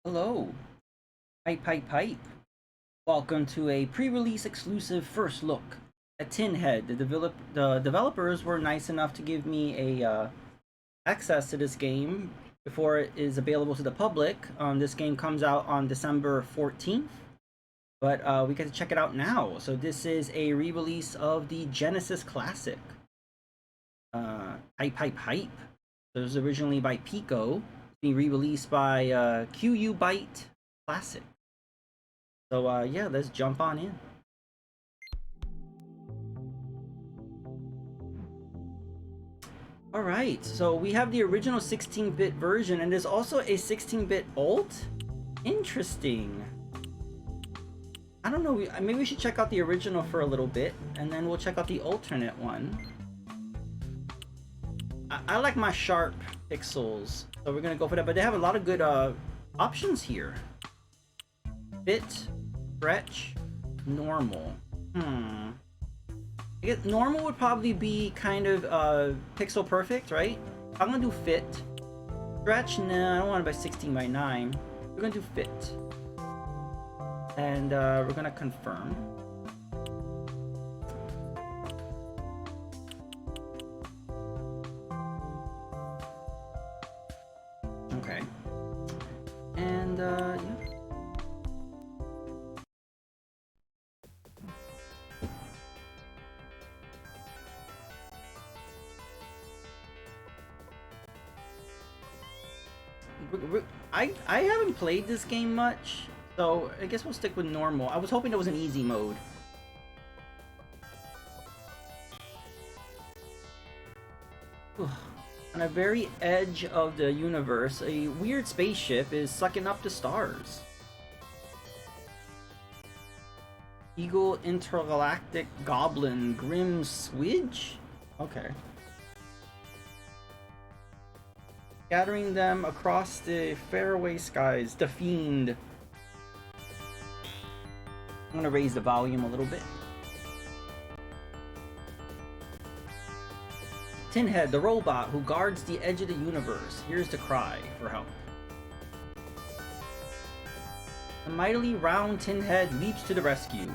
Hello, pipe. Welcome to a pre-release exclusive first look at Tinhead. The developers were nice enough to give me a access to this game before it is available to the public. This game comes out on December 14th, but we get to check it out now. So this is a re-release of the Genesis classic, Hype. So it was originally by Pico, being re-released by Byte Classic. So yeah, let's jump on in. Alright, so we have the original 16-bit version, and there's also a 16-bit alt? Interesting. I don't know, maybe we should check out the original for a little bit, and then we'll check out the alternate one. I like my sharp pixels, so we're gonna go for that, but they have a lot of good options here. Fit, stretch, normal. I guess normal would probably be kind of pixel perfect, right? I'm gonna do fit. Stretch, nah, I don't want it by 16 by 9. We're gonna do fit. And we're gonna confirm. Okay. And yeah. I haven't played this game much, so I guess we'll stick with normal. I was hoping there was an easy mode. On a very edge of the universe, a weird spaceship is sucking up the stars. Eagle Intergalactic Goblin Grim Swidge? Okay. Scattering them across the faraway skies. The Fiend. I'm gonna raise the volume a little bit. Tinhead, the robot who guards the edge of the universe, hears the cry for help. The mightily round Tinhead leaps to the rescue.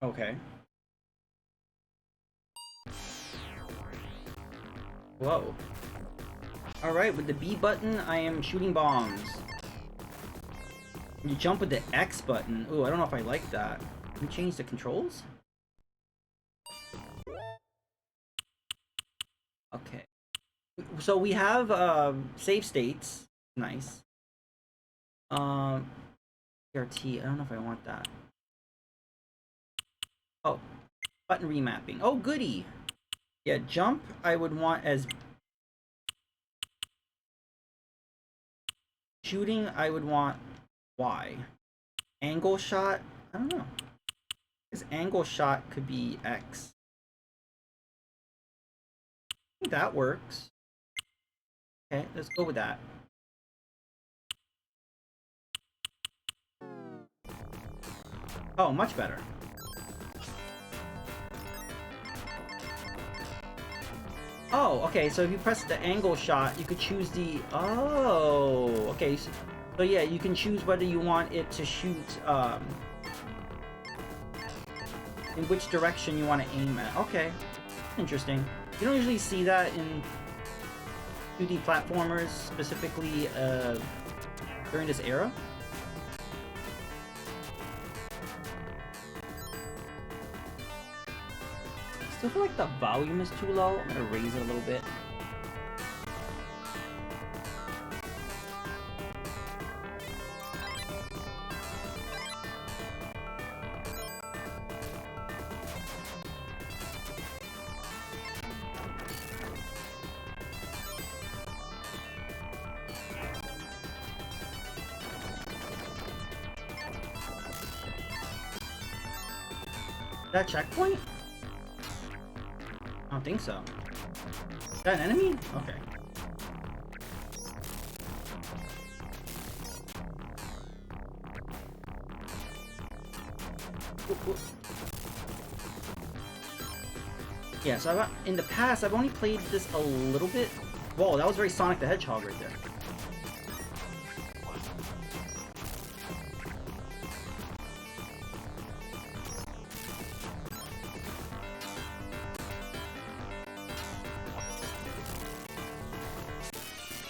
Okay. Whoa. Alright, with the B button, I am shooting bombs. You jump with the X button. Ooh, I don't know if I like that. Can we change the controls? Okay. So we have save states. Nice. RT, I don't know if I want that. Oh, button remapping. Oh, goody. Yeah, jump I would want as shooting I would want Y. Angle shot, I don't know. Because angle shot could be X. I think that works. Okay, let's go with that. Oh, much better. Oh, okay, so if you press the angle shot, you could choose the... Oh, okay. So yeah, you can choose whether you want it to shoot, in which direction you want to aim at. Okay, interesting. You don't usually see that in 2D platformers, specifically during this era. I feel like the volume is too low. I'm gonna raise it a little bit. That checkpoint? I don't think so. Is that an enemy? Okay. Yeah, so in the past, I've only played this a little bit. Whoa, that was very Sonic the Hedgehog right there.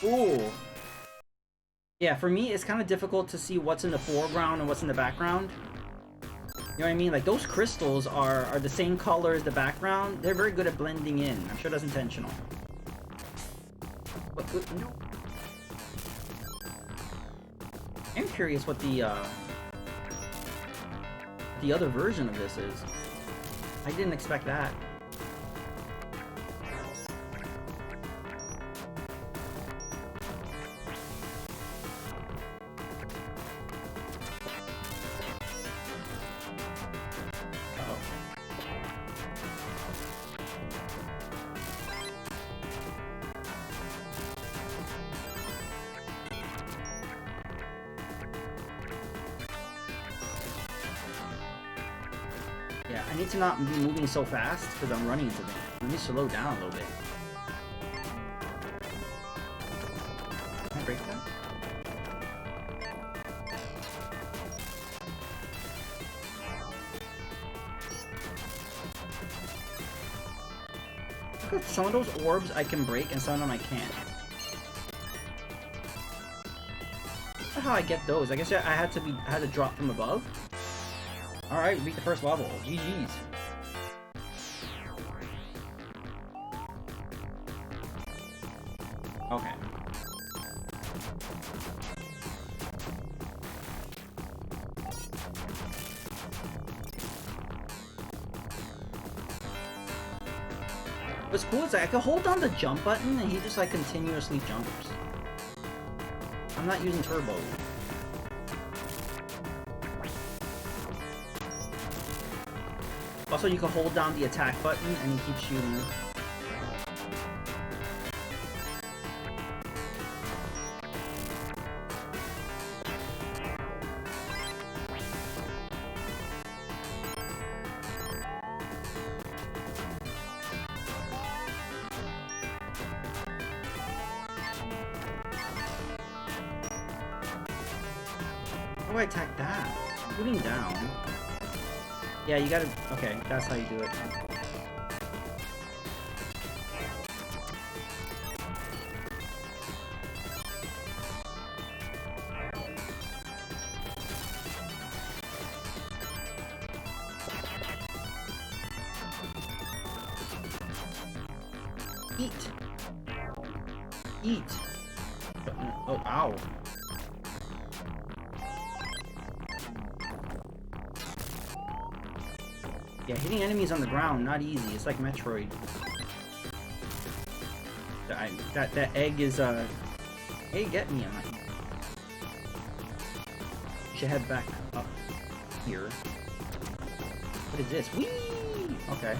Ooh. Yeah, for me, it's kind of difficult to see what's in the foreground and what's in the background. You know what I mean? Like, those crystals are the same color as the background. They're very good at blending in. I'm sure that's intentional. But, no. I'm curious what the other version of this is. I didn't expect that. Yeah, I need to not be moving so fast because I'm running into things. Let me slow down a little bit. Can I break that? Look at some of those orbs I can break and some of them I can't. That's how I get those. I guess I had to drop from above. Alright, we beat the first level. GG's. Okay. What's cool is that I can hold down the jump button and he just like continuously jumps. I'm not using turbo. Also, you can hold down the attack button and he keeps shooting. How do I attack that? Shooting down. Yeah, you gotta... Okay, that's how you do it. Eat! Eat! Oh, ow. Yeah, hitting enemies on the ground, not easy. It's like Metroid. That egg is, hey, get me. You should head back up here. What is this? Whee! Okay.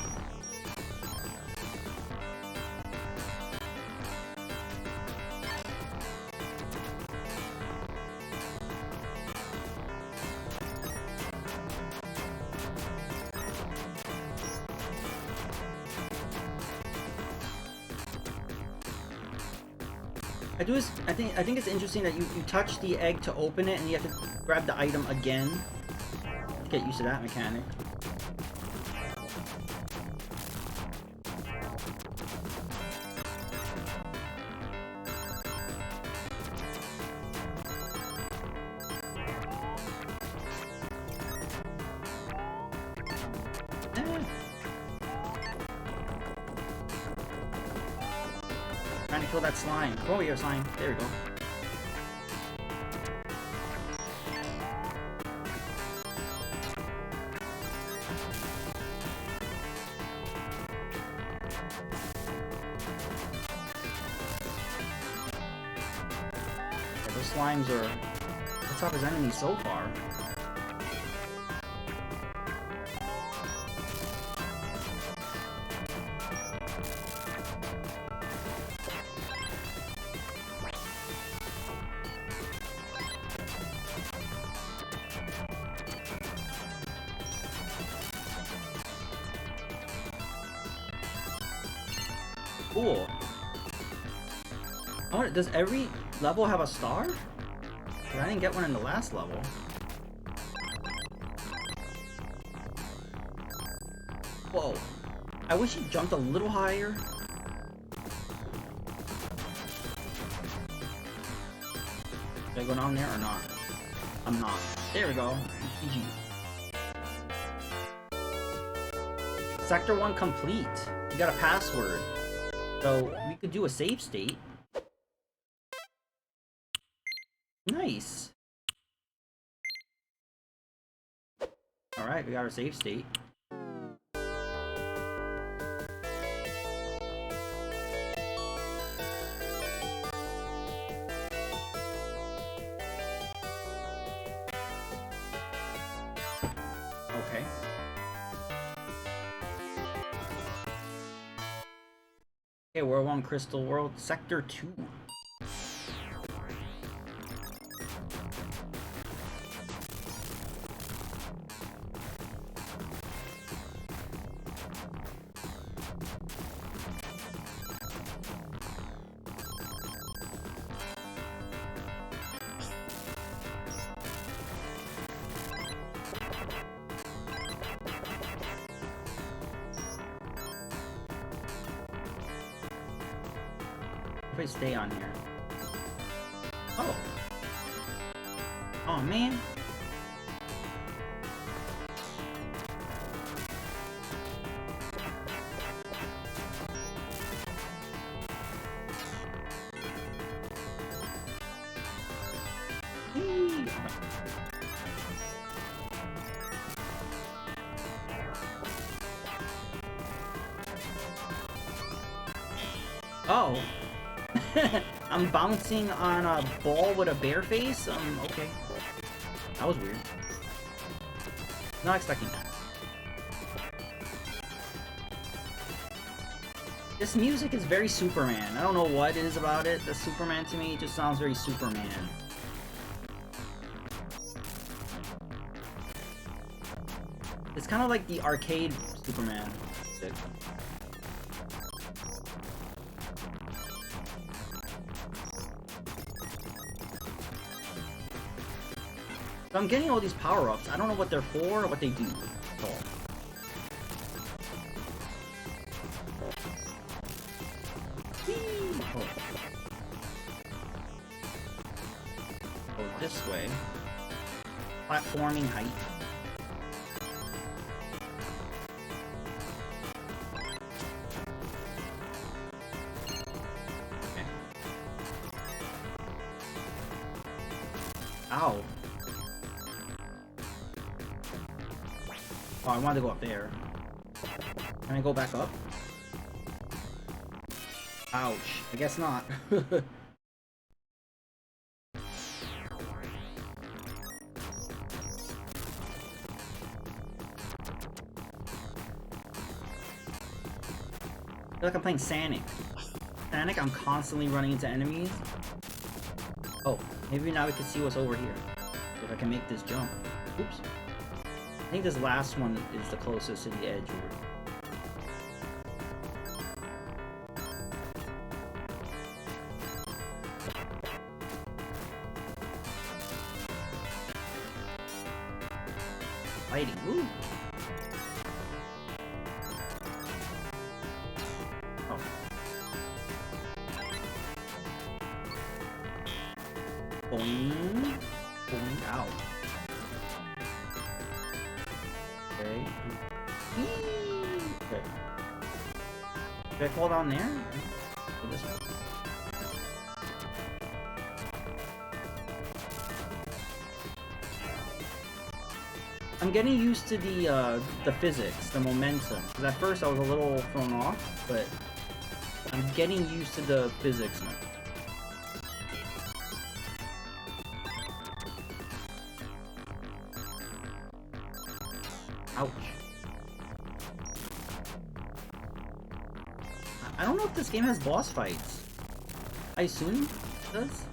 I think it's interesting that you touch the egg to open it and you have to grab the item again to get used to that mechanic. Trying to kill that slime. Go over here, slime. There we go. Yeah, those slimes are... What's up his enemies so far? Cool. Oh, does every level have a star? 'Cause I didn't get one in the last level. Whoa. I wish he jumped a little higher. Should I go down there or not? I'm not. There we go. GG. Sector 1 complete. You got a password. So we could do a save state. Nice. Alright, we got our save state. Okay. Okay, World 1 Crystal World, Sector 2. If I stay on here. Oh. Oh man. Whee! Oh. I'm bouncing on a ball with a bear face? Okay. That was weird. Not expecting that. This music is very Superman. I don't know what it is about it. The Superman to me just sounds very Superman. It's kind of like the arcade Superman music. So I'm getting all these power-ups. I don't know what they're for or what they do. That's all. Oh. Go this way. Platforming height. Okay. Ow. Oh, I wanted to go up there. Can I go back up? Ouch. I guess not. I feel like I'm playing Sonic. Sonic, I'm constantly running into enemies. Oh, maybe now we can see what's over here. If I can make this jump. Oops. I think this last one is the closest to the edge. Fighting. Ooh. Oh. Boing. Boing. Ow. Okay. Okay. Should I fall down there? Go this way. I'm getting used to the physics, the momentum. Because at first I was a little thrown off, but I'm getting used to the physics now. Ouch. I don't know if this game has boss fights. I assume it does.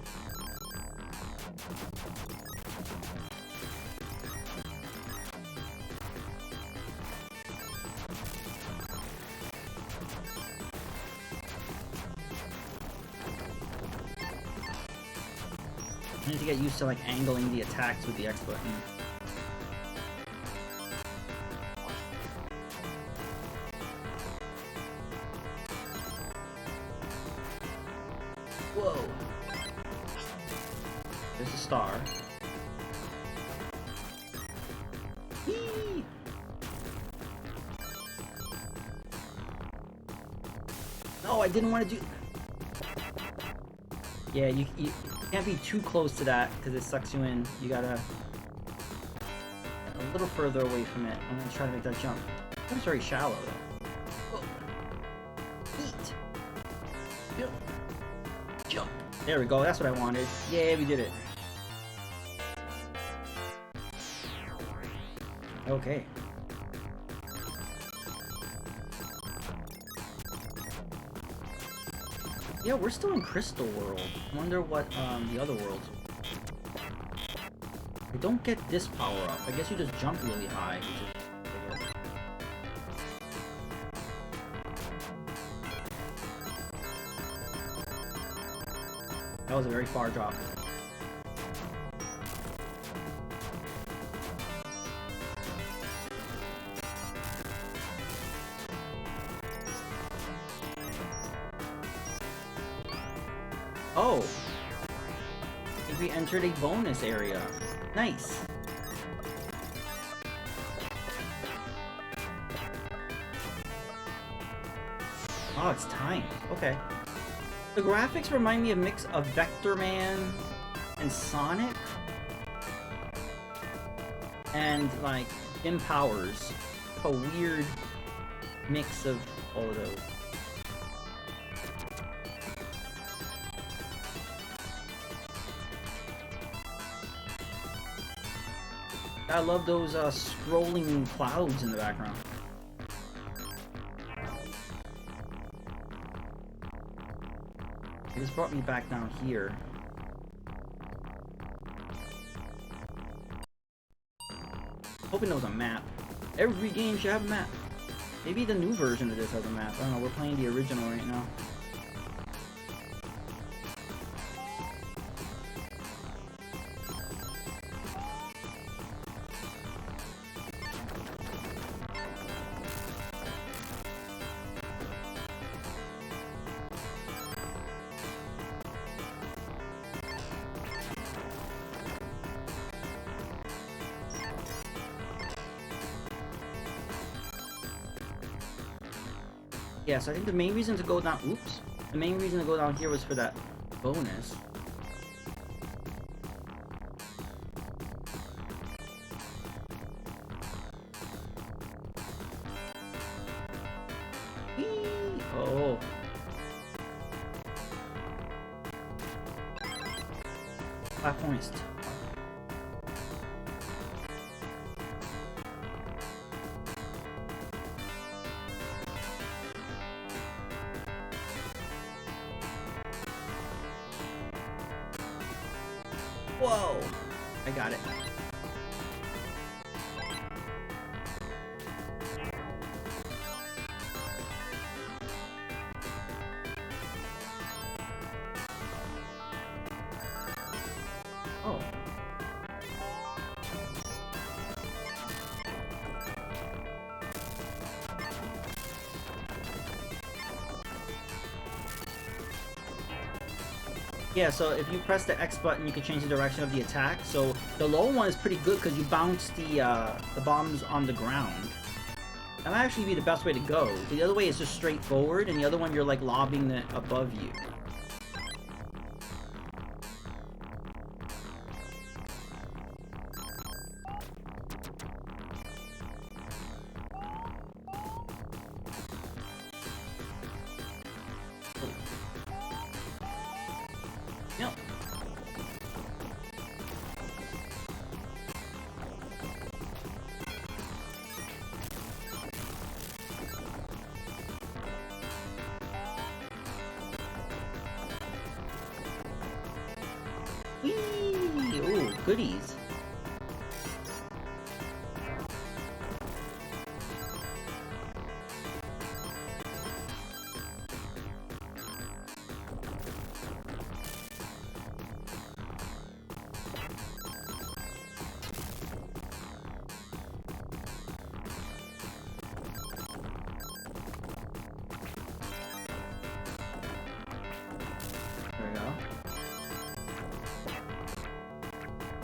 need to get used to like angling the attacks with the X button. Whoa! There's a star. Whee! No, I didn't want to do... Yeah, you can't be too close to that because it sucks you in. You gotta... a little further away from it. I'm gonna try to make that jump. It's very shallow though. Whoa. Eat! Jump! Jump! There we go, that's what I wanted. Yeah, we did it. Okay. Yeah, we're still in Crystal World. I wonder what the other worlds. I don't get this power up. I guess you just jump really high. That was a very far drop. Oh! I think we entered a bonus area. Nice! Oh, it's timed. Okay. The graphics remind me of a mix of Vector Man and Sonic. And, like, Jim Powers. A weird mix of all of those. I love those scrolling clouds in the background. This brought me back down here. Hoping there was a map. Every game should have a map. Maybe the new version of this has a map. I don't know, we're playing the original right now. Yeah, so I think the main reason to go down... Oops. The main reason to go down here was for that bonus. Whee! Oh. Platform is... Whoa! I got it. Oh. Yeah, so if you press the X button, you can change the direction of the attack. So the low one is pretty good because you bounce the bombs on the ground. That might actually be the best way to go. The other way is just straight forward, and the other one you're like lobbing it above you. Yep. Whee! Ooh, goodies.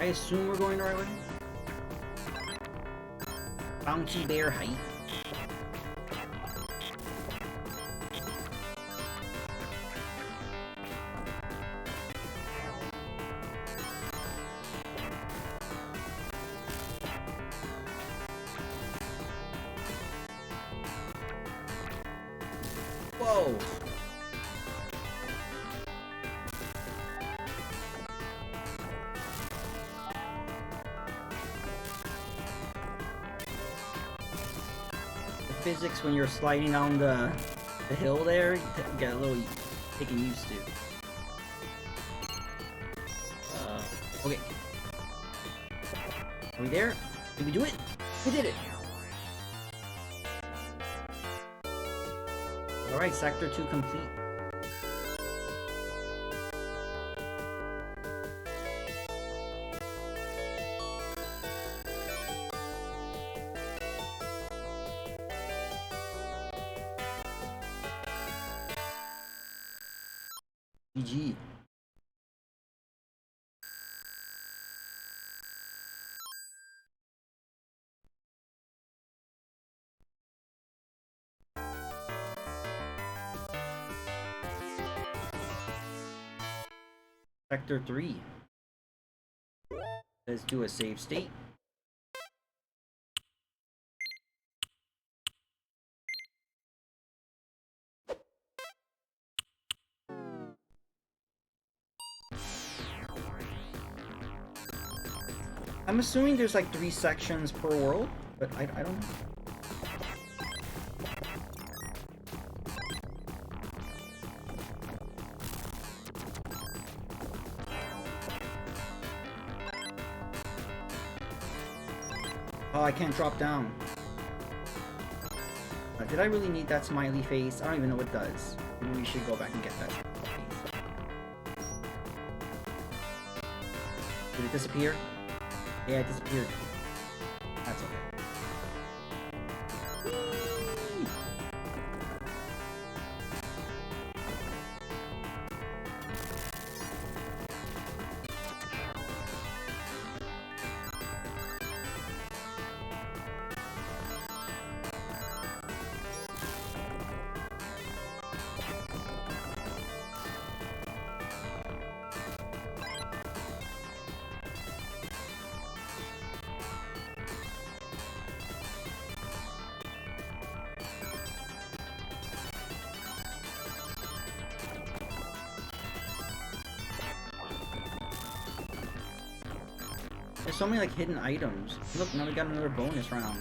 I assume we're going the right way. Bouncy bear height. Whoa! The physics when you're sliding down the hill there, you get a little taken used to. Okay. Are we there? Did we do it? We did it! Alright, Sector 2 complete. GG. Sector 3. Let's do a save state. I'm assuming there's like 3 sections per world, but I don't know. Oh, I can't drop down. Did I really need that smiley face? I don't even know what it does. Maybe we should go back and get that face. Did it disappear? Yeah, it disappeared. That's okay. There's so many like hidden items. Look, now we got another bonus round.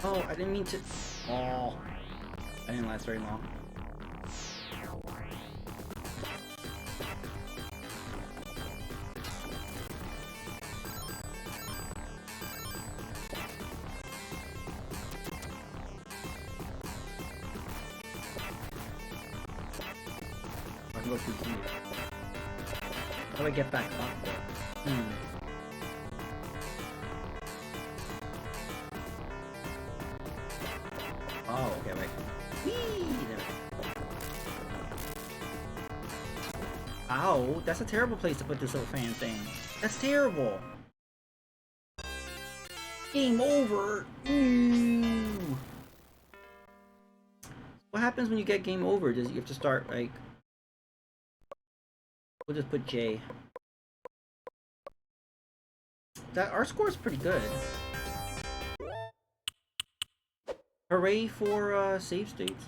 Oh, I didn't mean to. Oh, I didn't last very long. I can go through here. How do I get back up there? Oh, okay, wait. Whee! There. Ow, that's a terrible place to put this little fan thing. That's terrible. Game over. Ooh. What happens when you get game over? Does you have to start like? We'll just put J. That our score is pretty good. Hooray for save states.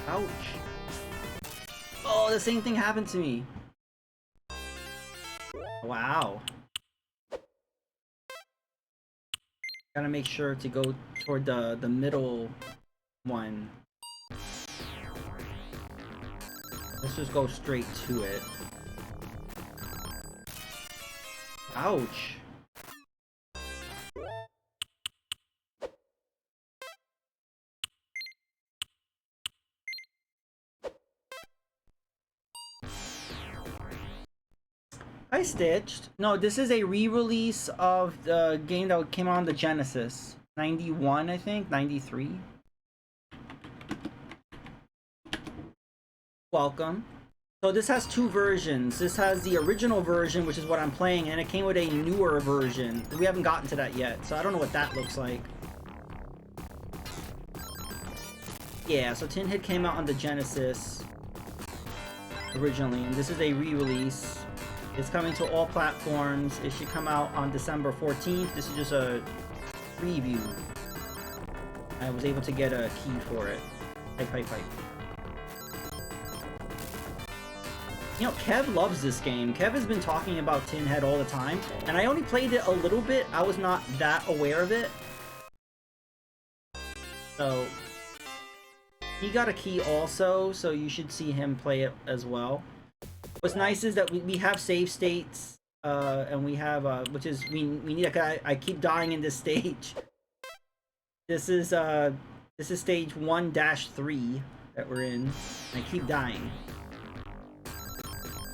Ouch. Oh, the same thing happened to me. Wow. Gotta make sure to go toward the middle one. Let's just go straight to it. Ouch. I stitched. No, this is a re-release of the game that came out on the Genesis. 91, I think? 93? Welcome. So this has two versions. This has the original version, which is what I'm playing, and it came with a newer version. We haven't gotten to that yet, so I don't know what that looks like. Yeah, so Tinhead came out on the Genesis originally, and this is a re-release. It's coming to all platforms. It should come out on December 14th. This is just a preview. I was able to get a key for it. Hype. You know, Kev loves this game. Kev has been talking about Tinhead all the time, and I only played it a little bit. I was not that aware of it. So, he got a key also, so you should see him play it as well. What's nice is that we have save states, and we have, which is, we need a, I keep dying in this stage. This is stage 1-3 that we're in, and I keep dying.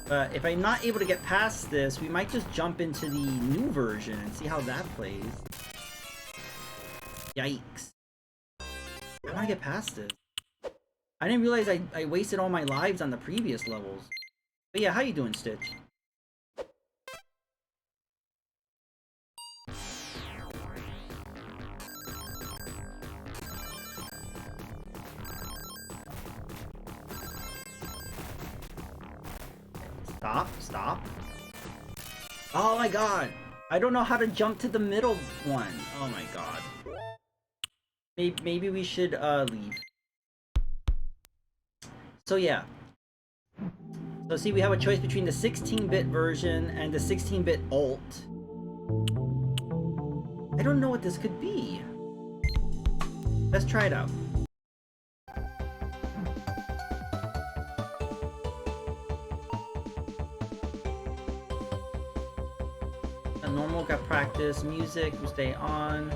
But if I'm not able to get past this, we might just jump into the new version and see how that plays. Yikes. I want to get past this. I didn't realize I wasted all my lives on the previous levels. But yeah, how you doing, Stitch? Stop. Oh my god! I don't know how to jump to the middle one. Oh my god. Maybe we should leave. So yeah. So see, we have a choice between the 16-bit version and the 16-bit alt. I don't know what this could be. Let's try it out. Normal got practice, music will stay on.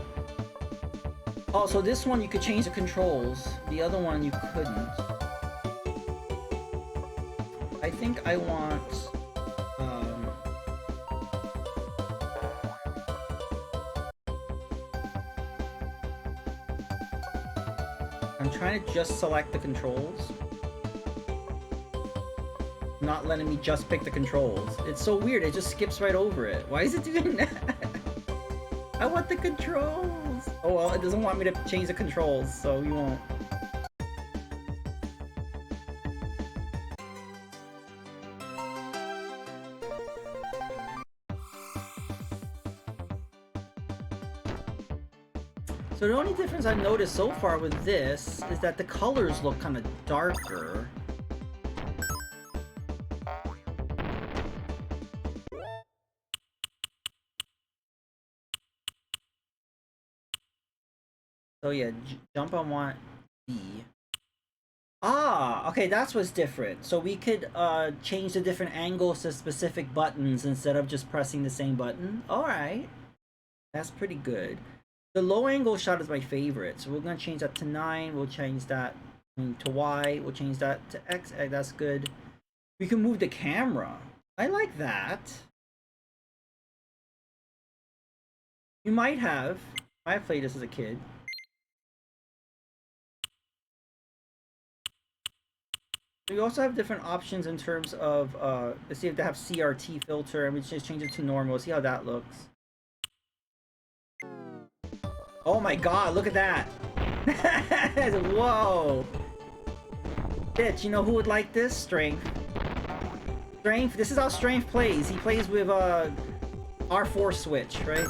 Oh, so this one you could change the controls. The other one you couldn't. I think I want I'm trying to just select the controls. Not letting me just pick the controls. It's so weird, it just skips right over it. Why is it doing that? I want the controls! Oh well, it doesn't want me to change the controls, so we won't. So the only difference I've noticed so far with this is that the colors look kind of darker. So yeah, jump on want B. Ah, okay, that's what's different. So we could change the different angles to specific buttons instead of just pressing the same button. Alright. That's pretty good. The low angle shot is my favorite. So we're going to change that to 9. We'll change that to Y. We'll change that to X. That's good. We can move the camera. I like that. You might have. I played this as a kid. We also have different options in terms of, let's see if they have CRT filter, and we just change it to normal, see how that looks. Oh my god, look at that! Whoa! Bitch, you know who would like this? Strength. Strength, this is how Strength plays. He plays with, R4 switch, right?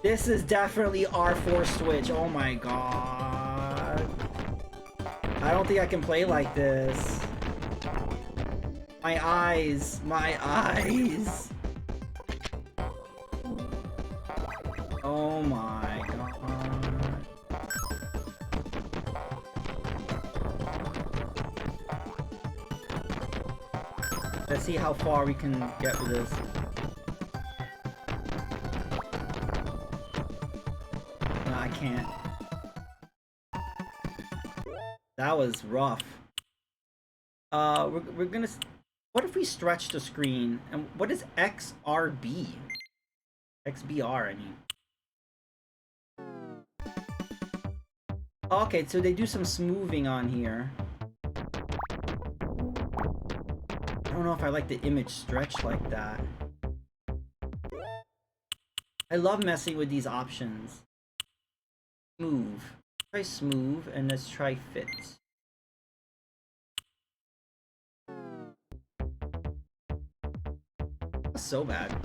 This is definitely R4 switch, oh my god. I don't think I can play like this. My eyes! My eyes! Oh my god. Let's see how far we can get with this. No, I can't. That was rough. We're gonna... What if we stretch the screen? And what is XRB? XBR, I mean. Okay, so they do some smoothing on here. I don't know if I like the image stretched like that. I love messing with these options. Smooth. Try smooth, and let's try fit. That's so bad.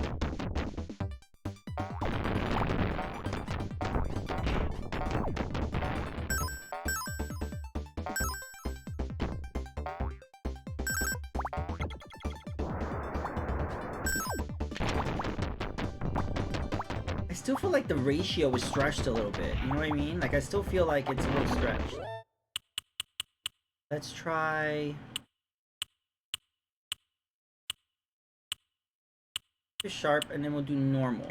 I still feel like the ratio is stretched a little bit. You know what I mean? Like, I still feel like it's a little stretched. Let's try... sharp, and then we'll do normal.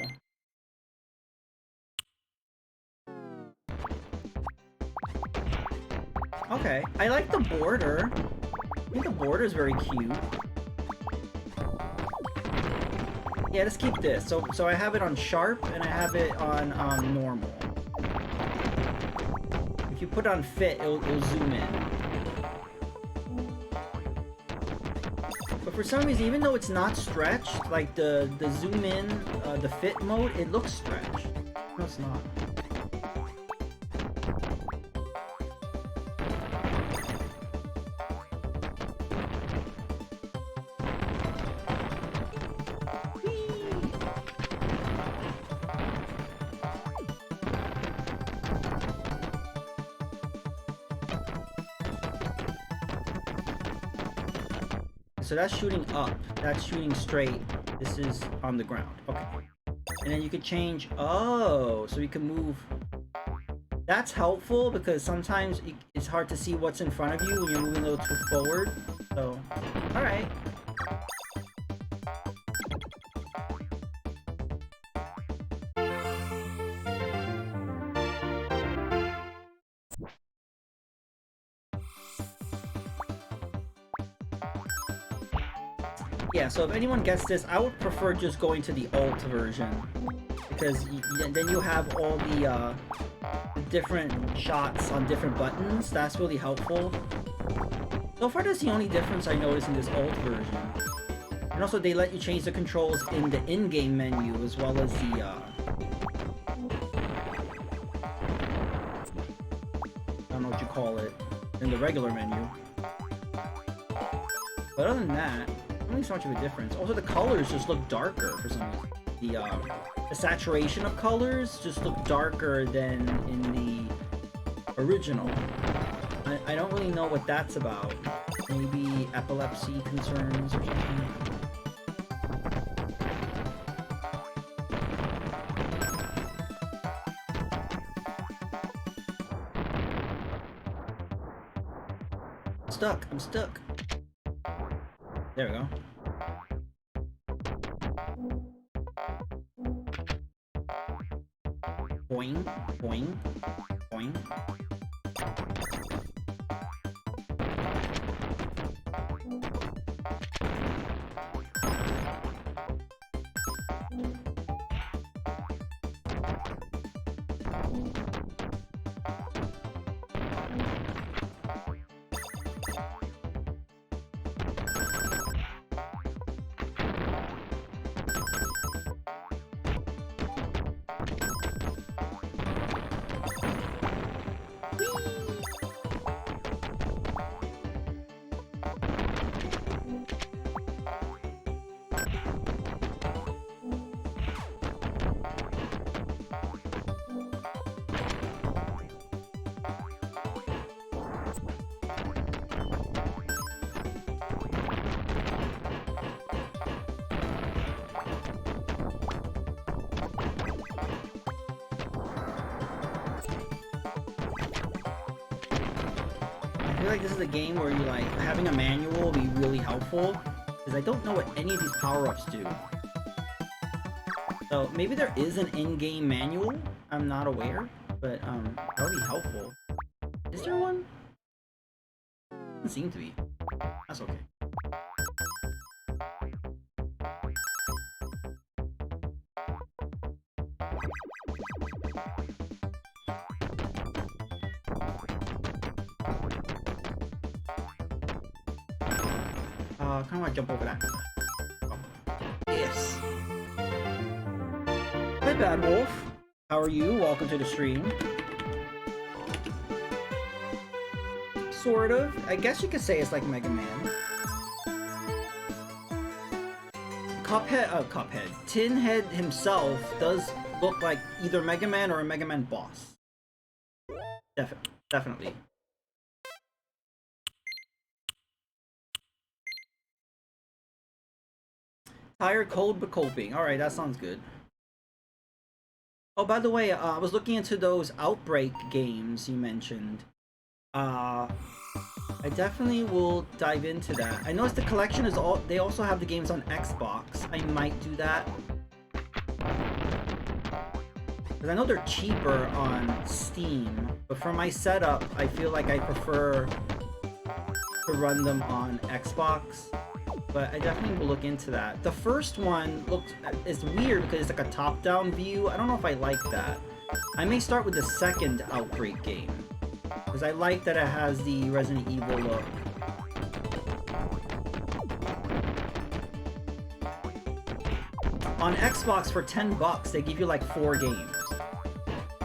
Okay, I like the border. I think the border is very cute. Yeah, let's keep this. So I have it on sharp, and I have it on normal. If you put on fit, it'll zoom in. But for some reason, even though it's not stretched, like the zoom in, the fit mode, it looks stretched. No, it's not. So that's shooting up. That's shooting straight. This is on the ground. Okay. And then you could change... Oh, so you can move... That's helpful because sometimes it's hard to see what's in front of you when you're moving a little too forward. So, alright. Yeah, so if anyone gets this, I would prefer just going to the alt version. Because then you have all the different shots on different buttons. That's really helpful. So far, that's the only difference I noticed in this alt version. And also, they let you change the controls in the in-game menu as well as the... I don't know what you call it. In the regular menu. But other than that... Not so much of a difference. Also, the colors just look darker for some reason. The saturation of colors just look darker than in the original. I don't really know what that's about. Maybe epilepsy concerns or something. I'm stuck. There we go. Boing, boing, boing. feel like this is a game where you like having a manual will be really helpful because I don't know what any of these power-ups do. So maybe there is an in-game manual. I'm not aware, but that would be helpful. Is there one? Doesn't seem to be. That's okay. Kind of want to jump over that. Oh. Yes. Hi, Bad Wolf. How are you? Welcome to the stream. Sort of. I guess you could say it's like Mega Man. Cuphead. Tinhead himself does look like either Mega Man or a Mega Man boss. Definitely. Tired, cold, but coping. Alright, that sounds good. Oh, by the way, I was looking into those Outbreak games you mentioned. I definitely will dive into that. I noticed the collection is all... They also have the games on Xbox. I might do that. Because I know they're cheaper on Steam. But for my setup, I feel like I prefer to run them on Xbox. But I definitely will look into that. The first one is weird because it's like a top-down view. I don't know if I like that. I may start with the second Outbreak game. Because I like that it has the Resident Evil look. On Xbox for $10, they give you like 4 games.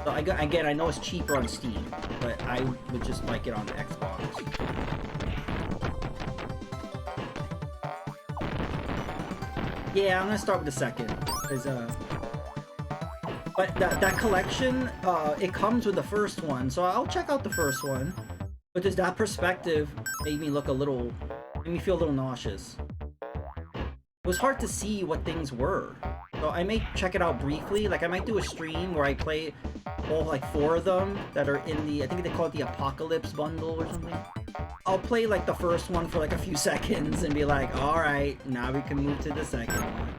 So again, I know it's cheaper on Steam, but I would just like it on Xbox. Yeah, I'm gonna start with the second, because but that collection, it comes with the first one, so I'll check out the first one. But just that perspective made me feel a little nauseous. It was hard to see what things were, so I may check it out briefly. Like I might do a stream where I play all like 4 of them that are in the, I think they call it the Apocalypse bundle or something. I'll play like the first one for like a few seconds and be like, alright, now we can move to the second one.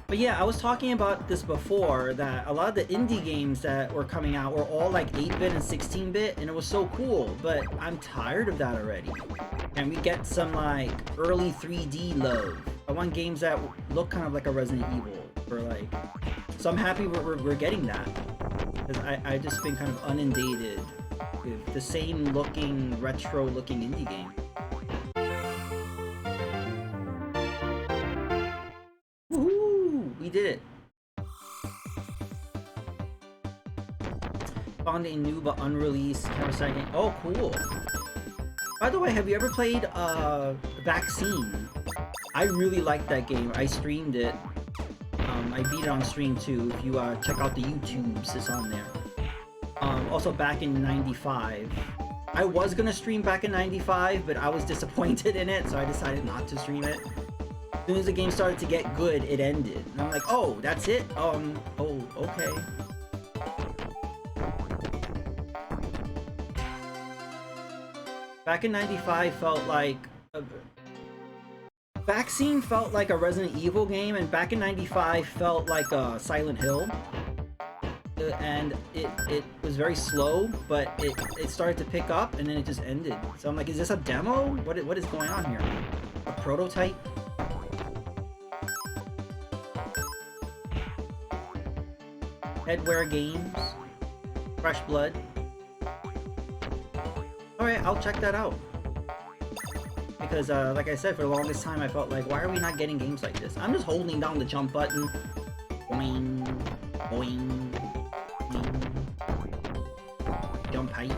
But yeah, I was talking about this before, that a lot of the indie games that were coming out were all like 8-bit and 16-bit, and it was so cool, but I'm tired of that already. And we get some like early 3D love. I want games that look kind of like a Resident Evil, or like, so I'm happy we're getting that. Because I just been kind of inundated with the same looking, retro looking indie game. Woohoo! We did it! Found a new but unreleased camera game. Oh, cool! By the way, have you ever played Vaccine? I really liked that game. I streamed it. I beat it on stream too. If you check out the YouTubes, it's on there. Also back in '95. I was gonna stream back in '95, but I was disappointed in it, so I decided not to stream it. As soon as the game started to get good, it ended. And I'm like, oh, that's it? Oh, okay. Back in '95 felt like... Vaccine felt like a Resident Evil game, and back in '95 felt like a Silent Hill. And it was very slow, but it started to pick up, and then it just ended. So I'm like, is this a demo? What is going on here? A prototype? Headwear Games. Fresh Blood. Alright, I'll check that out. Because, like I said, for the longest time I felt like, why are we not getting games like this? I'm just holding down the jump button. Boing. Boing. Jump height.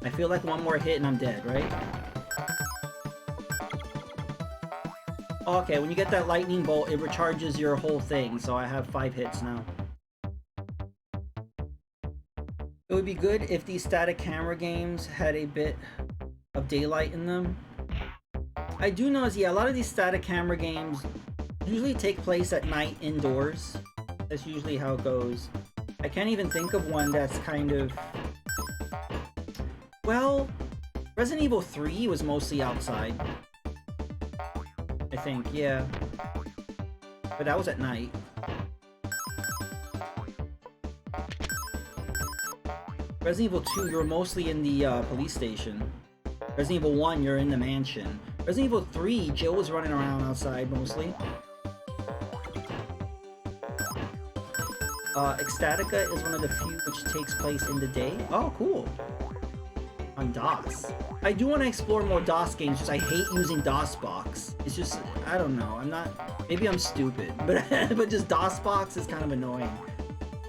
I feel like one more hit and I'm dead, right? Okay, when you get that lightning bolt, it recharges your whole thing, so I have 5 hits now. It would be good if these static camera games had a bit of daylight in them. I do notice, yeah, a lot of these static camera games usually take place at night indoors. That's usually how it goes. I can't even think of one that's kind of... Well, Resident Evil 3 was mostly outside. I think, yeah. But that was at night. Resident Evil 2, you were mostly in the police station. Resident Evil 1, you're in the mansion. Resident Evil 3, Jill was running around outside mostly. Ecstatica is one of the few which takes place in the day. Oh, cool. On DOS. I do want to explore more DOS games, just I hate using DOSBox. It's just, I don't know, I'm not, maybe I'm stupid, but but just DOSBox is kind of annoying.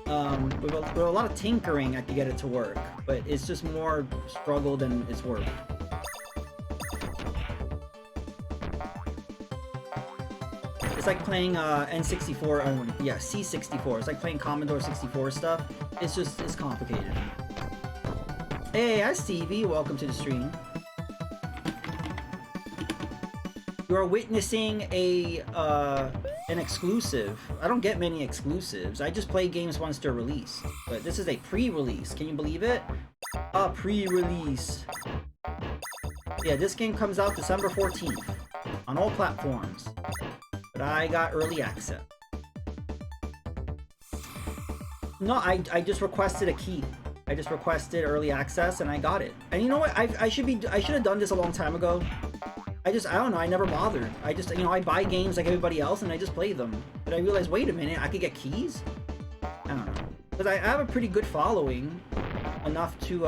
With a lot of tinkering I could get it to work, but it's just more struggle than it's worth. It's like playing N64, yeah, C64. It's like playing Commodore 64 stuff. It's just, it's complicated. Hey, hi Stevie, welcome to the stream. You're witnessing an exclusive. I don't get many exclusives. I just play games once they're released. But this is a pre-release. Can you believe it? A pre-release. Yeah, this game comes out December 14th on all platforms. But I got early access. No, I just requested a key. I just requested early access and I got it. And you know what? I should have done this a long time ago. I don't know, I never bothered. I just, you know, I buy games like everybody else and I just play them. But I realized, wait a minute, I could get keys? I don't know. Because I have a pretty good following. Enough to,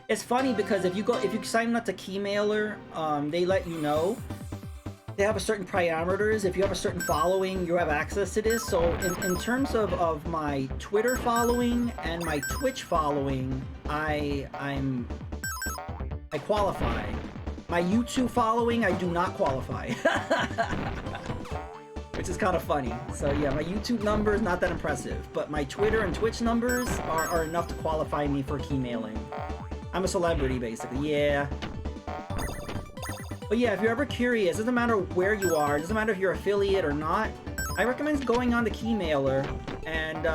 It's funny because if you sign up to Keymailer, they let you know. They have a certain parameters. If you have a certain following, you have access to this. So in terms of my Twitter following and my Twitch following, I qualify. My YouTube following, I do not qualify. Which is kind of funny. So yeah, my YouTube number is not that impressive, but my Twitter and Twitch numbers are enough to qualify me for keymailing. I'm a celebrity, basically. Yeah. But yeah, if you're ever curious, it doesn't matter where you are, it doesn't matter if you're affiliate or not, I recommend going on the Keymailer, and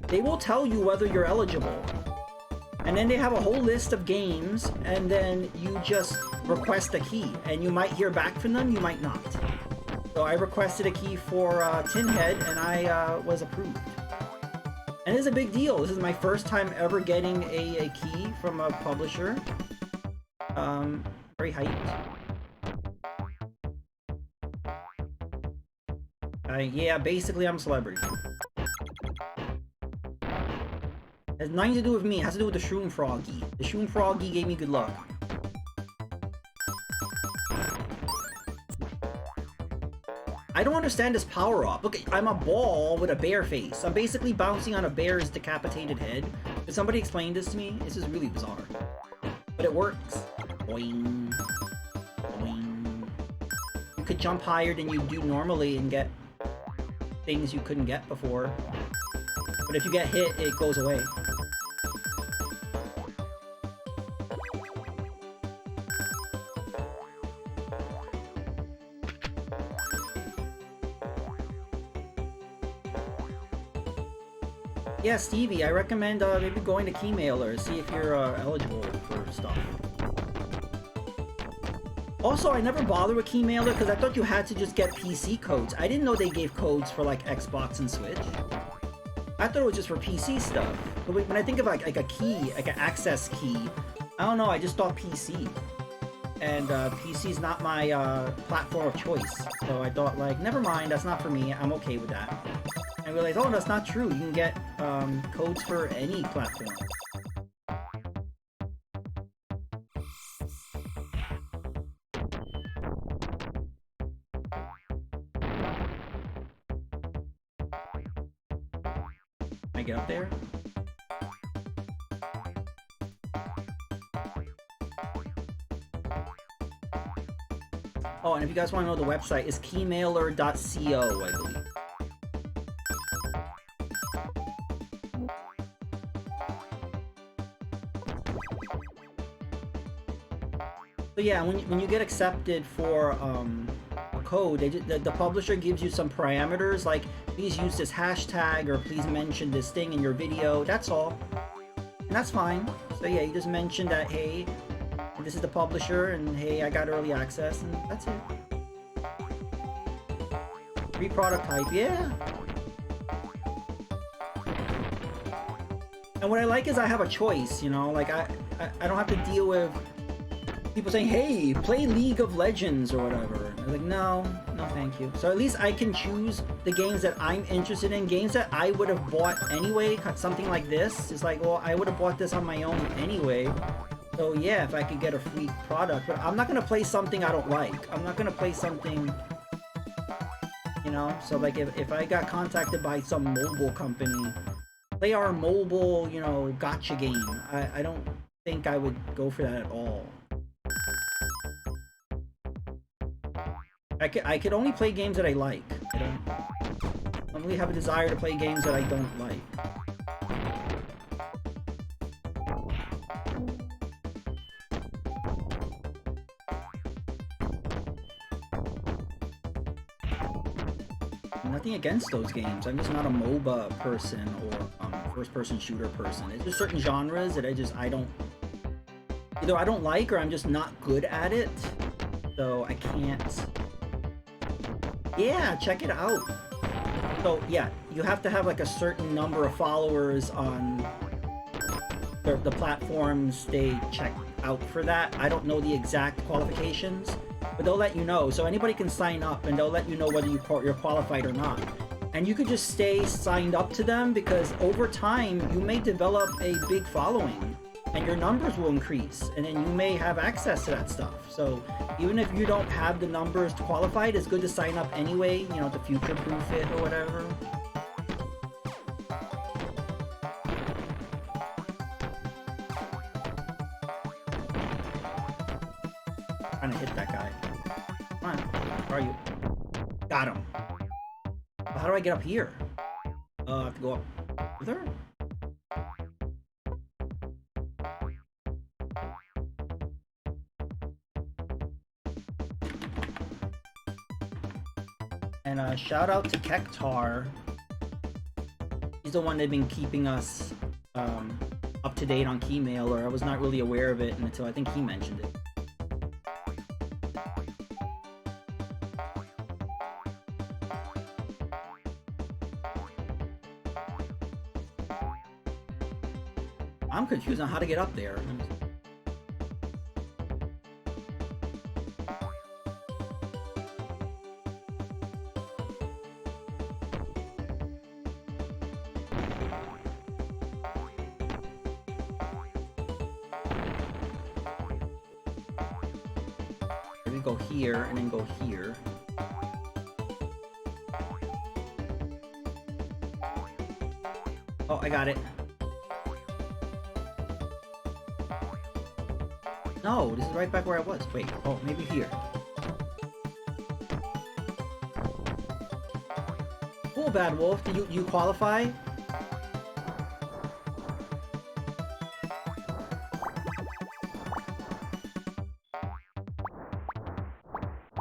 they will tell you whether you're eligible. And then they have a whole list of games, and then you just request a key, and you might hear back from them, you might not. So I requested a key for Tinhead, and I was approved. And it is a big deal. This is my first time ever getting a key from a publisher. Very hyped. Yeah, basically I'm a celebrity. Has nothing to do with me, it has to do with the Shroom Froggy. The Shroom Froggy gave me good luck. I don't understand this power-up. Look, I'm a ball with a bear face. I'm basically bouncing on a bear's decapitated head. Did somebody explain this to me? This is really bizarre. But it works. Boing. Boing. You could jump higher than you do normally and get things you couldn't get before. But if you get hit, it goes away. Yeah, Stevie, I recommend maybe going to Keymailer, see if you're eligible for stuff. Also, I never bothered with Keymailer because I thought you had to just get PC codes. I didn't know they gave codes for like Xbox and Switch. I thought it was just for PC stuff. But when I think of like a key, like an access key, I don't know, I just thought PC. And PC is not my platform of choice. So I thought like, never mind, that's not for me, I'm okay with that. I realized, oh, that's not true. You can get codes for any platform. Can I get up there? Oh, and if you guys want to know the website, it's keymailer.co, I believe. So yeah, when you get accepted for a code, the publisher gives you some parameters like please use this hashtag or please mention this thing in your video. That's all, and that's fine. So yeah, you just mention that hey, this is the publisher, and hey, I got early access, and that's it. Free prototype, yeah. And what I like is I have a choice, you know, like I don't have to deal with people saying, hey, play League of Legends or whatever. I'm like, no, thank you. So at least I can choose the games that I'm interested in, games that I would have bought anyway. Something like this is like, well, I would have bought this on my own anyway. So yeah, if I could get a free product, but I'm not gonna play something I don't like. I'm not gonna play something, you know. So like if I got contacted by some mobile company, play our mobile, you know, gotcha game. I don't think I would go for that at all. I could only play games that I like. I don't really have a desire to play games that I don't like. Nothing against those games. I'm just not a MOBA person or first-person shooter person. It's just certain genres that either I don't like or I'm just not good at it. So I can't. Yeah, check it out. So yeah, you have to have like a certain number of followers on the platforms they check out for that. I don't know the exact qualifications, but they'll let you know. So anybody can sign up and they'll let you know whether you're qualified or not. And you could just stay signed up to them because over time you may develop a big following and your numbers will increase and then you may have access to that stuff. So even if you don't have the numbers qualified, it's good to sign up anyway, you know, to future-proof it or whatever. Trying to hit that guy. Come on, where are you? Got him. Well, how do I get up here? I have to go up further? And shout out to Kektar. He's the one that's been keeping us up to date on Keymailer. I was not really aware of it until I think he mentioned it. I'm confused on how to get up there. Maybe go here and then go here. Oh, I got it. No, this is right back where I was. Wait, oh, maybe here. Cool, Bad Wolf. Do you qualify?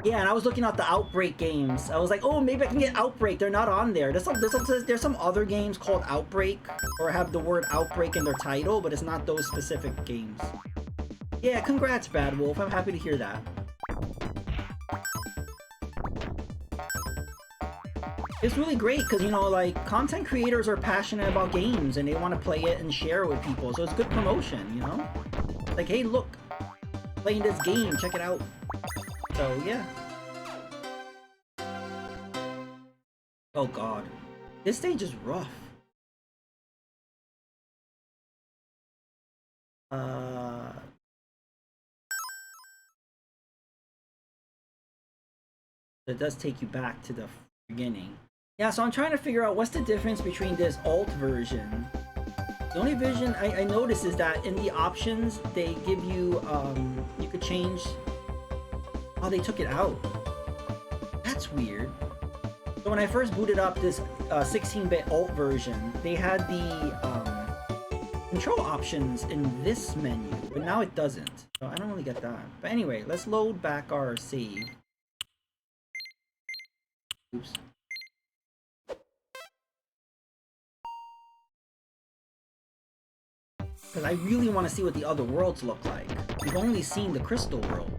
Yeah, and I was looking at the Outbreak games. I was like, oh, maybe I can get Outbreak. They're not on there. There's some other games called Outbreak, or have the word Outbreak in their title, but it's not those specific games. Yeah, congrats, Bad Wolf. I'm happy to hear that. It's really great because, you know, like, content creators are passionate about games and they want to play it and share it with people. So it's good promotion, you know? Like, hey, look, playing this game, check it out. So, yeah. Oh, God. This stage is rough. It does take you back to the beginning. Yeah, so I'm trying to figure out what's the difference between this alt version. The only vision I noticed is that in the options, they give you, you could change... Oh, they took it out. That's weird. So when I first booted up this 16-bit alt version, they had the control options in this menu, but now it doesn't. So I don't really get that. But anyway, let's load back our save. Oops. Because I really want to see what the other worlds look like. We've only seen the crystal world.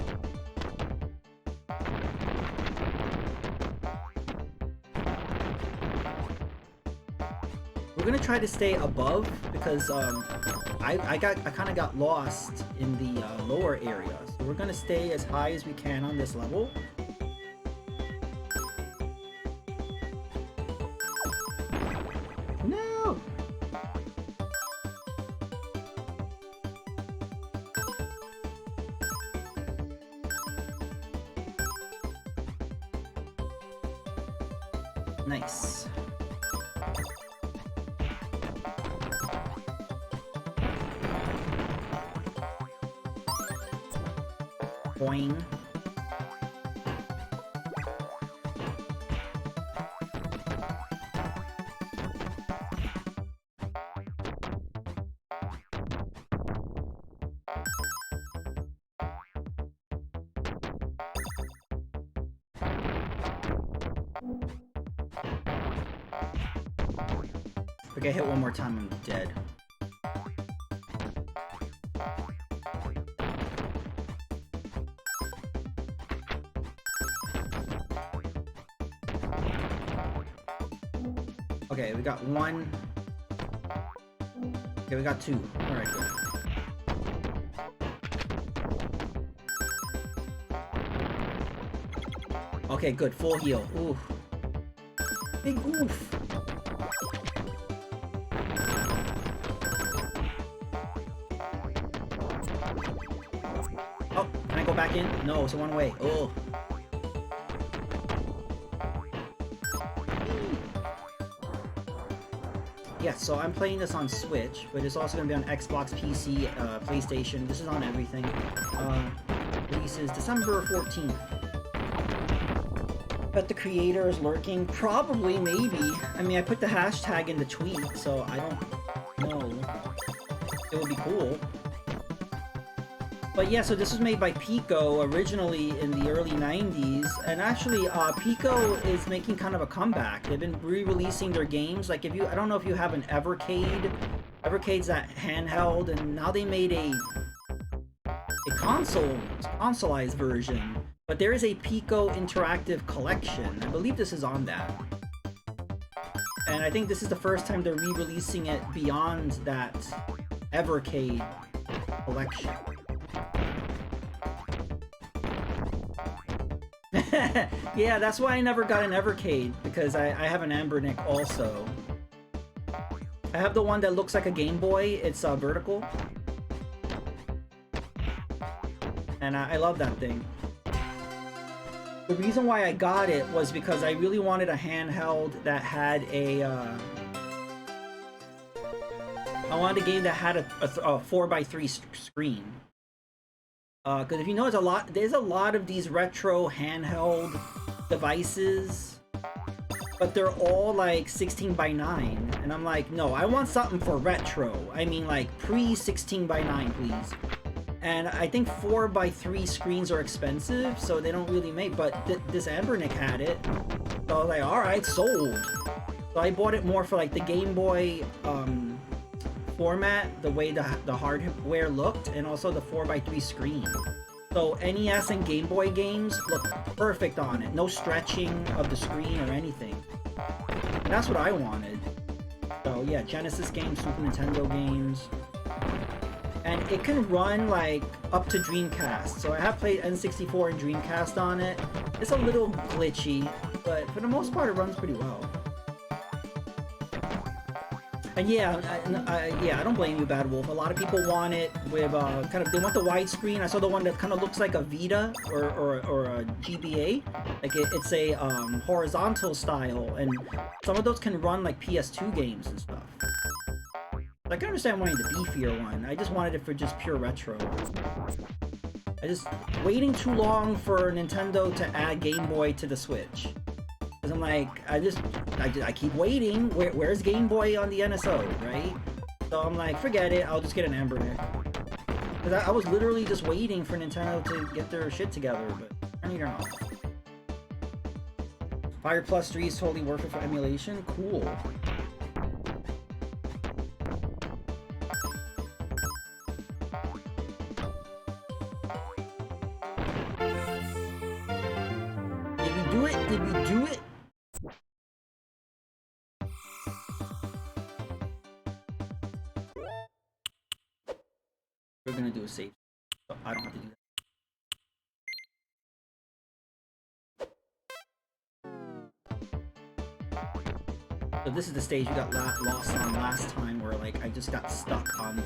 We're gonna try to stay above because I kind of got lost in the lower area. So we're gonna stay as high as we can on this level. No! Nice. Boing. If I get hit one more time, I'm dead. Okay, we got one. Okay, we got two. Alright, good. Okay, good. Full heal. Oof. Big oof. Oh, can I go back in? No, it's one way. Oh. Yeah, so I'm playing this on Switch, but it's also going to be on Xbox, PC, PlayStation. This is on everything. Releases December 14th. Bet the creator is lurking. Probably, maybe. I mean, I put the hashtag in the tweet, so I don't know. It would be cool. But yeah, so this was made by Pico originally in the early 90s, and actually Pico is making kind of a comeback. They've been re-releasing their games. Like, if you, I don't know if you have an Evercade. Evercade's that handheld, and now they made a consoleized version. But there is a Pico Interactive Collection. I believe this is on that. And I think this is the first time they're re-releasing it beyond that Evercade collection. Yeah, that's why I never got an Evercade, because I have an Ambernick also. I have the one that looks like a Game Boy. It's vertical. And I love that thing. The reason why I got it was because I really wanted a handheld that had a... I wanted a game that had a 4x3 screen. Because if you know, there's a lot of these retro handheld devices, but they're all like 16:9, and I'm like, no, I want something for retro. I mean, like pre 16:9, please. And I think 4x3 screens are expensive, so they don't really make. But this Ambernick had it, so I was like, all right, sold. So I bought it more for like the Game Boy format, the way the hardware looked, and also the 4x3 screen. So NES and Game Boy games look perfect on it. No stretching of the screen or anything. And that's what I wanted. So yeah, Genesis games, Super Nintendo games. And it can run like up to Dreamcast. So I have played N64 and Dreamcast on it. It's a little glitchy, but for the most part it runs pretty well. And yeah, I don't blame you, Bad Wolf. A lot of people want it with they want the widescreen. I saw the one that kind of looks like a Vita or a GBA. Like it's a horizontal style, and some of those can run like PS2 games and stuff. I can understand wanting the beefier one. I just wanted it for just pure retro. I just waiting too long for Nintendo to add Game Boy to the Switch. Cause I'm like, I keep waiting. Where's Game Boy on the NSO, right? So I'm like, forget it, I'll just get an Amber Nick. Because I was literally just waiting for Nintendo to get their shit together, but apparently they're not. Fire Plus 3 is totally worth it for emulation? Cool. Did we do it? Did we do it? We're gonna do a save. So I don't have to do that. So this is the stage we got lost on last time, where like I just got stuck on the...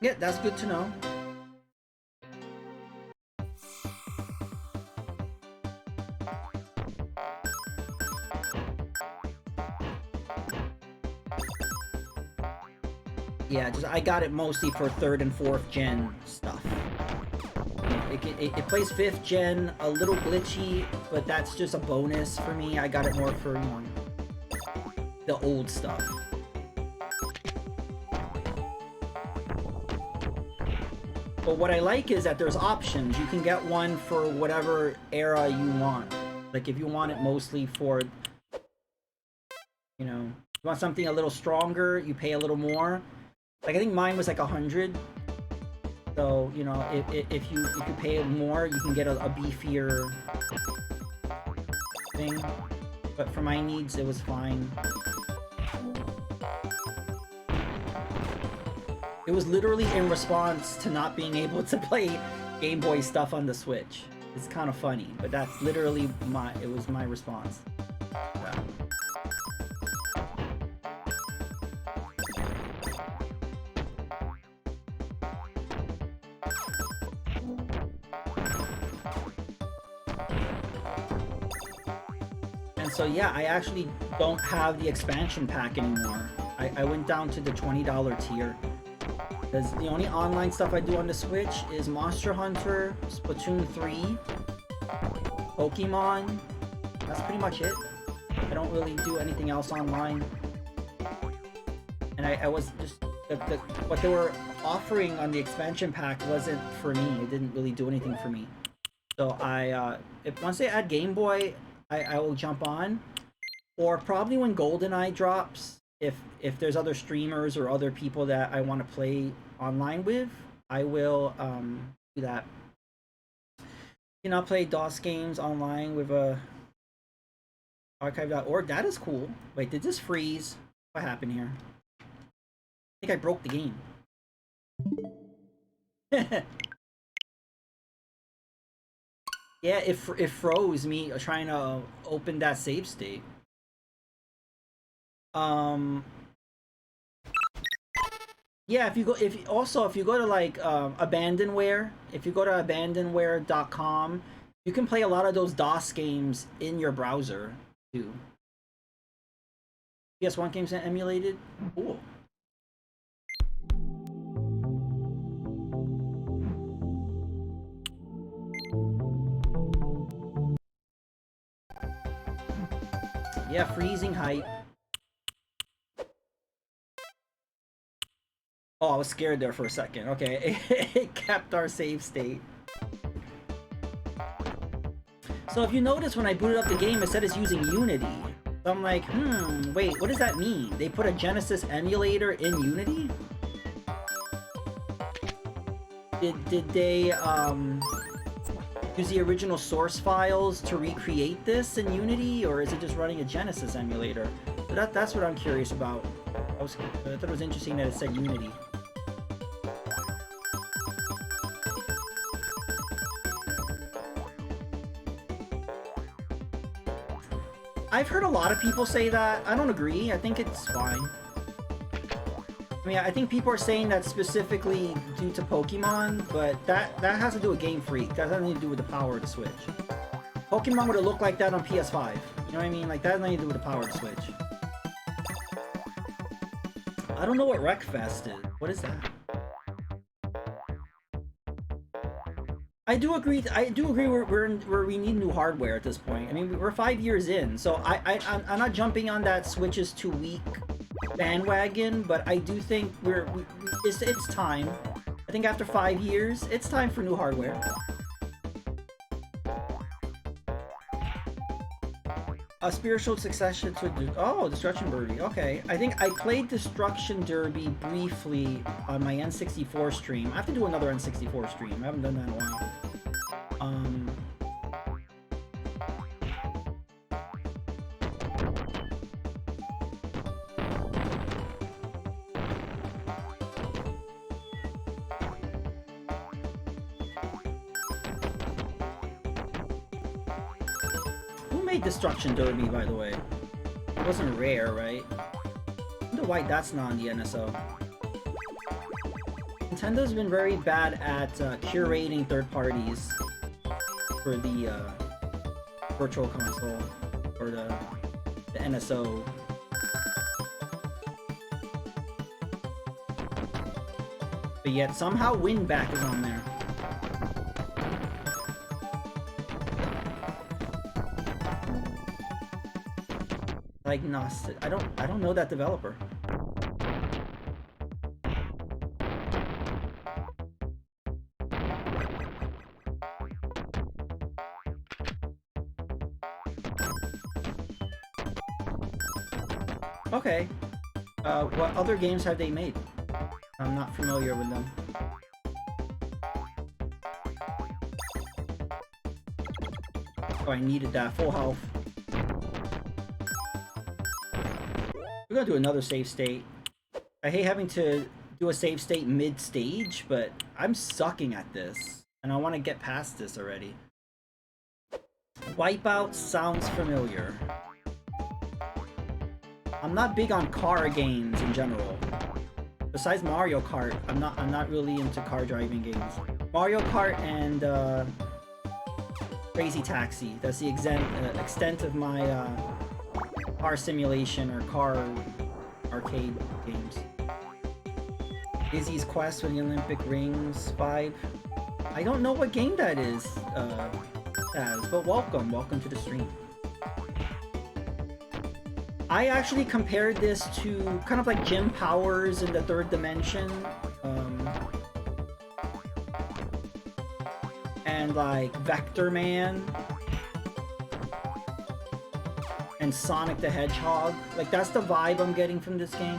Yeah, that's good to know. Yeah, just I got it mostly for 3rd and 4th gen stuff. It plays 5th gen, a little glitchy, but that's just a bonus for me. I got it more for, you know, the old stuff. But what I like is that there's options. You can get one for whatever era you want. Like if you want it mostly for, you know, you want something a little stronger, you pay a little more. Like I think mine was like 100. So, you know, if you pay more, you can get a beefier thing. But for my needs, it was fine. It was literally in response to not being able to play Game Boy stuff on the Switch. It's kind of funny, but that's literally it was my response. Yeah. And so yeah, I actually don't have the expansion pack anymore. I went down to the $20 tier. Because the only online stuff I do on the Switch is Monster Hunter, Splatoon 3, Pokemon. That's pretty much it. I don't really do anything else online. And I was just... what they were offering on the expansion pack wasn't for me. It didn't really do anything for me. So once they add Game Boy, I will jump on. Or probably when GoldenEye drops. If there's other streamers or other people that I want to play online with, I will do that. You know, play DOS games online with archive.org. That is cool. Wait, did this freeze? What happened here? I think I broke the game. Yeah, it froze me trying to open that save state. Yeah, if you go to like Abandonware, if you go to abandonware.com, you can play a lot of those DOS games in your browser too. PS1 games emulated? Cool. Yeah, freezing hype. Oh, I was scared there for a second. Okay, it kept our save state. So if you notice when I booted up the game, it said it's using Unity. So I'm like, wait, what does that mean? They put a Genesis emulator in Unity? Did they use the original source files to recreate this in Unity, or is it just running a Genesis emulator? So that's what I'm curious about. I thought it was interesting that it said Unity. I've heard a lot of people say that. I don't agree. I think it's fine. I mean, I think people are saying that specifically due to Pokemon, but that has to do with Game Freak. That has nothing to do with the power of the Switch. Pokemon would have looked like that on PS5. You know what I mean? Like, that has nothing to do with the power of the Switch. I don't know what Wreckfest is. What is that? I do agree. I do agree. Where we need new hardware at this point. I mean, we're 5 years in, so I'm not jumping on that Switch is too weak bandwagon, but I do think it's time. I think after 5 years, it's time for new hardware. A spiritual succession to Destruction Derby. Okay, I think I played Destruction Derby briefly on my N64 stream. I have to do another N64 stream. I haven't done that in a while. Destruction Derby, by the way. It wasn't Rare, right? I wonder why that's not on the NSO. Nintendo's been very bad at curating third parties for the Virtual Console or the NSO. But yet somehow Winback is on there. Diagnostic. I don't know that developer. Okay. What other games have they made? I'm not familiar with them. Oh, I needed that full health. We're gonna do another save state. I hate having to do a save state mid-stage, but I'm sucking at this, and I want to get past this already. Wipeout sounds familiar. I'm not big on car games in general. Besides Mario Kart, I'm not really into car driving games. Mario Kart and Crazy Taxi. That's the extent of my car simulation or car arcade games. Izzy's Quest with the Olympic Rings 5. I don't know what game that is, Taz, but welcome to the stream. I actually compared this to kind of like Jim Powers in the Third Dimension, and like Vector Man, and Sonic the Hedgehog. Like, that's the vibe I'm getting from this game.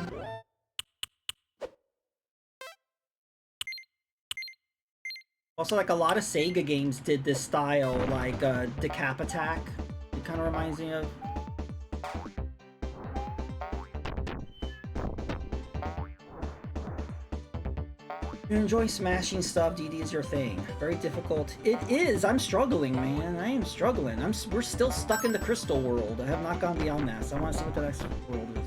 Also, like, a lot of Sega games did this style, like Decap Attack. It kind of reminds me of. You enjoy smashing stuff, DD is your thing. Very difficult. It is! I'm struggling, man. I am struggling. We're still stuck in the crystal world. I have not gone beyond that, so I want to see what the next world is.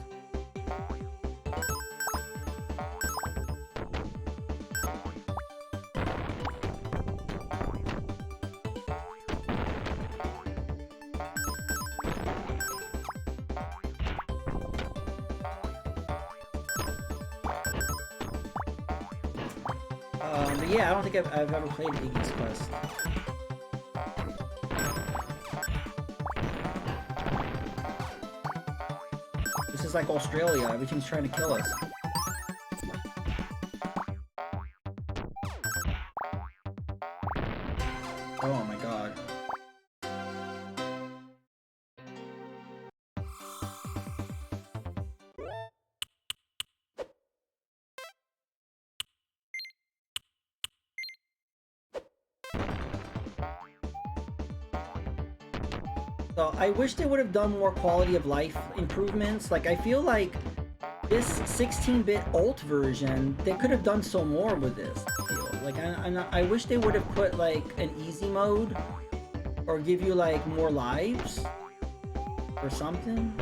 Yeah, I don't think I've ever played Iggy's Quest. This is like Australia, everything's trying to kill us. Oh my god. So I wish they would have done more quality of life improvements. Like, I feel like this 16-bit alt version, they could have done so more with this. I feel like I wish they would have put like an easy mode, or give you like more lives or something.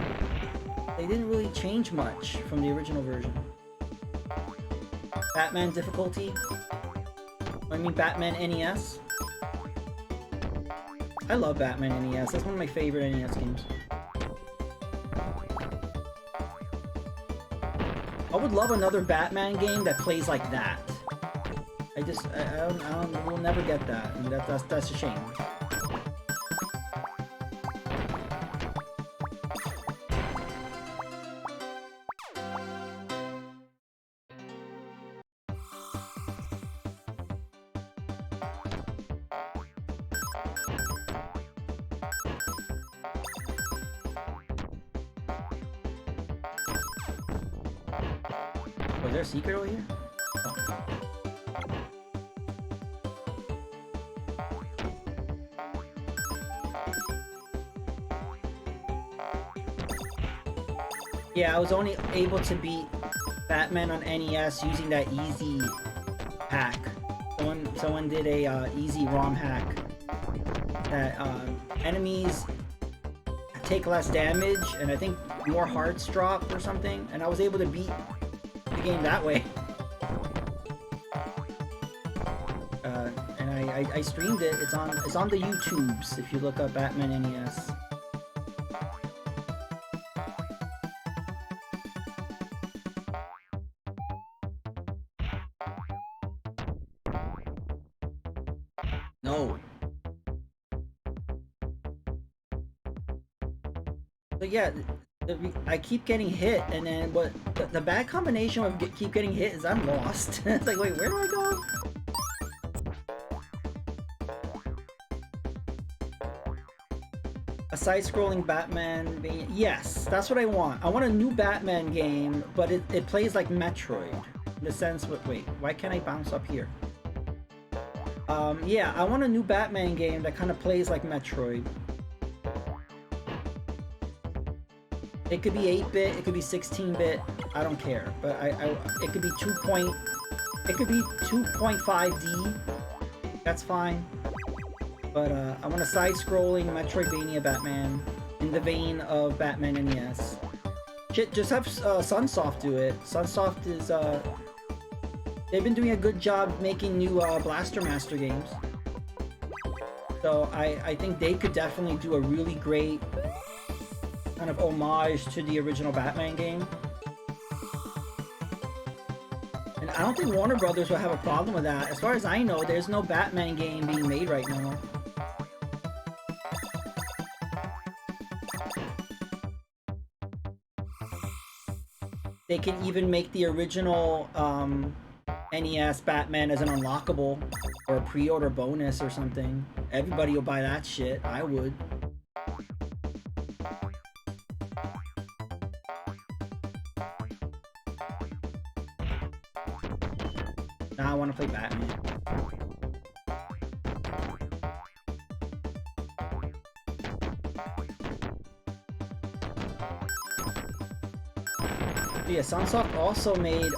They didn't really change much from the original version. Batman difficulty. I mean Batman NES. I love Batman NES. That's one of my favorite NES games. I would love another Batman game that plays like that. we'll never get that, and that's a shame. Was there a secret over here? Oh. Yeah, I was only able to beat Batman on NES using that easy hack. Someone did a easy ROM hack that enemies take less damage and I think more hearts drop or something, and I was able to beat the game that way. And I streamed it. It's on the YouTubes if you look up Batman NES. No. So yeah, I keep getting hit, and then what? The bad combination of keep getting hit is I'm lost. It's like, wait, where do I go? A side-scrolling Batman game. Yes, that's what I want. I want a new Batman game, but it plays like Metroid. In the sense, wait, why can't I bounce up here? Yeah, I want a new Batman game that kind of plays like Metroid. It could be 8-bit, it could be 16-bit, I don't care. But it could be 2.5D. That's fine. But I want a side-scrolling Metroidvania Batman in the vein of Batman NES. Shit, just have Sunsoft do it. Sunsoft is they've been doing a good job making new Blaster Master games. So I think they could definitely do a really great kind of homage to the original Batman game. And I don't think Warner Brothers will have a problem with that. As far as I know, there's no Batman game being made right now. They can even make the original NES Batman as an unlockable or a pre-order bonus or something. Everybody will buy that shit. I would. Now I want to play Batman. Yeah, Sunsoft also made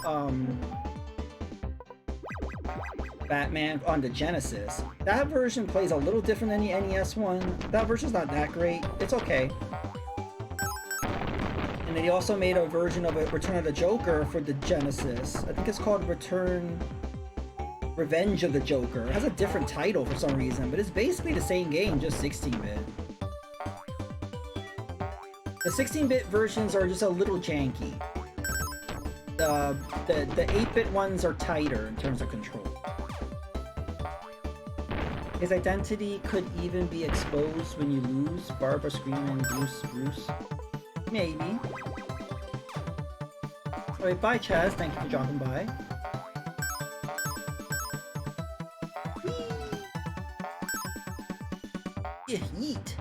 Batman on the Genesis. That version plays a little different than the NES one. That version's not that great. It's okay. And they also made a version of it, Return of the Joker, for the Genesis. I think it's called Revenge of the Joker. It has a different title for some reason, but it's basically the same game, just 16-bit. The 16-bit versions are just a little janky. The 8-bit ones are tighter in terms of control. His identity could even be exposed when you lose. Barbara screaming, Bruce. Maybe. Alright, bye Chaz, thank you for dropping by. Yeah, yeet.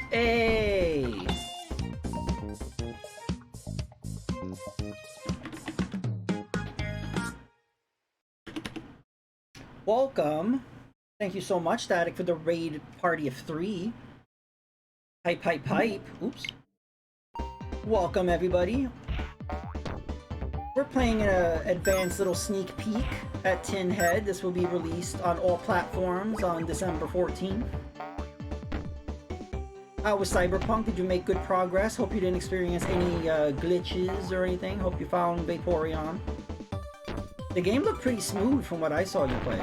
Hey! Welcome. Thank you so much, Static, for the raid party of 3. Pipe. Oops. Welcome, everybody. We're playing an advanced little sneak peek at Tinhead. This will be released on all platforms on December 14th. How was Cyberpunk? Did you make good progress? Hope you didn't experience any glitches or anything. Hope you found Vaporeon. The game looked pretty smooth from what I saw you play.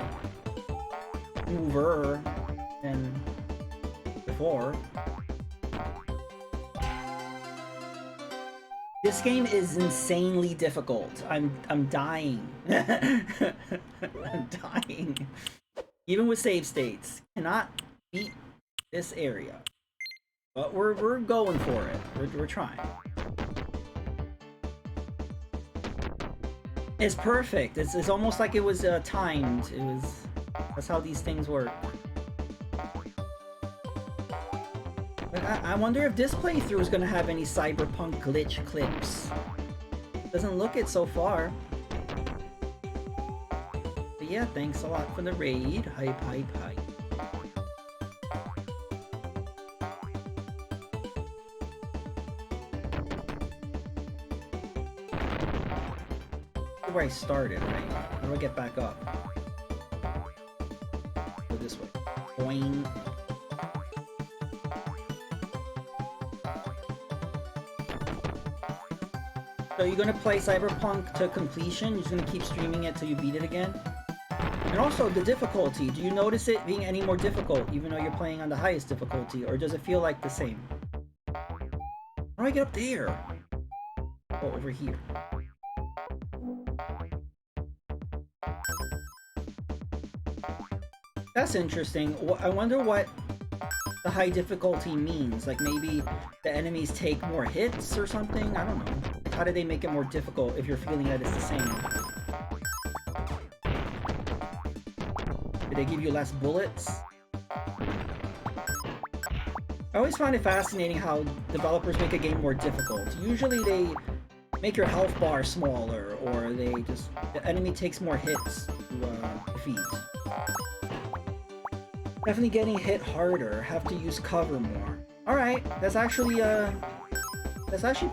Smoother than before. This game is insanely difficult. I'm dying. I'm dying. Even with save states, cannot beat this area. But we're going for it. We're trying. It's perfect. It's almost like it was timed. That's how these things work. But I wonder if this playthrough is gonna have any Cyberpunk glitch clips. Doesn't look it so far. But yeah, thanks a lot for the raid. Hype, hype, hype. Where I started, right? How do I get back up? Go this way. Boing. So you're gonna play Cyberpunk to completion? You're just gonna keep streaming it till you beat it again? And also the difficulty. Do you notice it being any more difficult even though you're playing on the highest difficulty? Or does it feel like the same? How do I get up there? Oh, over here. That's interesting. I wonder what the high difficulty means. Like maybe the enemies take more hits or something? I don't know. How do they make it more difficult if you're feeling that it's the same? Do they give you less bullets? I always find it fascinating how developers make a game more difficult. Usually they make your health bar smaller, or the enemy takes more hits to defeat. Definitely getting hit harder, have to use cover more. Alright, that's actually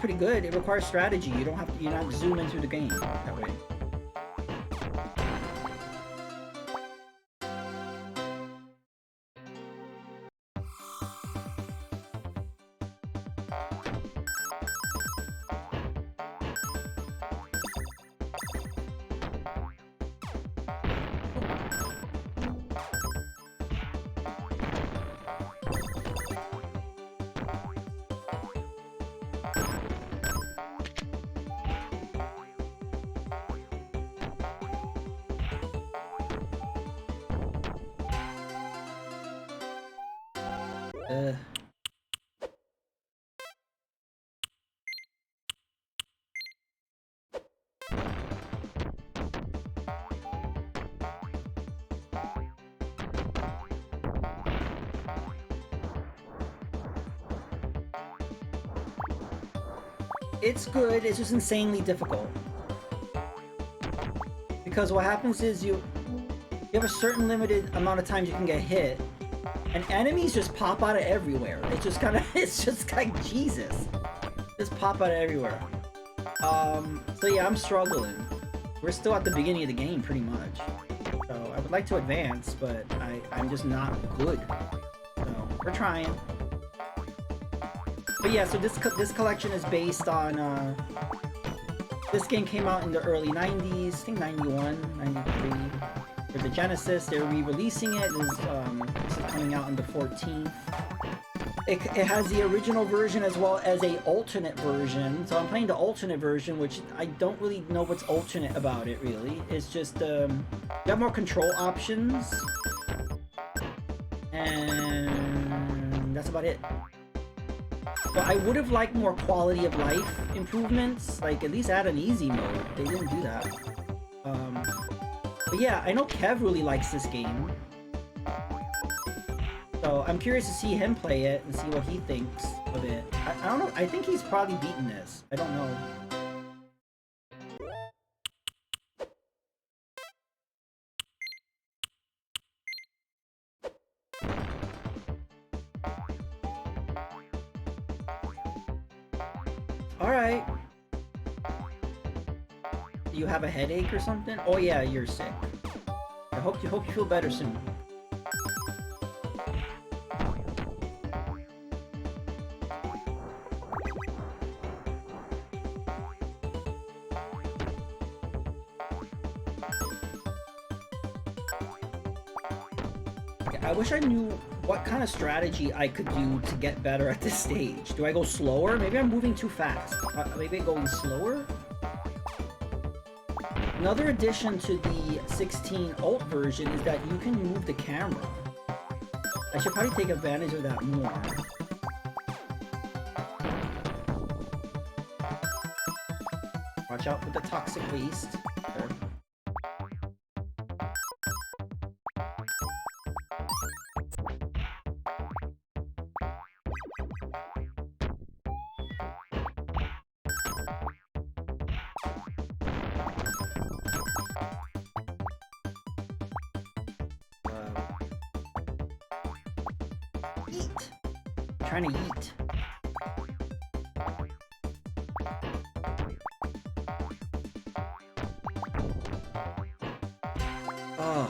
pretty good. It requires strategy. You're not zooming through the game that way. It's good, it's just insanely difficult. Because what happens is you have a certain limited amount of times you can get hit, and enemies just pop out of everywhere. It's just like Jesus. Just pop out of everywhere. So yeah, I'm struggling. We're still at the beginning of the game, pretty much. So I would like to advance, but I'm just not good. So we're trying. But yeah, so this collection is based on, this game came out in the early 90s, I think 91, 93. For the Genesis, they're re-releasing it. This is coming out on the 14th. It has the original version as well as a alternate version. So I'm playing the alternate version, which I don't really know what's alternate about it, really. It's just, you have more control options. And that's about it. But I would have liked more quality of life improvements, like at least add an easy mode. They didn't do that. But yeah, I know Kev really likes this game. So I'm curious to see him play it and see what he thinks of it. I don't know, I think he's probably beaten this. I don't know. Alright. Do you have a headache or something? Oh yeah, you're sick. I hope you feel better soon. I wish I knew what kind of strategy I could do to get better at this stage. Do I go slower? Maybe I'm moving too fast. Maybe going slower? Another addition to the 16 Ult version is that you can move the camera. I should probably take advantage of that more. Watch out with the toxic waste. There. Eat! I'm trying to eat. Ugh.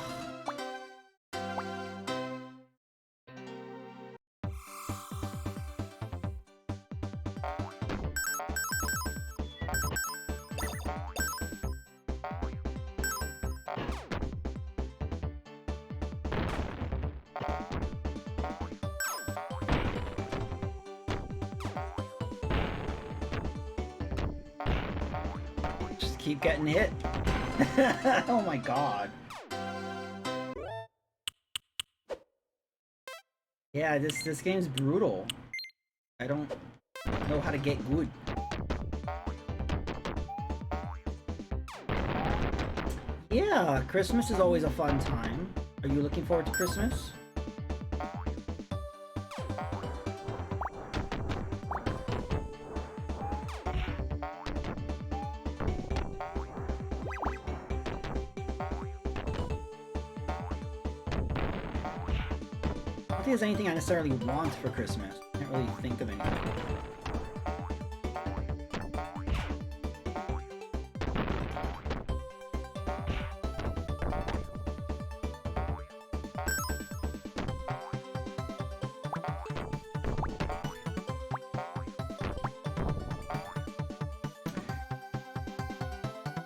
Just keep getting hit. Oh my god. Yeah, this game's brutal. I don't know how to get good. Yeah, Christmas is always a fun time. Are you looking forward to Christmas? I don't think there's anything I necessarily want for Christmas. I can't really think of anything.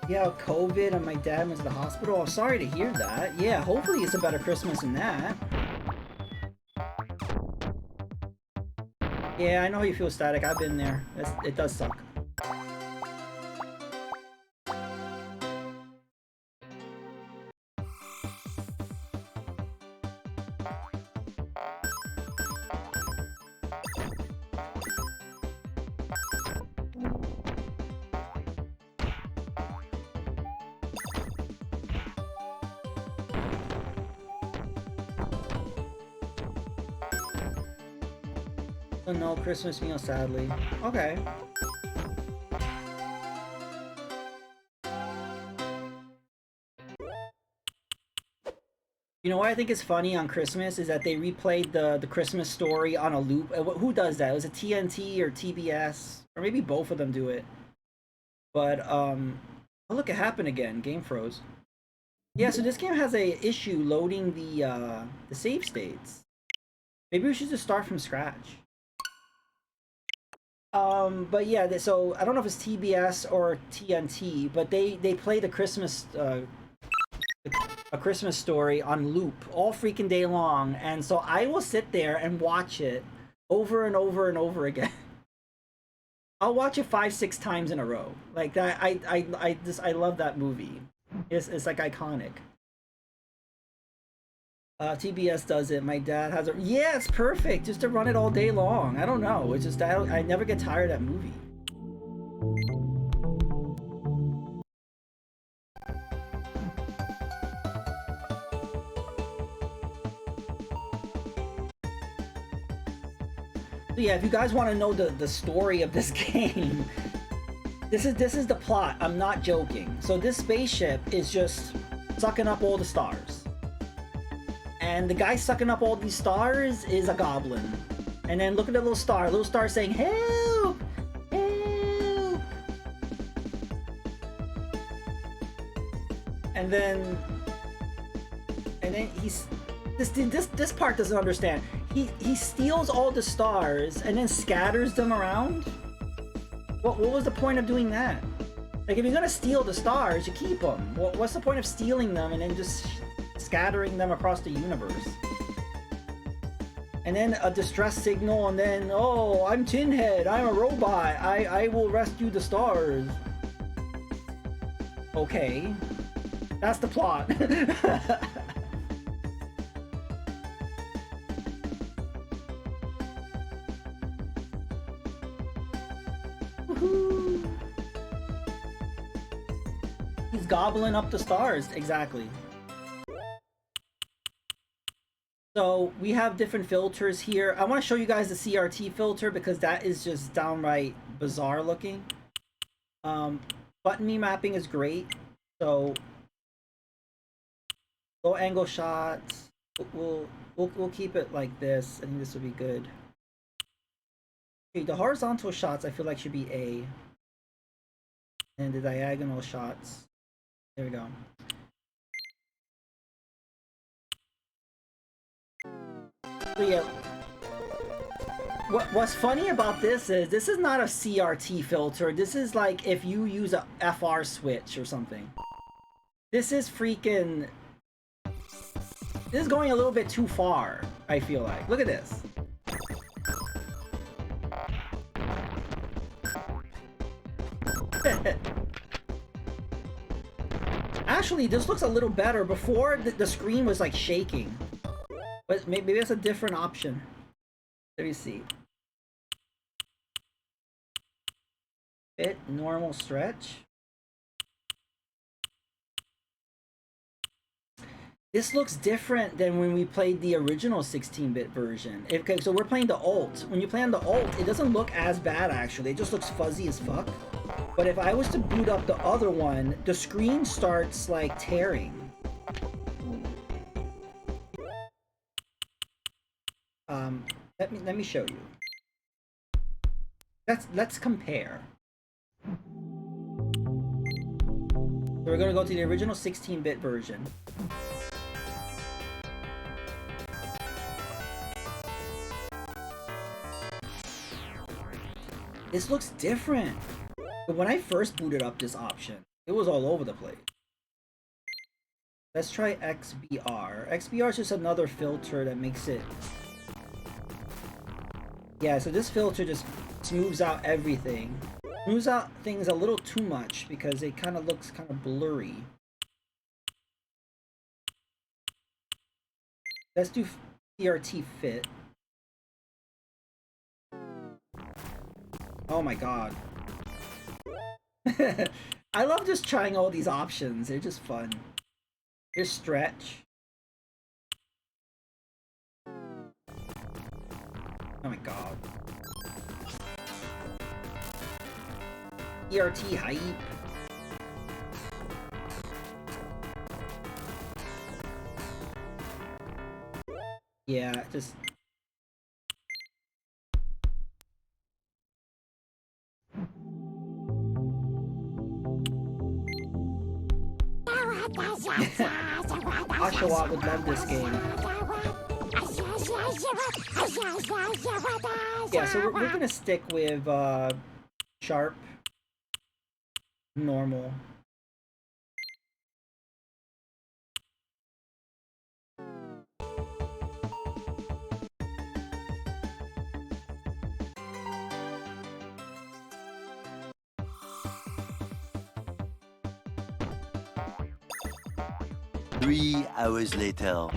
Yeah, COVID and my dad was in the hospital. I'm sorry to hear that. Yeah, hopefully it's a better Christmas than that. Yeah, I know how you feel, Static. I've been there. It does suck. So no Christmas meal, sadly. Okay. You know what I think is funny on Christmas is that they replayed the Christmas story on a loop. Who does that? Was it TNT or TBS? Or maybe both of them do it. But, oh look, it happened again. Game froze. Yeah, so this game has a issue loading the save states. Maybe we should just start from scratch. But yeah, so I don't know if it's TBS or TNT, but they play the Christmas a Christmas story on loop all freaking day long, and so I will sit there and watch it over and over and over again. I'll watch it 5-6 times in a row. Like that, I love that movie. It's like iconic. TBS does it. My dad has it. Yeah, it's perfect. Just to run it all day long. I don't know. It's just I never get tired of that movie. So yeah, if you guys want to know the story of this game, this is the plot. I'm not joking. So this spaceship is just sucking up all the stars. And the guy sucking up all these stars is a goblin. And then look at the little star saying, "Help! Help!" And then he's this part doesn't understand. He steals all the stars and then scatters them around. What was the point of doing that? Like, if you're gonna steal the stars, you keep them. What's the point of stealing them and then just scattering them across the universe? And then a distress signal, and then, oh, I'm Tinhead, I'm a robot, I will rescue the stars. Okay. That's the plot. Woohoo! He's gobbling up the stars, exactly. So we have different filters here. I want to show you guys the CRT filter because that is just downright bizarre looking. Button me mapping is great. So low angle shots. We'll keep it like this. I think this will be good. Okay, the horizontal shots I feel like should be A. And the diagonal shots. There we go. So yeah, what's funny about this is not a CRT filter. This is like if you use a FR switch or something. This is freaking... This is going a little bit too far, I feel like. Look at this. Actually, this looks a little better. Before, the screen was like shaking. But maybe that's a different option. Let me see. Fit, normal, stretch. This looks different than when we played the original 16-bit version. Okay, so we're playing the alt. When you play on the alt, it doesn't look as bad actually. It just looks fuzzy as fuck. But if I was to boot up the other one, the screen starts like tearing. Let me show you. Let's compare. So we're gonna go to the original 16-bit version. This looks different. But when I first booted up this option, it was all over the place. Let's try XBR. XBR is just another filter that makes it... Yeah, so this filter just smooths out everything. Smooths out things a little too much because it kind of looks kind of blurry. Let's do CRT fit. Oh my god. I love just trying all these options. They're just fun. Here's stretch. Oh my god. ERT hype. Yeah, just... Oshawott would love this game. Yeah, so we're gonna stick with sharp, normal. Three hours later.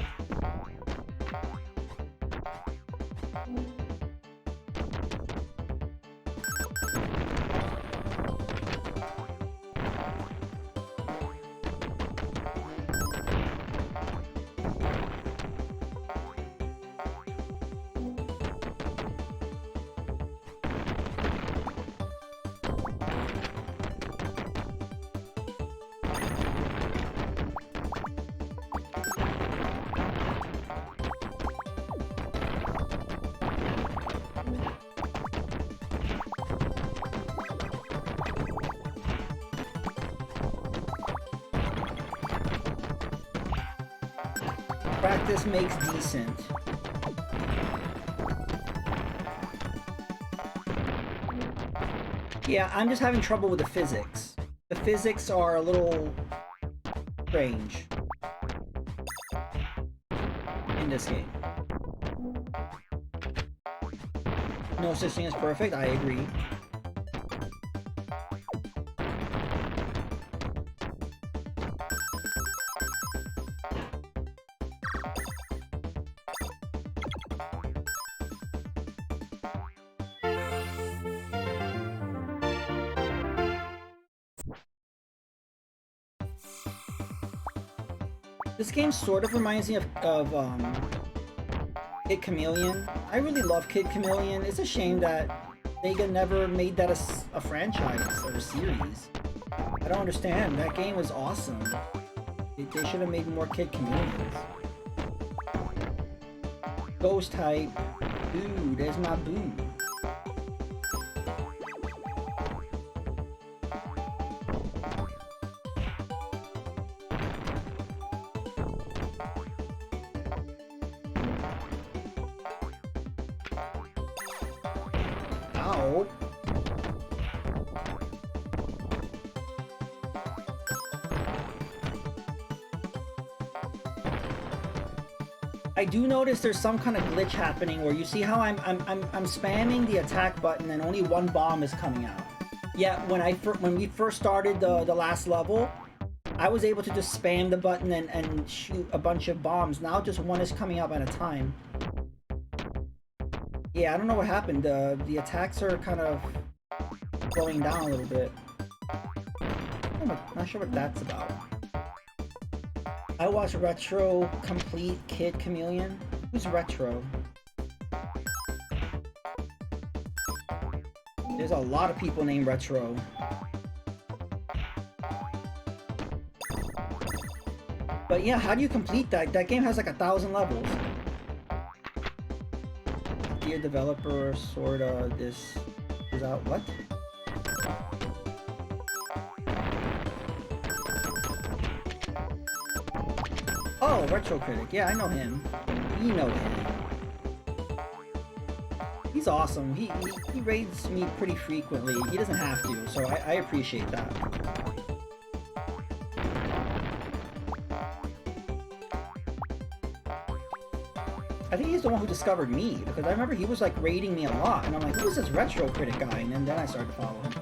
Practice makes decent. Yeah, I'm just having trouble with the physics. The physics are a little strange in this game. No such thing as perfect, I agree. This game sort of reminds me of Kid Chameleon. I really love Kid Chameleon. It's a shame that Sega never made that a franchise or a series. I don't understand. That game was awesome. They should have made more Kid Chameleons. Ghost type. Boo, there's my boo. Ow. I do notice there's some kind of glitch happening where you see how I'm spamming the attack button and only one bomb is coming out. Yeah, when we first started the last level, I was able to just spam the button and shoot a bunch of bombs. Now just one is coming out at a time. Yeah, I don't know what happened. The attacks are kind of slowing down a little bit. I'm not sure what that's about. I watched Retro Complete Kid Chameleon. Who's Retro? There's a lot of people named Retro. But yeah, how do you complete that? That game has like 1,000 levels. Dear developer, sorta, this is out. What? Oh, Retro Critic. Yeah, I know him. You know him. He's awesome. He raids me pretty frequently. He doesn't have to, so I appreciate that. I think he's the one who discovered me, because I remember he was like raiding me a lot, and I'm like, who is this Retro Critic guy? And then I started to follow him.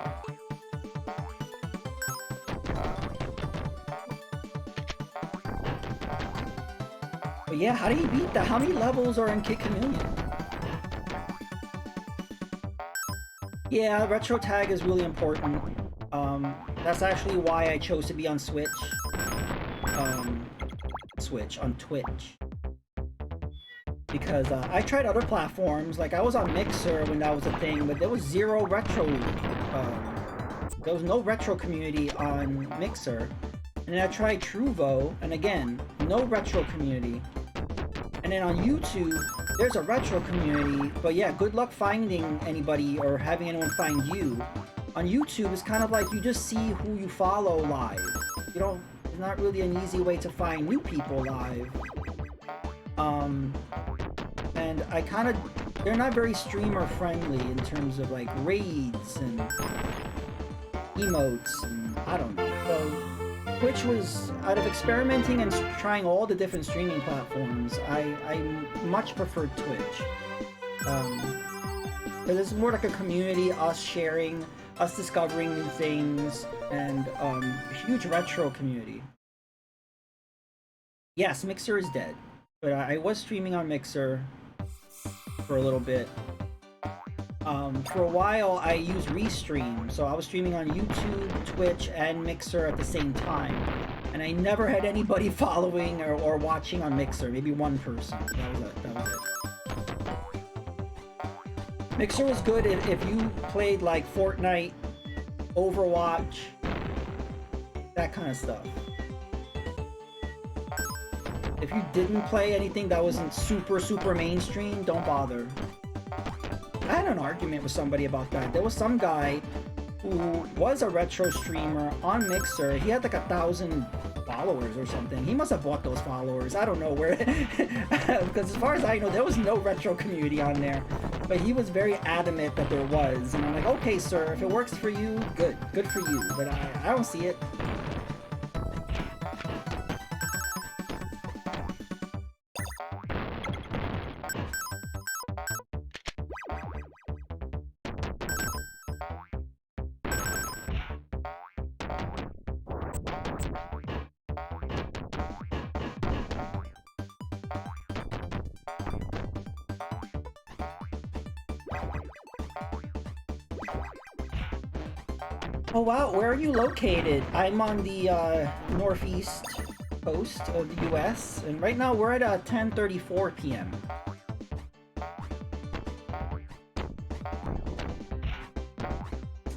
But yeah, how do you beat that? How many levels are in Kid Chameleon? Yeah, retro tag is really important. That's actually why I chose to be on Switch. On Twitch. Because I tried other platforms, like I was on Mixer when that was a thing, but there was zero retro, there was no retro community on Mixer. And then I tried Truvo, and again, no retro community. And then on YouTube, there's a retro community, but yeah, good luck finding anybody or having anyone find you. On YouTube, it's kind of like you just see who you follow live. You don't, there's not really an easy way to find new people live. And I kind of, they're not very streamer friendly in terms of like raids and emotes and I don't know. So Twitch was, out of experimenting and trying all the different streaming platforms, I much preferred Twitch. Because it's more like a community, us sharing, us discovering new things, and a huge retro community. Yes, Mixer is dead, but I was streaming on Mixer for a little bit. For a while, I used Restream, so I was streaming on YouTube, Twitch, and Mixer at the same time. And I never had anybody following or watching on Mixer, maybe one person. That was it. Mixer was good if you played like Fortnite, Overwatch, that kind of stuff. If you didn't play anything that wasn't super mainstream, don't bother. I had an argument with somebody about that. There was some guy who was a retro streamer on Mixer. He had like 1,000 followers or something. He must have bought those followers. I don't know where, because as far as I know, there was no retro community on there. But he was very adamant that there was. And I'm like, okay, sir, if it works for you, good for you. But I don't see it. Oh wow, where are you located? I'm on the northeast coast of the US, and right now we're at 10:34 p.m.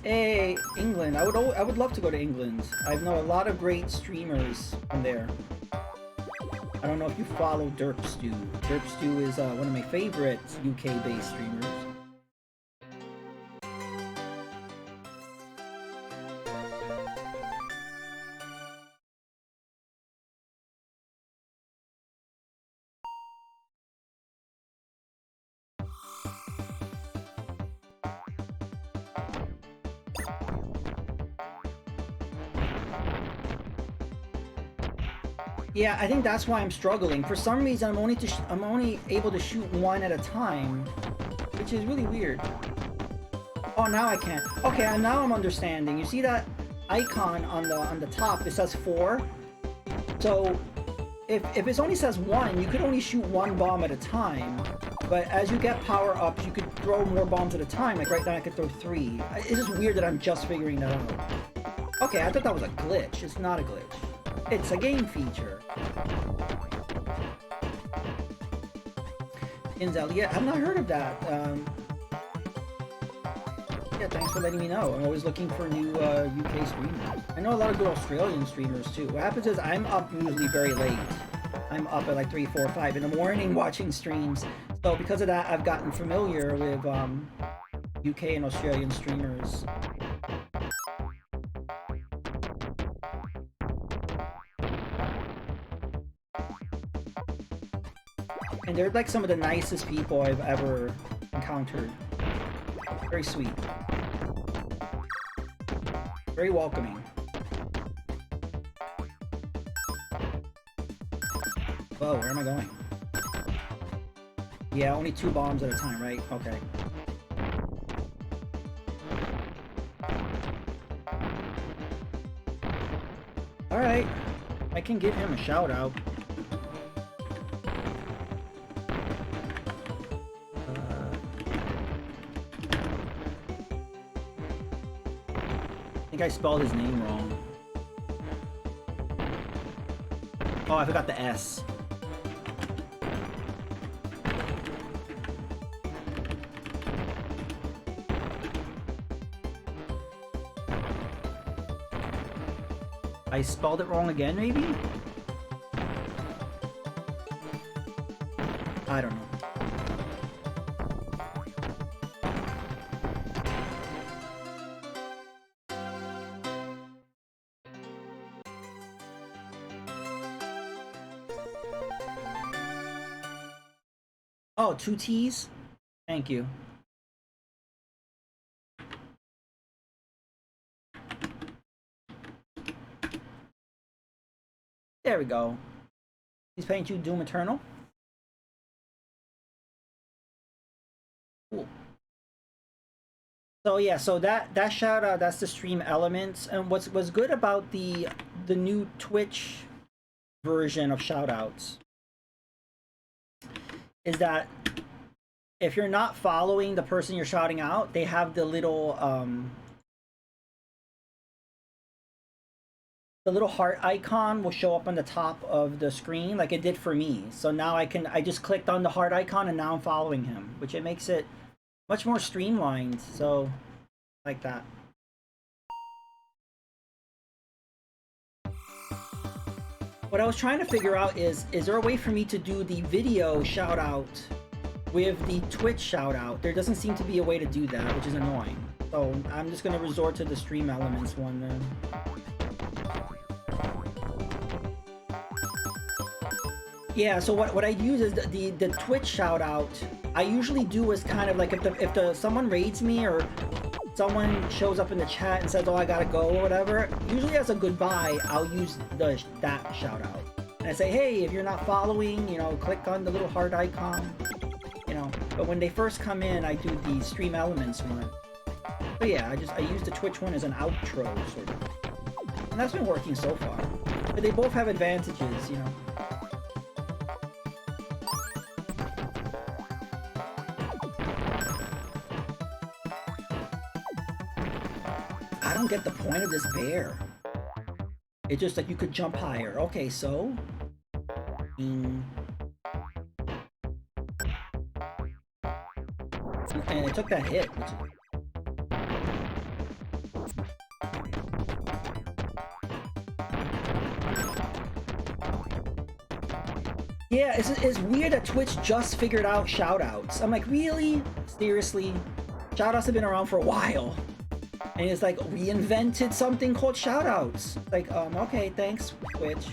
Hey, England. I would love to go to England. I know a lot of great streamers from there. I don't know if you follow Derp Stew. Derp Stew is one of my favorite UK-based streamers. Yeah, I think that's why I'm struggling. For some reason, I'm only able to shoot one at a time, which is really weird. Oh, now I can. Okay, now I'm understanding. You see that icon on the top? It says 4. So if it only says 1, you could only shoot 1 bomb at a time. But as you get power-ups, you could throw more bombs at a time. Like right now, I could throw 3. It's just weird that I'm just figuring that out. Okay, I thought that was a glitch. It's not a glitch. It's a game feature. Inzel, yeah, I've not heard of that. Yeah, thanks for letting me know. I'm always looking for new UK streamers. I know a lot of good Australian streamers too. What happens is I'm up usually very late. I'm up at like 3, 4, 5 in the morning watching streams. So because of that, I've gotten familiar with UK and Australian streamers. And they're like some of the nicest people I've ever encountered. Very sweet. Very welcoming. Whoa, where am I going? Yeah, only 2 bombs at a time, right? Okay. Alright. I can give him a shout out. I think I spelled his name wrong. Oh, I forgot the S. I spelled it wrong again, maybe? I don't know. Oh, 2 T's? Thank you. There we go. He's playing you Doom Eternal. Cool. So yeah, so that shout out, that's the stream elements. And what's good about the new Twitch version of shout outs is that if you're not following the person you're shouting out, they have the little heart icon will show up on the top of the screen like it did for me. So now I just clicked on the heart icon and now I'm following him, which it makes it much more streamlined. So like that. What I was trying to figure out is there a way for me to do the video shout out with the Twitch shout out? There doesn't seem to be a way to do that, which is annoying. So I'm just going to resort to the stream elements one then. Yeah, so what I use is the Twitch shout out. I usually do is kind of like if someone raids me or someone shows up in the chat and says, oh, I gotta go or whatever, usually as a goodbye, I'll use that shout out. And I say, hey, if you're not following, you know, click on the little heart icon, you know. But when they first come in, I do the stream elements one. But yeah, I use the Twitch one as an outro, sort of. And that's been working so far. But they both have advantages, you know. I don't don't get the point of this bear. It's just like you could jump higher. Okay, so... and it took that hit. Yeah, it's weird that Twitch just figured out shoutouts. I'm like, really? Seriously? Shoutouts have been around for a while. And it's like, we invented something called shoutouts. Like, okay, thanks, Twitch.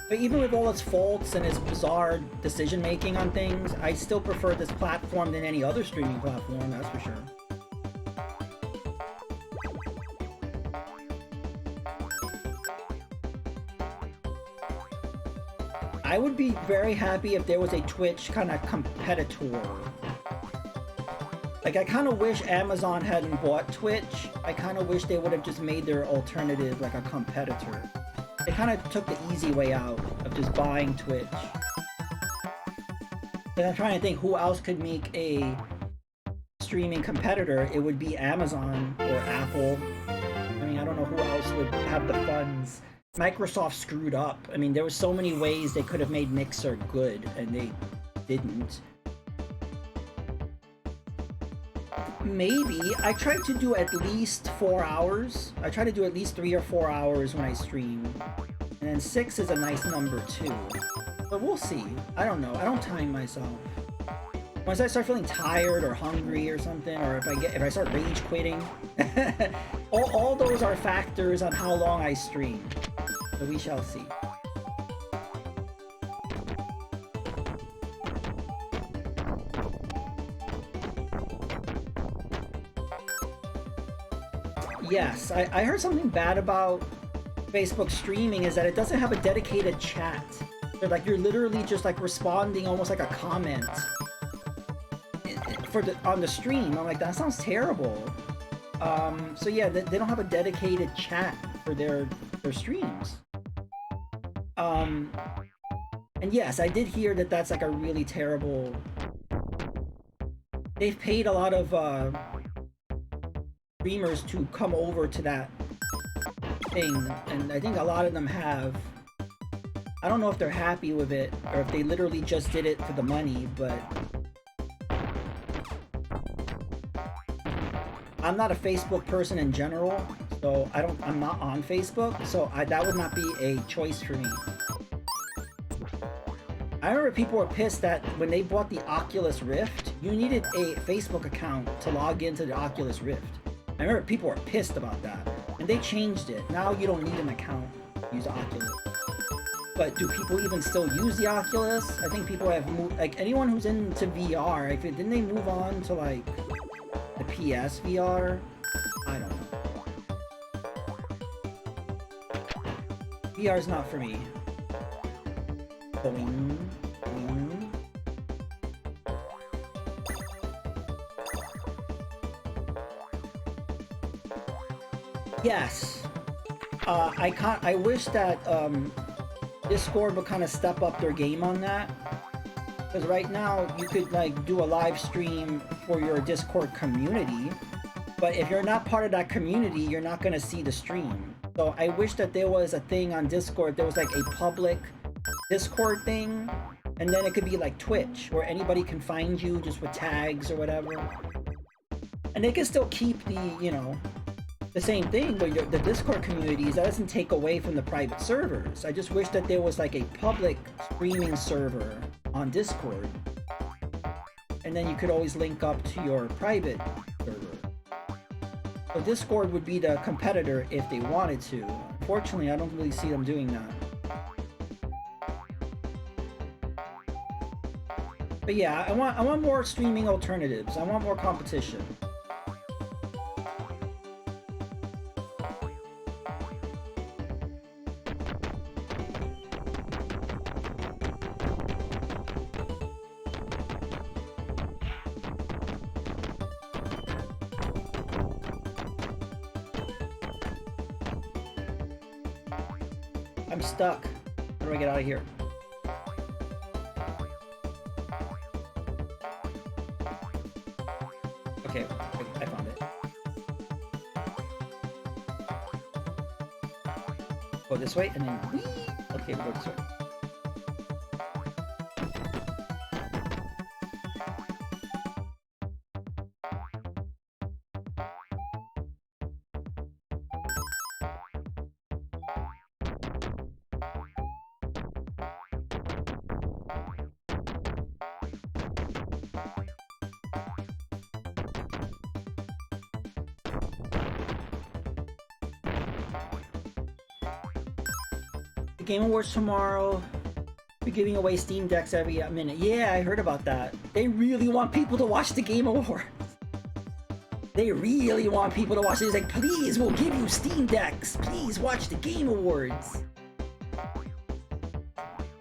But even with all its faults and its bizarre decision-making on things, I still prefer this platform than any other streaming platform, that's for sure. I would be very happy if there was a Twitch kind of competitor. Like, I kind of wish Amazon hadn't bought Twitch. I kind of wish they would have just made their alternative like a competitor. They kind of took the easy way out of just buying Twitch. And I'm trying to think who else could make a streaming competitor. It would be Amazon or Apple. I mean, I don't know who else would have the funds. Microsoft screwed up. I mean, there were so many ways they could have made Mixer good, and they didn't. Maybe. I try to do at least 4 hours. I try to do at least 3 or 4 hours when I stream. And then 6 is a nice number too. But we'll see. I don't know. I don't time myself. Once I start feeling tired or hungry or something, or if I start rage quitting, all those are factors on how long I stream. So we shall see. Yes, I heard something bad about Facebook streaming is that it doesn't have a dedicated chat. So like you're literally just like responding almost like a comment on the stream. I'm like, that sounds terrible. So yeah, they don't have a dedicated chat for their streams. And yes, I did hear that that's like a really terrible. They've paid a lot of streamers to come over to that thing, and I think a lot of them have. I don't know if they're happy with it or if they literally just did it for the money, but I'm not a Facebook person in general, so I'm not on Facebook, so that would not be a choice for me. I remember people were pissed that when they bought the Oculus Rift, you needed a Facebook account to log into the Oculus Rift. I remember people were pissed about that, and they changed it. Now you don't need an account to use Oculus. But do people even still use the Oculus? I think people have moved, like anyone who's into VR, like, didn't they move on to like the PS VR? I don't know. VR's not for me. Boing, boing. Yes. I wish that Discord would kind of step up their game on that. Because right now you could like do a live stream for your Discord community, but if you're not part of that community, you're not going to see the stream. So I wish that there was a thing on Discord, there was like a public Discord thing, and then it could be like Twitch, where anybody can find you just with tags or whatever. And they can still keep the, you know, the same thing, but the Discord communities, that doesn't take away from the private servers. I just wish that there was like a public streaming server on Discord. And then you could always link up to your private server. So Discord would be the competitor if they wanted to. Unfortunately, I don't really see them doing that. But yeah, I want more streaming alternatives. I want more competition. I'm stuck. How do I get out of here? Okay, I found it. Go this way and then whee! Okay, we'll go this way. Game Awards tomorrow. We're giving away Steam Decks every minute. Yeah, I heard about that. They really want people to watch the Game Awards. They really want people to watch it. It's like, please, we'll give you Steam Decks. Please watch the Game Awards.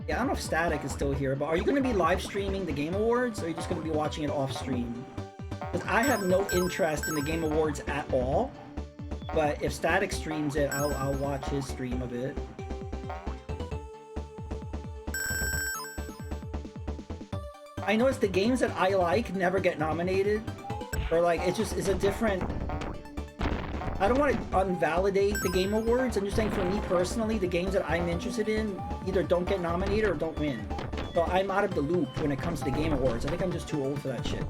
Yeah, I don't know if Static is still here, but are you going to be live streaming the Game Awards, or are you just going to be watching it off stream? Because I have no interest in the Game Awards at all. But if Static streams it, I'll watch his stream of it. I noticed the games that I like never get nominated, or like it's a different. I don't want to invalidate the Game Awards. I'm just saying, for me personally, the games that I'm interested in either don't get nominated or don't win. So I'm out of the loop when it comes to the Game Awards. I think I'm just too old for that shit.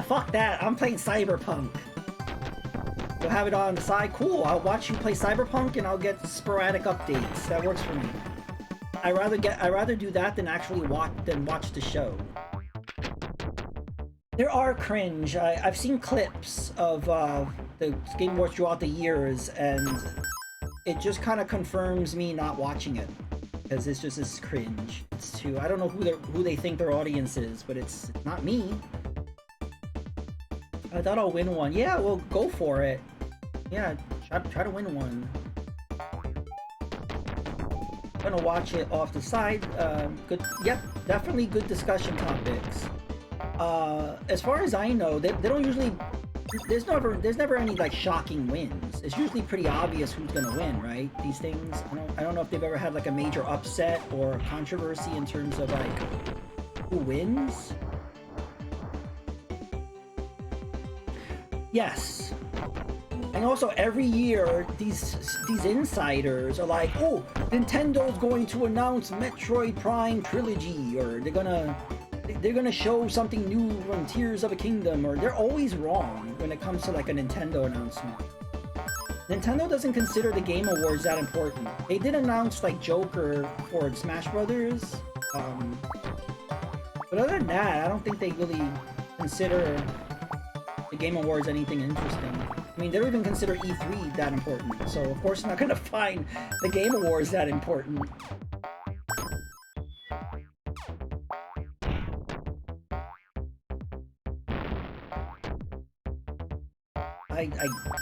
Fuck that! I'm playing Cyberpunk. You'll have it on the side. Cool. I'll watch you play Cyberpunk and I'll get sporadic updates. That works for me. I rather do that than actually watch the show. There are cringe. I've seen clips of the Game Awards throughout the years, and it just kind of confirms me not watching it, because it's just this cringe. It's too. I don't know who they think their audience is, but it's not me. I thought I'll win one. Yeah, well, go for it. Yeah, try to win one. I'm gonna watch it off the side. Good. Yep, definitely good discussion topics. As far as I know, they don't usually. There's never any like shocking wins. It's usually pretty obvious who's gonna win, right? These things. I don't know if they've ever had like a major upset or controversy in terms of like who wins. Yes. And also every year, these insiders are like, oh, Nintendo's going to announce Metroid Prime Trilogy, or they're gonna show something new from Tears of a Kingdom, or they're always wrong when it comes to like a Nintendo announcement. Nintendo doesn't consider the Game Awards that important. They did announce like Joker for Smash Brothers, but other than that, I don't think they really consider the Game Awards anything interesting. I mean, they don't even consider E3 that important, so of course I'm not gonna find the Game Awards that important. I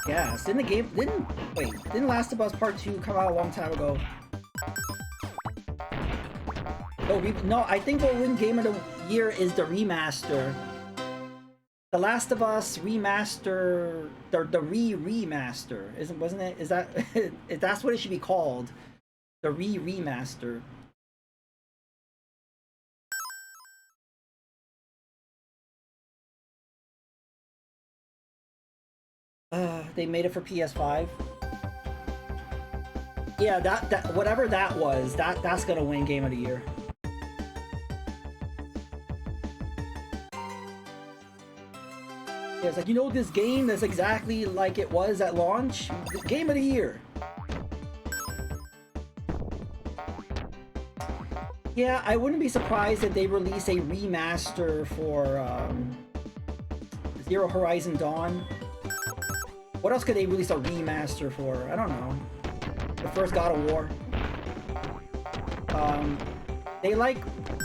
guess. Didn't Last of Us Part 2 come out a long time ago? No, I think what will win Game of the Year is the remaster. The Last of Us remaster, the remaster, wasn't it? Is that that's what it should be called? The remaster. They made it for PS5. Yeah, that whatever that was, that's gonna win Game of the Year. Yeah, it's like, you know, this game that's exactly like it was at launch? Game of the Year. Yeah, I wouldn't be surprised if they release a remaster for Zero Horizon Dawn. What else could they release a remaster for? I don't know. The first God of War. They like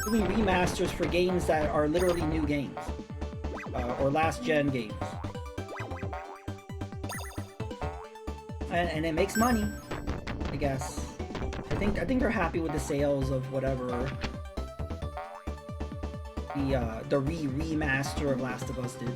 doing remasters for games that are literally new games. Or last-gen games. And it makes money, I guess. I think they're happy with the sales of whatever the remaster of Last of Us did.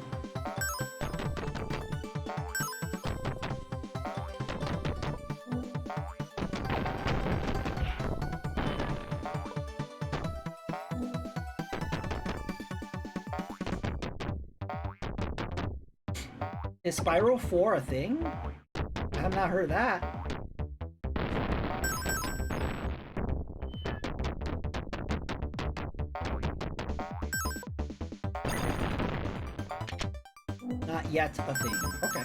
Is Spyro 4 a thing? I have not heard of that. Not yet a thing. Okay.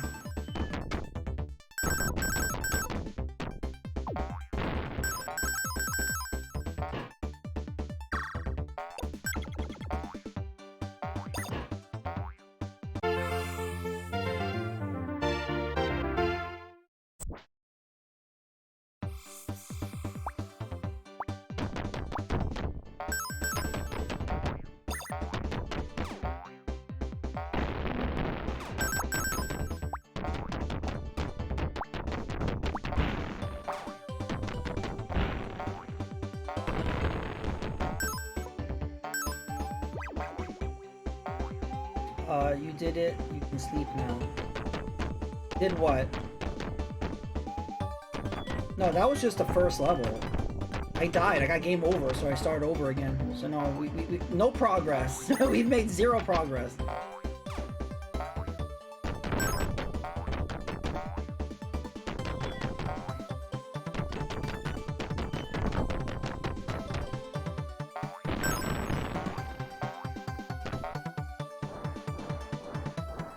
You did it. You can sleep now. Did what? No, that was just the first level. I died. I got game over, so I started over again. So no, we no progress. We've made 0 progress.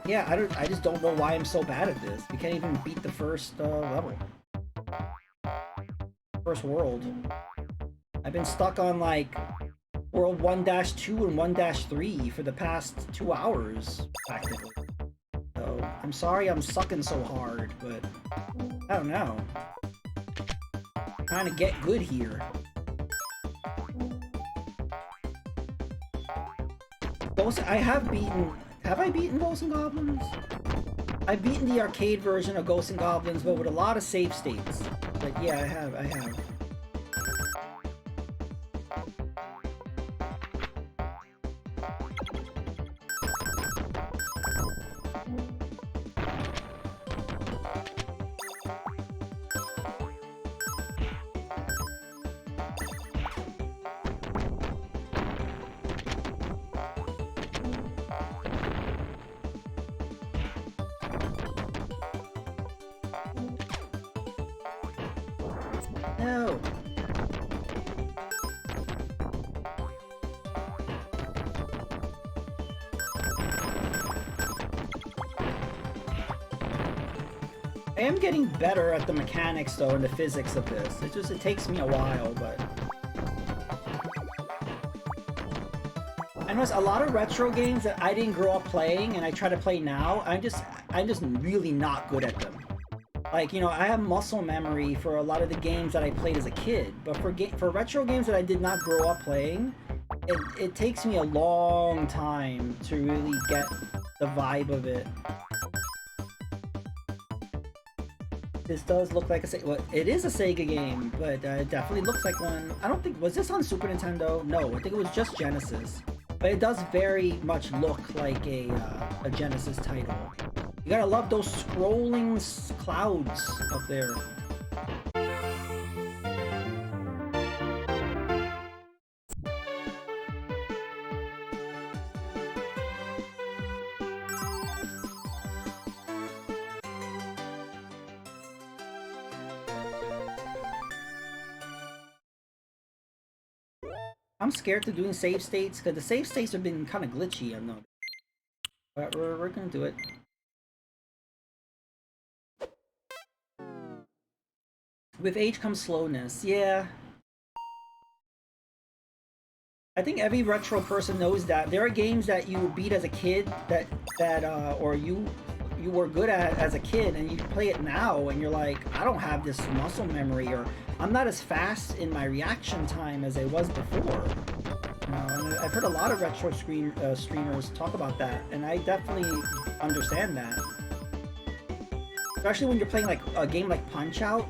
Yeah, I just don't know why I'm so bad at this. We can't even beat the first level. First world. I've been stuck on like world 1-2 and 1-3 for the past 2 hours, practically. So I'm sorry I'm sucking so hard, but I don't know. I'm trying to get good here. I have beaten. Have I beaten Ghosts and Goblins? I've beaten the arcade version of Ghosts and Goblins, but with a lot of save states. But yeah, I have. No. I am getting better at the mechanics though and the physics of this. It takes me a while, but I notice a lot of retro games that I didn't grow up playing and I try to play now, I'm just really not good at them. Like, you know, I have muscle memory for a lot of the games that I played as a kid, but for retro games that I did not grow up playing, it takes me a long time to really get the vibe of it. This does look like a Sega. Well, it is a Sega game, but it definitely looks like one. I don't think, was this on Super Nintendo? No, I think it was just Genesis. But it does very much look like a Genesis title. You gotta love those scrolling clouds up there. I'm scared to doing save states because the save states have been kind of glitchy, I've noticed. But we're gonna do it. With age comes slowness, yeah. I think every retro person knows that. There are games that you beat as a kid or you were good at as a kid, and you play it now and you're like, I don't have this muscle memory, or I'm not as fast in my reaction time as I was before. You know, and I've heard a lot of retro streamers talk about that, and I definitely understand that. Especially when you're playing like a game like Punch-Out.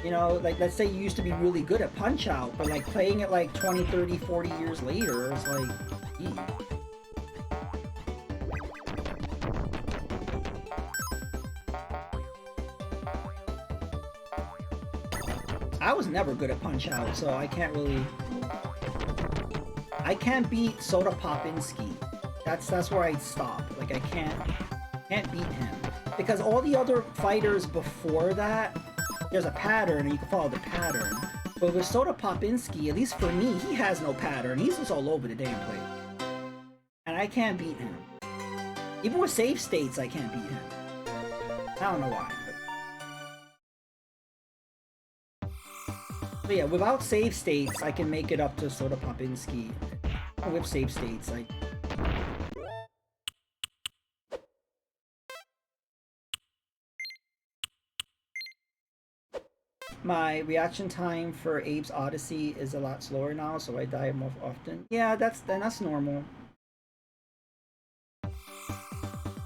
You know, like, let's say you used to be really good at Punch-Out, but like playing it like 20, 30, 40 years later, it's like, gee. I was never good at Punch-Out, so I can't really... I can't beat Soda Popinski. That's where I stop. Like, I can't... Can't beat him. Because all the other fighters before that, there's a pattern and you can follow the pattern. But with Soda Popinski, at least for me, he has no pattern. He's just all over the damn place. And I can't beat him. Even with save states, I can't beat him. I don't know why. But yeah, without save states, I can make it up to Soda Popinski. With save states, my reaction time for Abe's Odyssey is a lot slower now, so I die more often. Yeah, that's normal.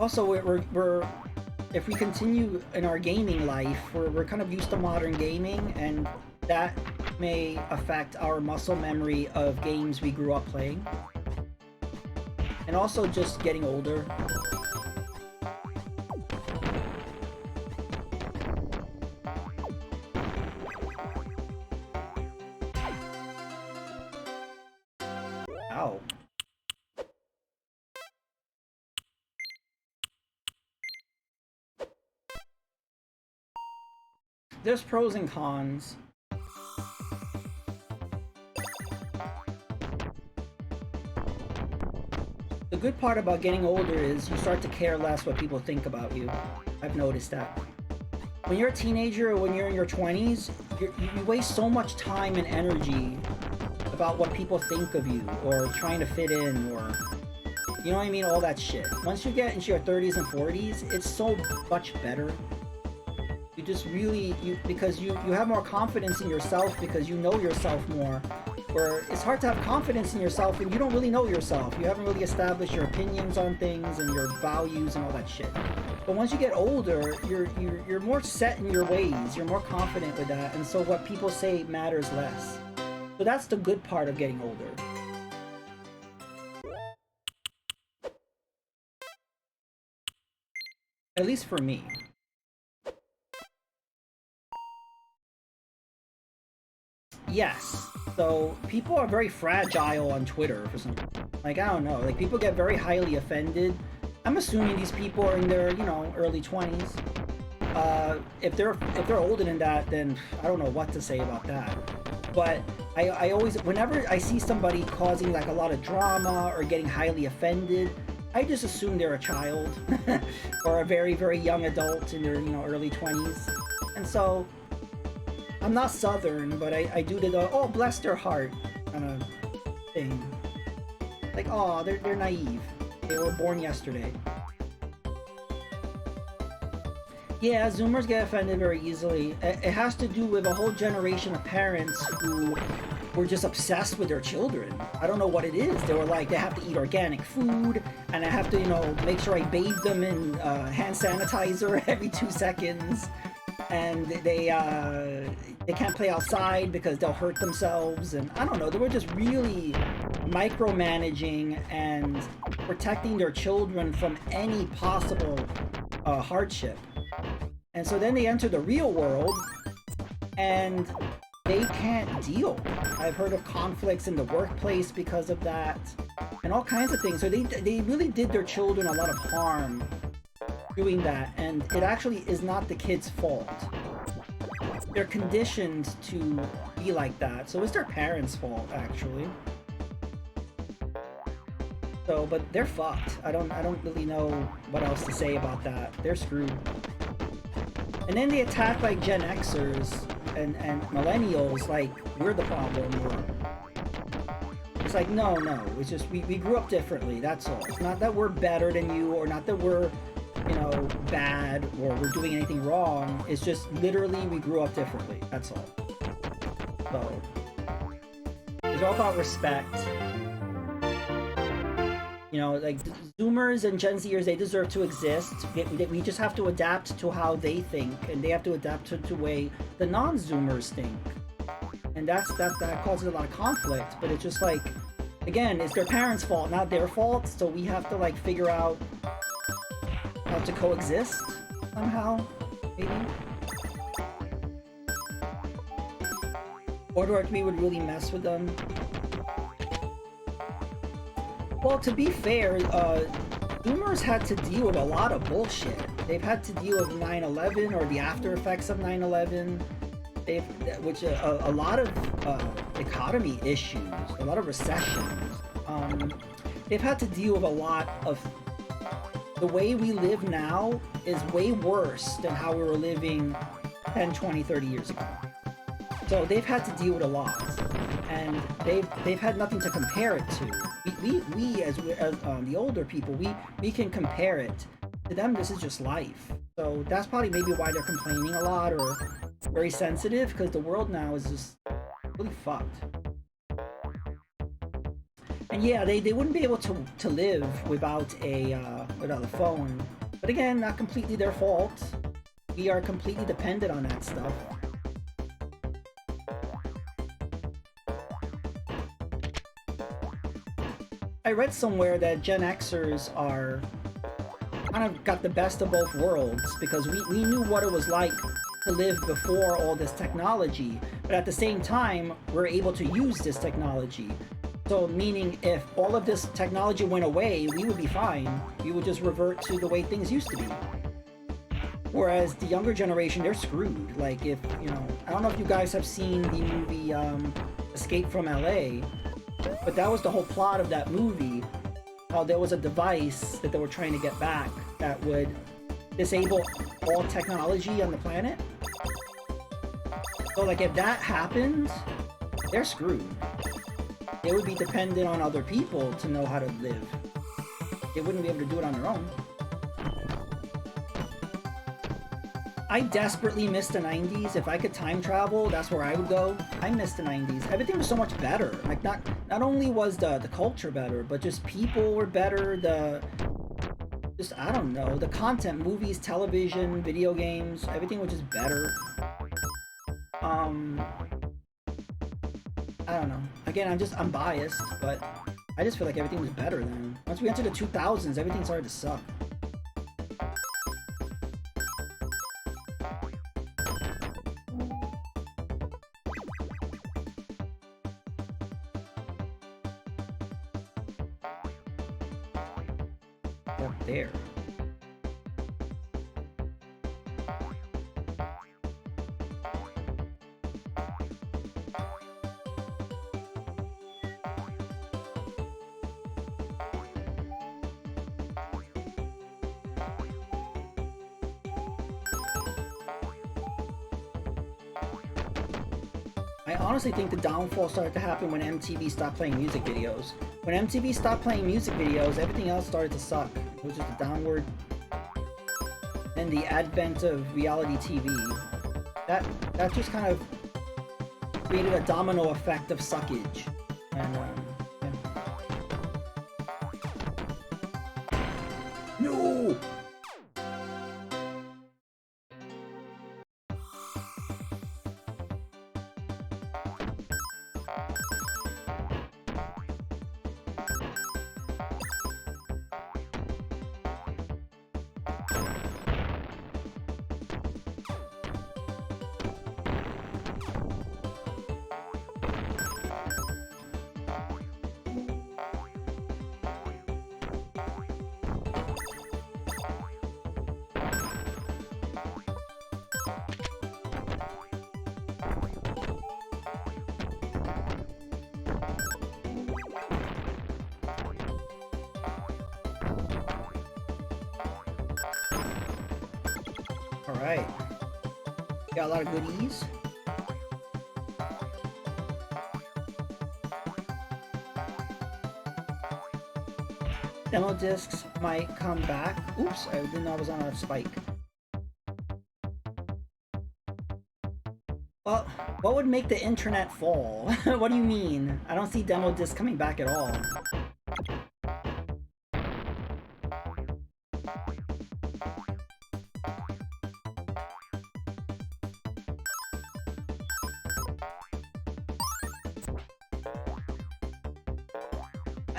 Also, we're if we continue in our gaming life, we're kind of used to modern gaming, and that may affect our muscle memory of games we grew up playing. And also just getting older. Ow. There's pros and cons. The good part about getting older is you start to care less what people think about you. I've noticed that. When you're a teenager or when you're in your 20s, you waste so much time and energy about what people think of you, or trying to fit in, or you know what I mean, all that shit. Once you get into your 30s and 40s, it's so much better. You just really, because you have more confidence in yourself because you know yourself more. Where it's hard to have confidence in yourself and you don't really know yourself. You haven't really established your opinions on things and your values and all that shit. But once you get older, you're more set in your ways. You're more confident with that, and so what people say matters less. So that's the good part of getting older. At least for me. Yes. So people are very fragile on Twitter for some, like, I don't know, like people get very highly offended. I'm assuming these people are in their, you know, early 20s. If they're older than that, then I don't know what to say about that. But I always, whenever I see somebody causing like a lot of drama or getting highly offended, I just assume they're a child or a very, very young adult in their, you know, early 20s. And so I'm not Southern, but I do the oh, bless their heart kind of thing. Like, oh, they're naive. They were born yesterday. Yeah, Zoomers get offended very easily. It has to do with a whole generation of parents who were just obsessed with their children. I don't know what it is. They were like, they have to eat organic food, and I have to, you know, make sure I bathe them in hand sanitizer every 2 seconds. And they can't play outside because they'll hurt themselves, and I don't know, they were just really micromanaging and protecting their children from any possible hardship. And so then they enter the real world and they can't deal. I've heard of conflicts in the workplace because of that and all kinds of things. So they really did their children a lot of harm doing that, and it actually is not the kids' fault. They're conditioned to be like that, so it's their parents' fault actually. So, but they're fucked. I don't really know what else to say about that. They're screwed. And then they attack like Gen Xers and millennials like we're the problem. It's like no, it's just we grew up differently. That's all. It's not that we're better than you, or not that we're, you know, bad, or we're doing anything wrong. It's just literally we grew up differently. That's all. So it's all about respect. You know, like Zoomers and Gen Zers, they deserve to exist. We just have to adapt to how they think, and they have to adapt to the way the non-Zoomers think. And that causes a lot of conflict. But it's just like, again, it's their parents' fault, not their fault. So we have to like figure out how to coexist somehow, maybe. Or do we would really mess with them? Well, to be fair, boomers had to deal with a lot of bullshit. They've had to deal with 9/11 or the after effects of 9/11. Which a lot of economy issues, a lot of recessions. They've had to deal with a lot of... The way we live now is way worse than how we were living 10, 20, 30 years ago. So they've had to deal with a lot, and they've had nothing to compare it to. We as the older people, we can compare it. To them, this is just life. So that's probably maybe why they're complaining a lot or very sensitive, because the world now is just really fucked. And yeah, they wouldn't be able to live without a phone. But again, not completely their fault. We are completely dependent on that stuff. I read somewhere that Gen Xers are kind of got the best of both worlds, because we knew what it was like to live before all this technology, but at the same time we're able to use this technology. So meaning if all of this technology went away, we would be fine. We would just revert to the way things used to be. Whereas the younger generation, they're screwed. Like, if, you know, I don't know if you guys have seen the movie Escape from LA, but that was the whole plot of that movie. How there was a device that they were trying to get back that would disable all technology on the planet. So like, if that happens, they're screwed. They would be dependent on other people to know how to live. They wouldn't be able to do it on their own. I desperately miss the 90s. If I could time travel, that's where I would go. I miss the 90s. Everything was so much better. Like, not only was the culture better, but just people were better. I don't know, the content, movies, television, video games, everything was just better. I don't know. Again, I'm biased, but I just feel like everything was better then. Once we entered the 2000s, everything started to suck. Up there. I honestly think the downfall started to happen when MTV stopped playing music videos. When MTV stopped playing music videos, everything else started to suck. It was just a downward. And the advent of reality TV, that just kind of created a domino effect of suckage. And yeah. No! Alright. Got a lot of goodies. Demo discs might come back. Oops, I didn't know I was on a spike. Well, what would make the internet fall? What do you mean? I don't see demo discs coming back at all.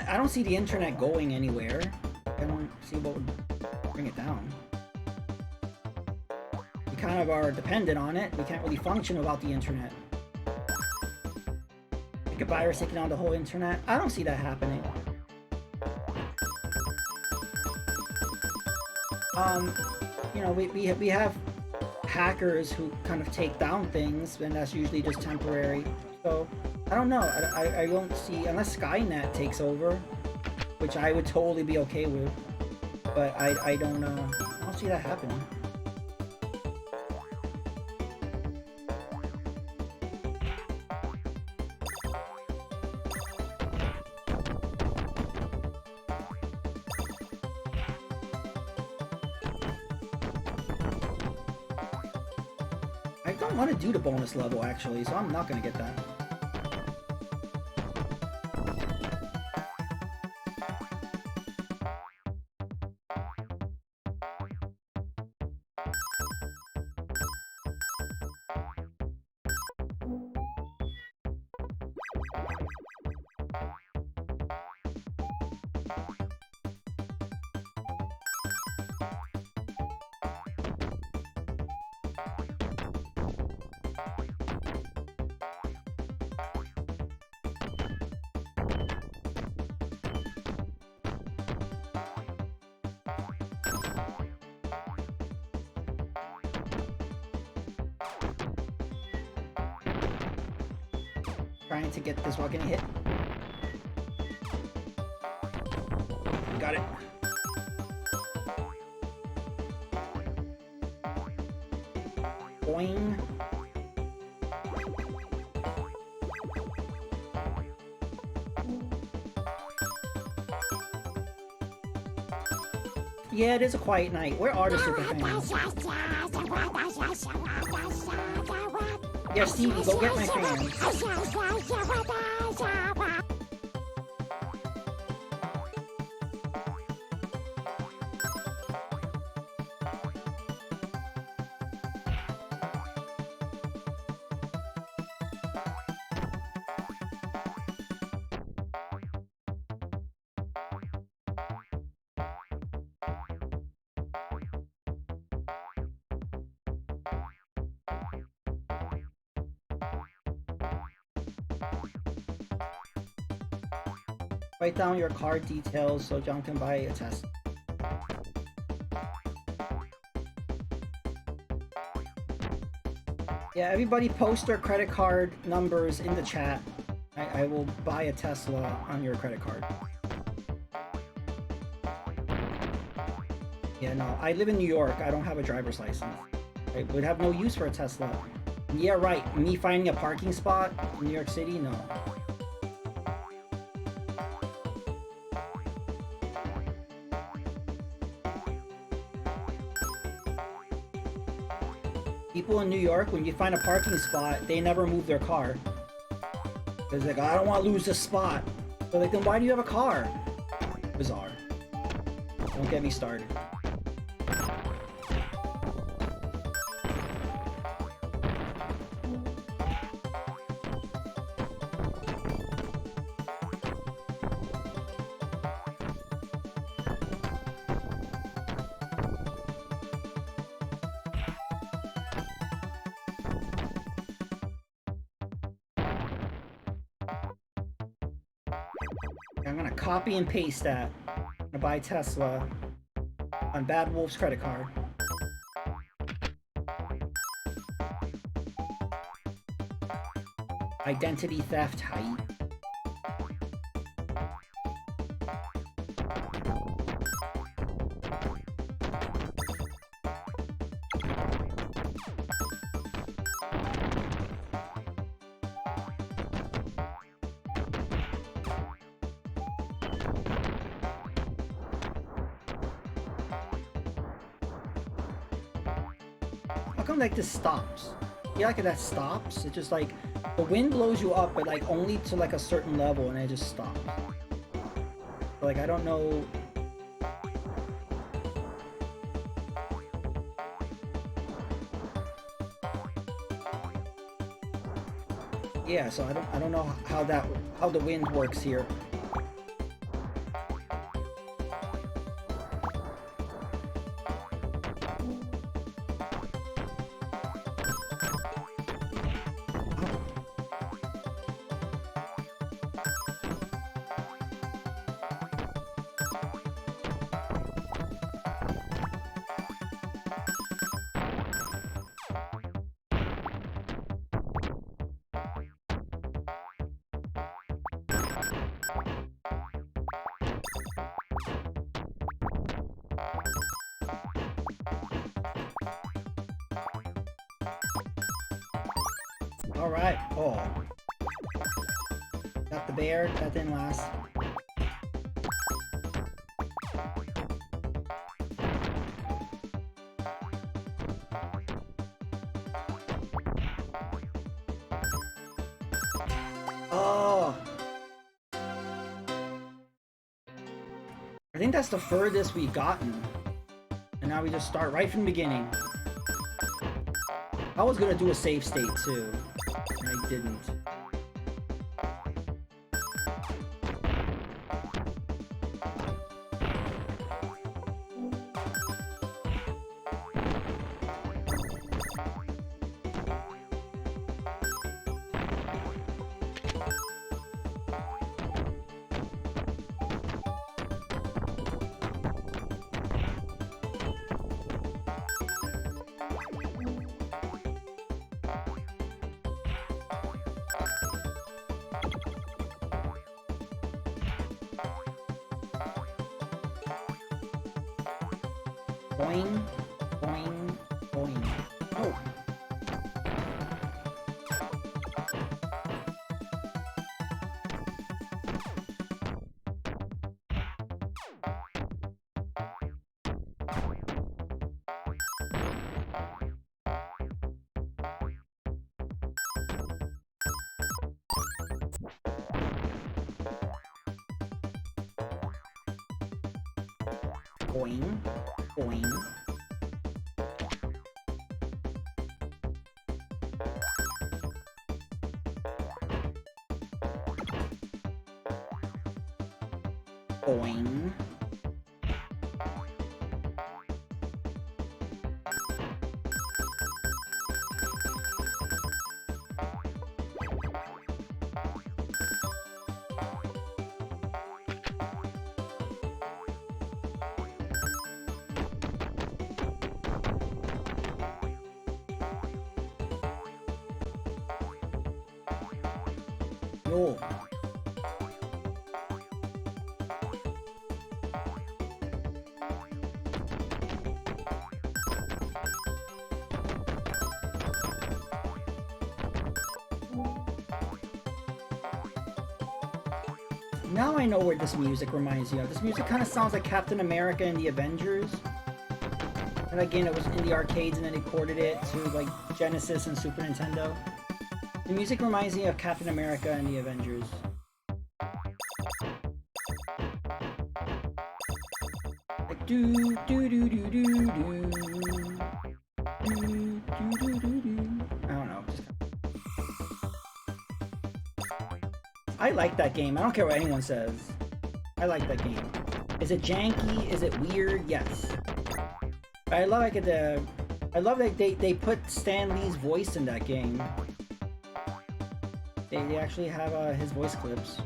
I don't see the internet going anywhere. I don't see what would bring it down. We kind of are dependent on it. We can't really function without the internet. Like a virus taking on the whole internet. I don't see that happening. You know, we have hackers who kind of take down things, and that's usually just temporary. So I don't know. I don't see, unless Skynet takes over, which I would totally be okay with. But I don't see that happening. I don't want to do the bonus level actually, so I'm not gonna get that. Trying to get this while getting hit. Got it. Boing. Yeah, it is a quiet night. Where are the super fans? Yeah, Stevie, go get my fans. Write down your card details so John can buy a Tesla. Yeah, everybody post their credit card numbers in the chat. I will buy a Tesla on your credit card. Yeah, no, I live in New York. I don't have a driver's license. I would have no use for a Tesla. Yeah, right. Me finding a parking spot in New York City? No. People in New York, when you find a parking spot, they never move their car. It's like, I don't want to lose this spot. They're like, then why do you have a car? Bizarre. Don't get me started. I'm gonna copy and paste that. I'm gonna buy Tesla on Bad Wolf's credit card. Identity theft height. How come like this stops? Yeah, like that stops. It's just like the wind blows you up, but like only to like a certain level, and it just stops. So, like I don't know. Yeah, so I don't know how the wind works here. Alright. Oh. Got the bear. That didn't last. Oh. I think that's the furthest we've gotten. And now we just start right from the beginning. I was gonna do a save state too. And I didn't. Boing, boing, boing. Oh. Boing, boing. Boing. Yo. Now I know where this music reminds you of. This music kind of sounds like Captain America and the Avengers. And again, it was in the arcades and then they ported it to like Genesis and Super Nintendo. The music reminds me of Captain America and the Avengers. Like do do do do do do. Do, do, do, do, do. I don't know. I like that game. I don't care what anyone says. I like that game. Is it janky? Is it weird? Yes. But I love like they put Stan Lee's voice in that game. They actually have his voice clips.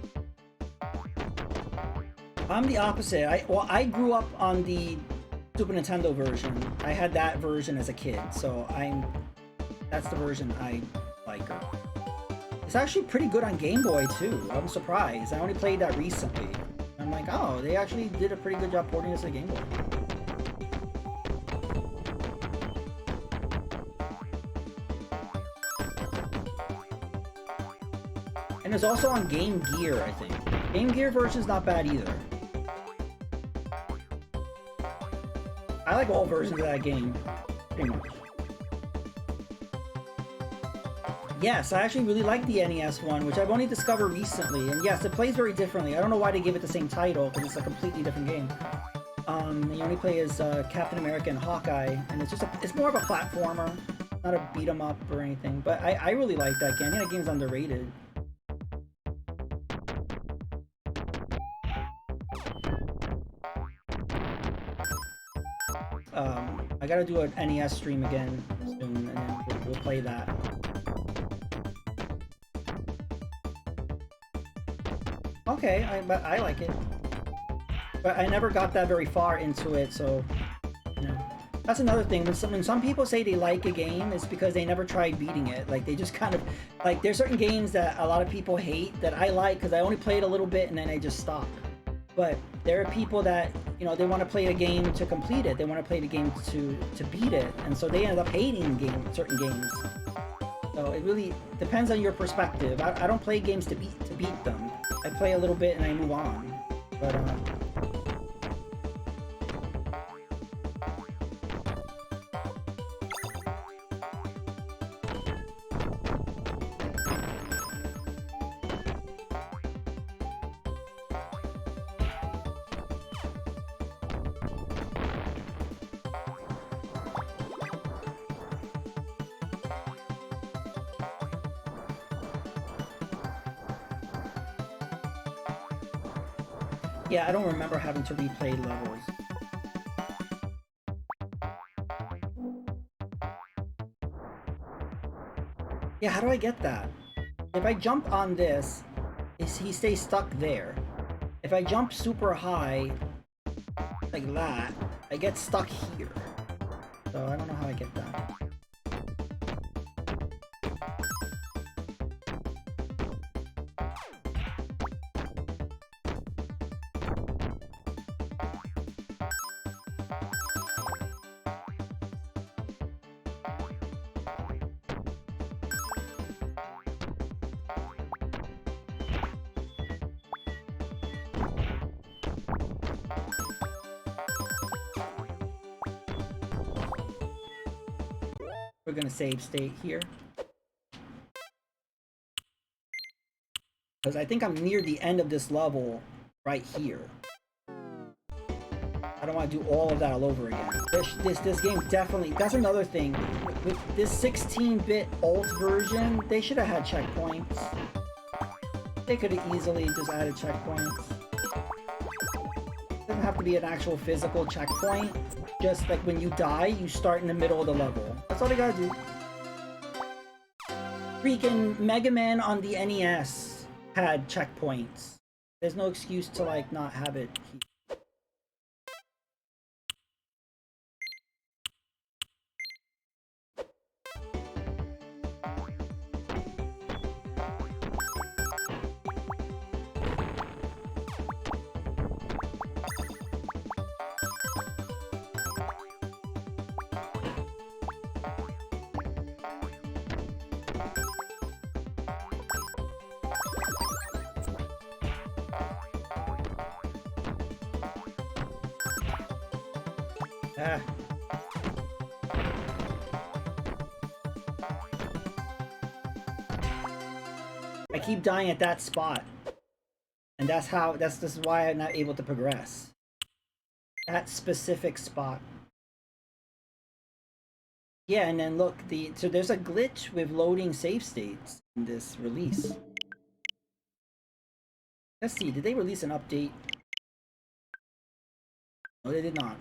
I'm the opposite. I grew up on the Super Nintendo version. I had that version as a kid, so that's the version I like. It's actually pretty good on Game Boy too. I'm surprised. I only played that recently. I'm like, oh, they actually did a pretty good job porting this to Game Boy. And it's also on Game Gear, I think. Game Gear version's not bad either. I like all versions of that game, pretty much. Yes, I actually really like the NES one, which I've only discovered recently. And yes, it plays very differently. I don't know why they give it the same title, because it's a completely different game. You only play as Captain America and Hawkeye, and it's more of a platformer, not a beat 'em up or anything. But I really like that game. I think that game's underrated. I gotta do an NES stream again soon, and then we'll play that. Okay, but I like it. But I never got that very far into it, so you know. That's another thing. When some people say they like a game, it's because they never tried beating it. Like they just kind of like there's certain games that a lot of people hate that I like because I only played a little bit and then I just stopped. But there are people that, you know, they want to play a game to complete it. They want to play the game to beat it, and so they end up hating certain games. So it really depends on your perspective. I don't play games to beat them. I play a little bit and I move on. But yeah, I don't remember having to replay levels. Yeah, how do I get that? If I jump on this, he stays stuck there. If I jump super high, like that, I get stuck here. So I don't know how I get that. We're gonna save state here. Because I think I'm near the end of this level right here. I don't want to do all of that all over again. This game definitely, that's another thing. With this 16-bit alt version, they should have had checkpoints. They could have easily just added checkpoints. It doesn't have to be an actual physical checkpoint. Just like when you die, you start in the middle of the level. That's all they gotta do. Freaking Mega Man on the NES had checkpoints. There's no excuse to like not have it here. Ah. I keep dying at that spot. And this is why I'm not able to progress. That specific spot. Yeah, and then look, so there's a glitch with loading save states in this release. Let's see, did they release an update? No, they did not.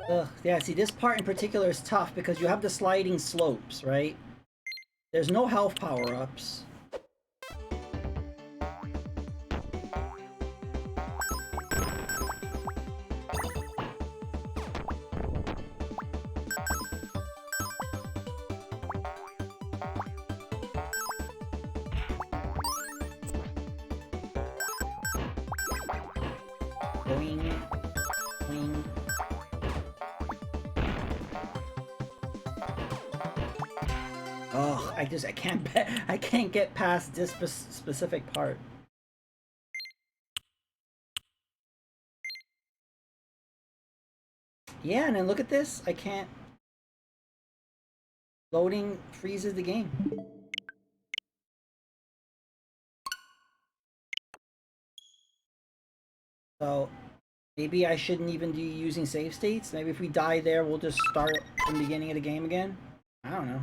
Ugh, yeah, see, this part in particular is tough because you have the sliding slopes, right? There's no health power-ups. Boing. Boing. Oh, I can't get past this specific part. Yeah, and then look at this. I can't. Loading freezes the game. So maybe I shouldn't even be using save states. Maybe if we die there, we'll just start from the beginning of the game again. I don't know.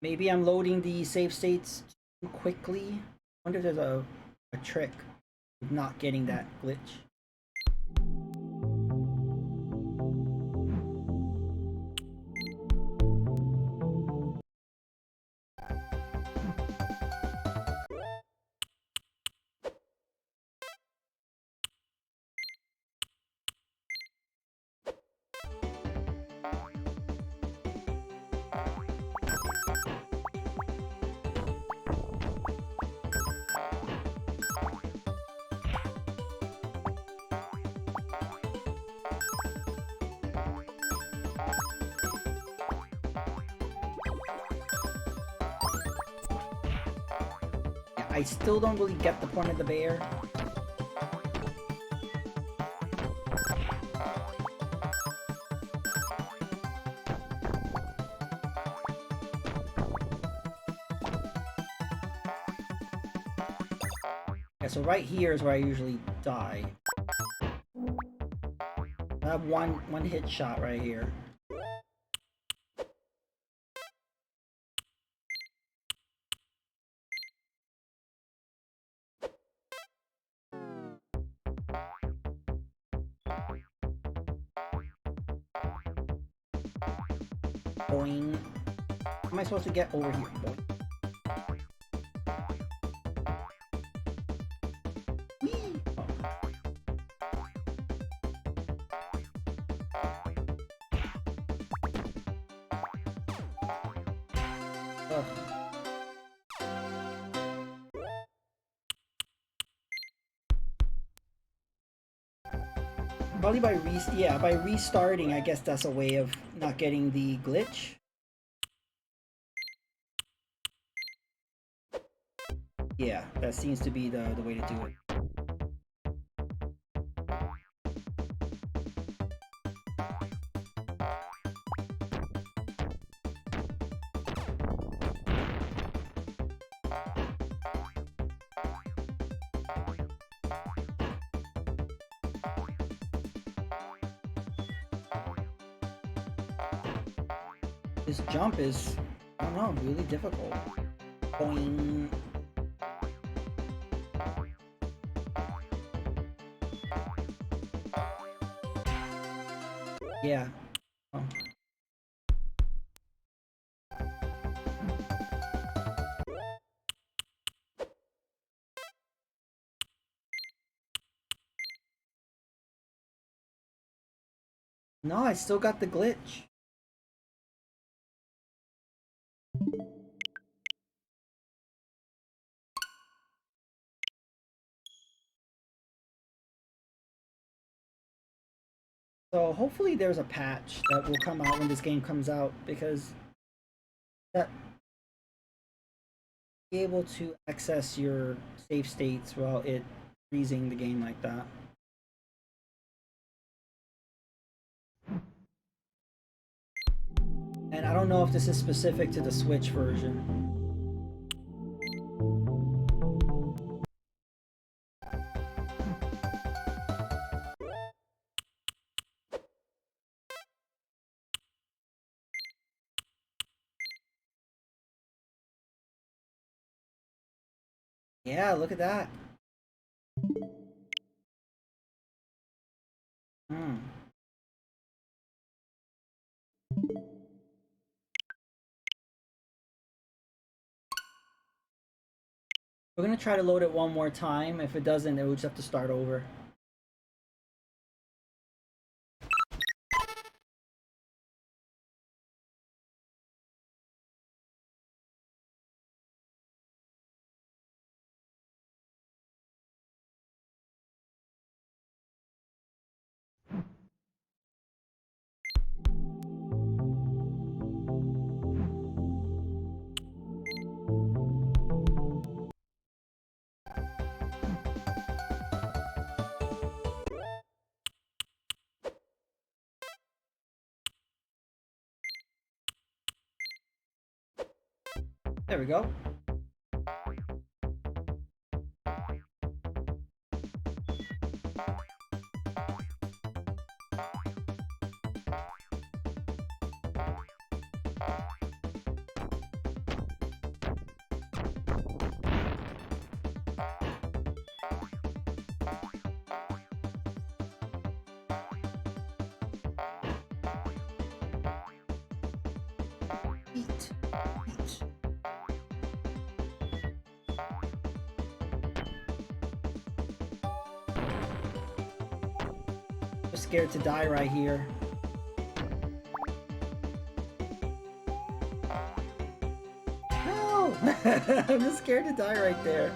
Maybe I'm loading the save states too quickly. I wonder if there's a trick of not getting that glitch. I still don't really get the point of the bear. Yeah, so right here is where I usually die. I have one hit shot right here. Boing. How am I supposed to get over here? Boing. Whee! Oh. Ugh. Probably by restarting, I guess that's a way of not getting the glitch. Yeah, that seems to be the way to do it. This jump is, I don't know, really difficult. Boing. Yeah. Oh. No, I still got the glitch. So hopefully there's a patch that will come out when this game comes out, because that be able to access your save states while it freezing the game like that. And I don't know if this is specific to the Switch version. Yeah, look at that. Hmm. We're gonna try to load it one more time. If it doesn't, then we'll just have to start over. There we go. Eat. Eat. I'm scared to die right here. No! I'm just scared to die right there.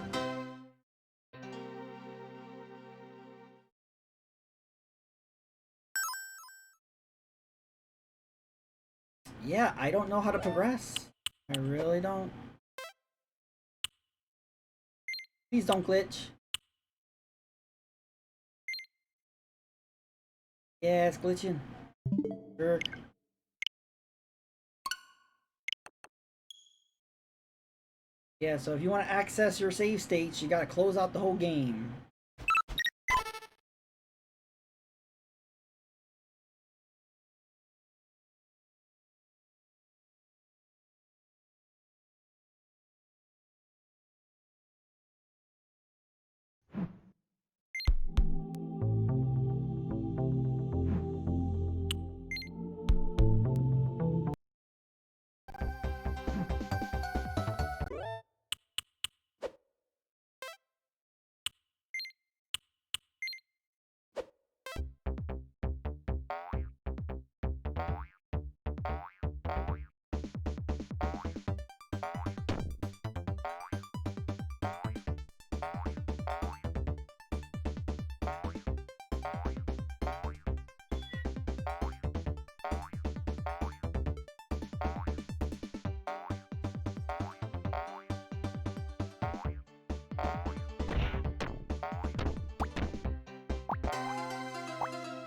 Yeah, I don't know how to progress. I really don't. Please don't glitch. Yeah, it's glitching. Sure. Yeah, so if you want to access your save states, you gotta close out the whole game.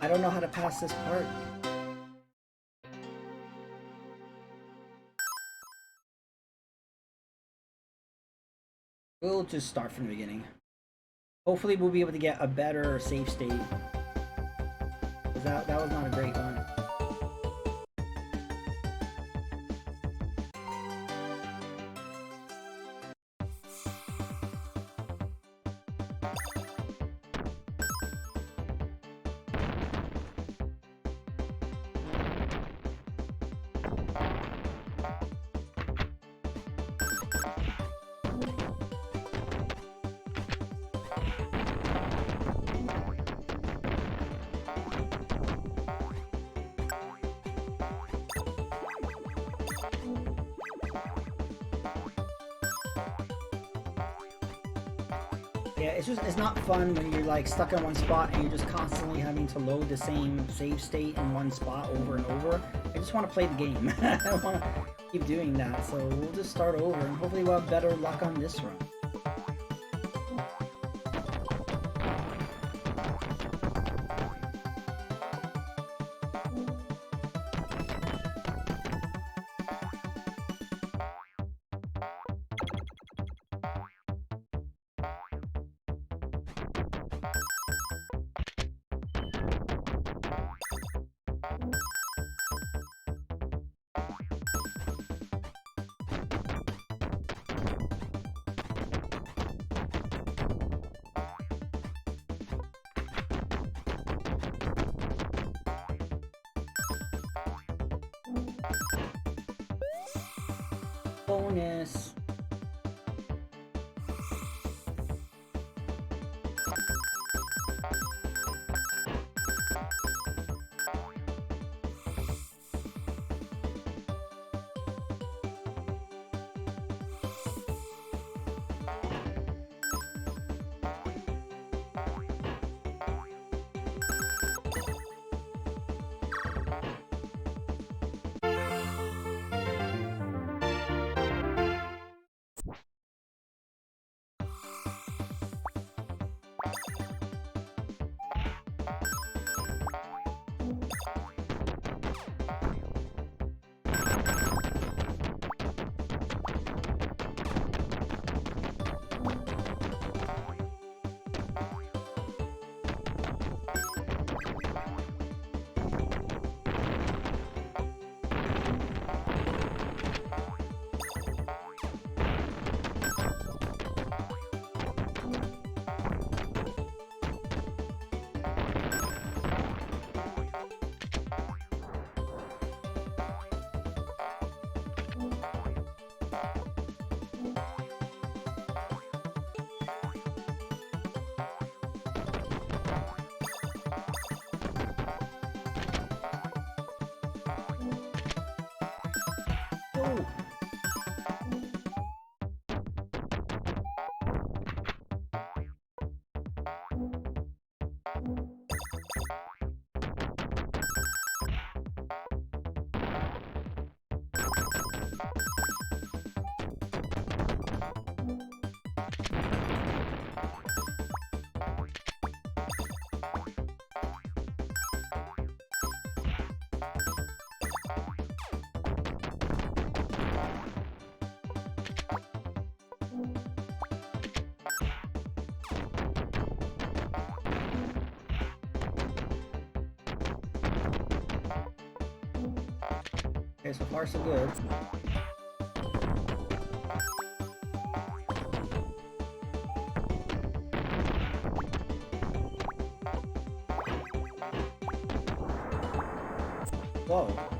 I don't know how to pass this part. We'll just start from the beginning. Hopefully we'll be able to get a better save state. 'Cause that was not a great one. Yeah, it's not fun when you're like stuck in one spot and you're just constantly having to load the same save state in one spot over and over. I just want to play the game. I don't want to keep doing that, so we'll just start over and hopefully we'll have better luck on this run. Bonus. No! Okay, so far so good. Whoa.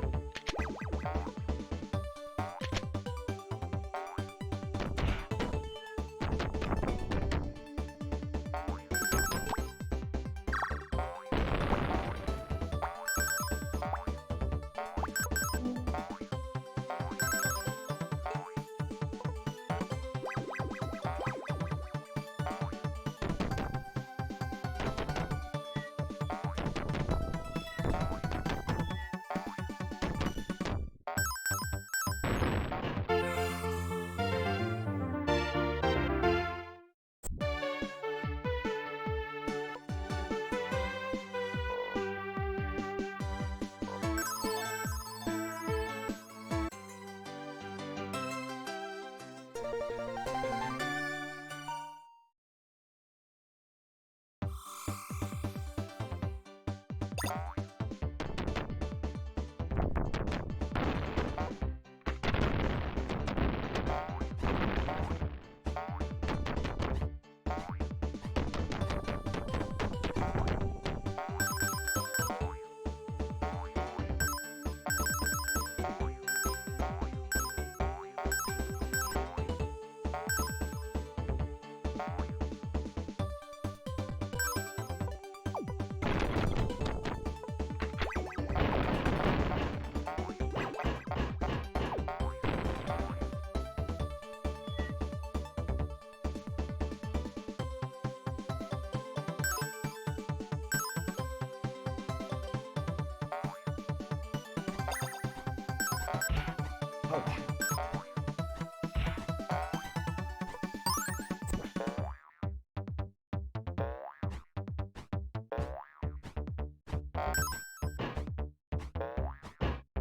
Ouch.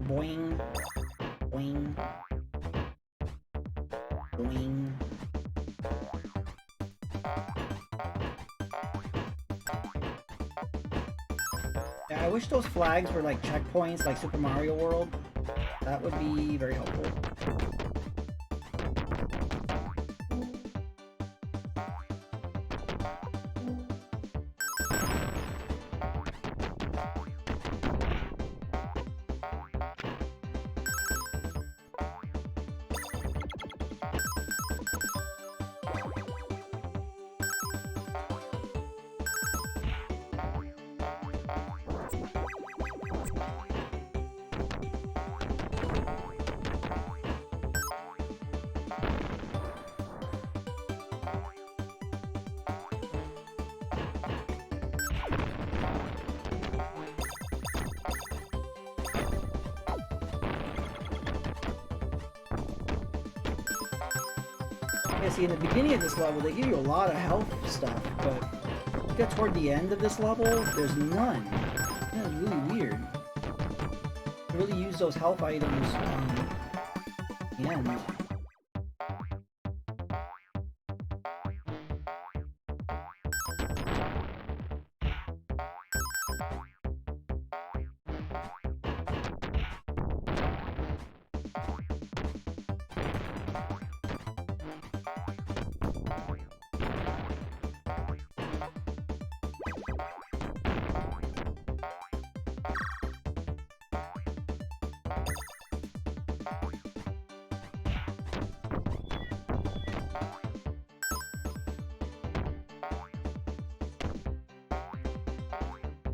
Boing. Boing. Boing. Yeah, I wish those flags were like checkpoints like Super Mario World. That would be very helpful. Yeah, see, in the beginning of this level, they give you a lot of health stuff, but you get toward the end of this level, there's none. That's really weird. You really use those health items the end.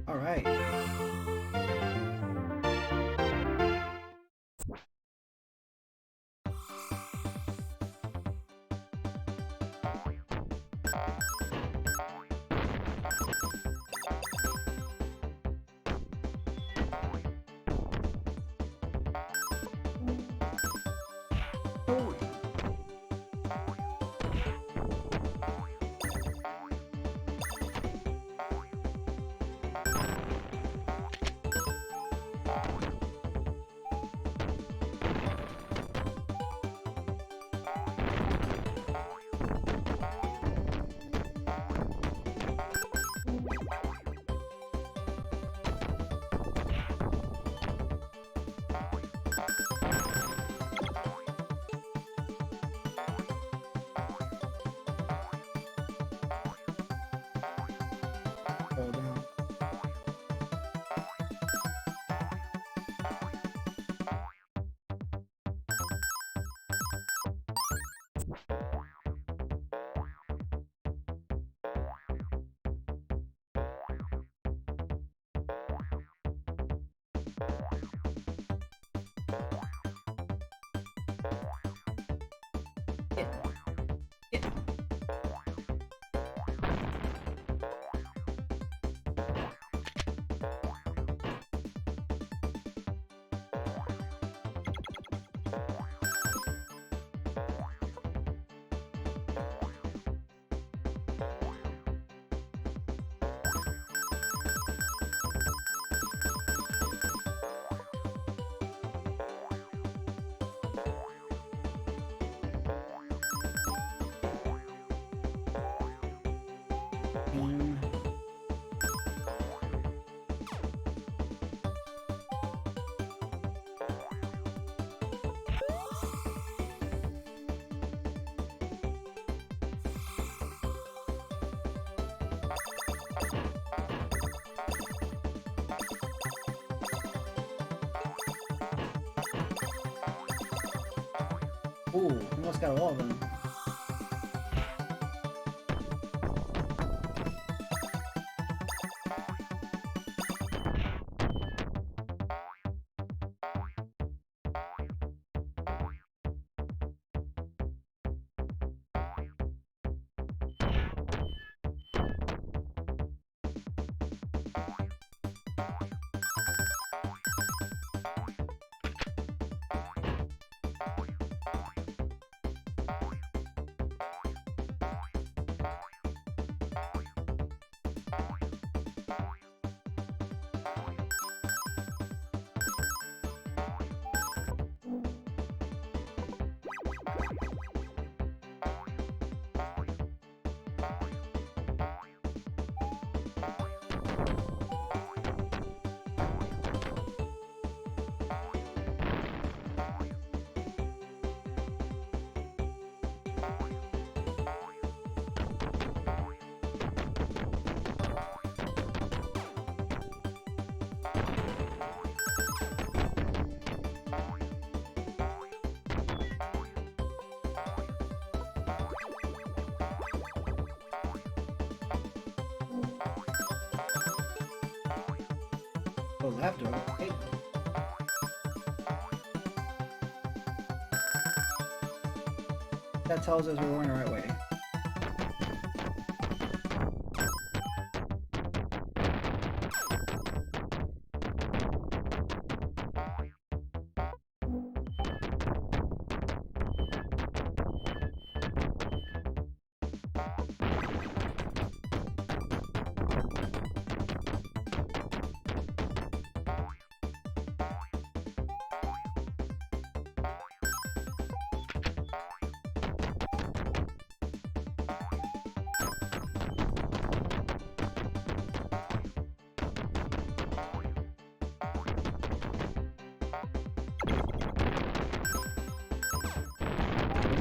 All right. Fall down. Yeah. Mm. Ooh, almost got all of them. Oh, left or okay. That tells us we're going the right way.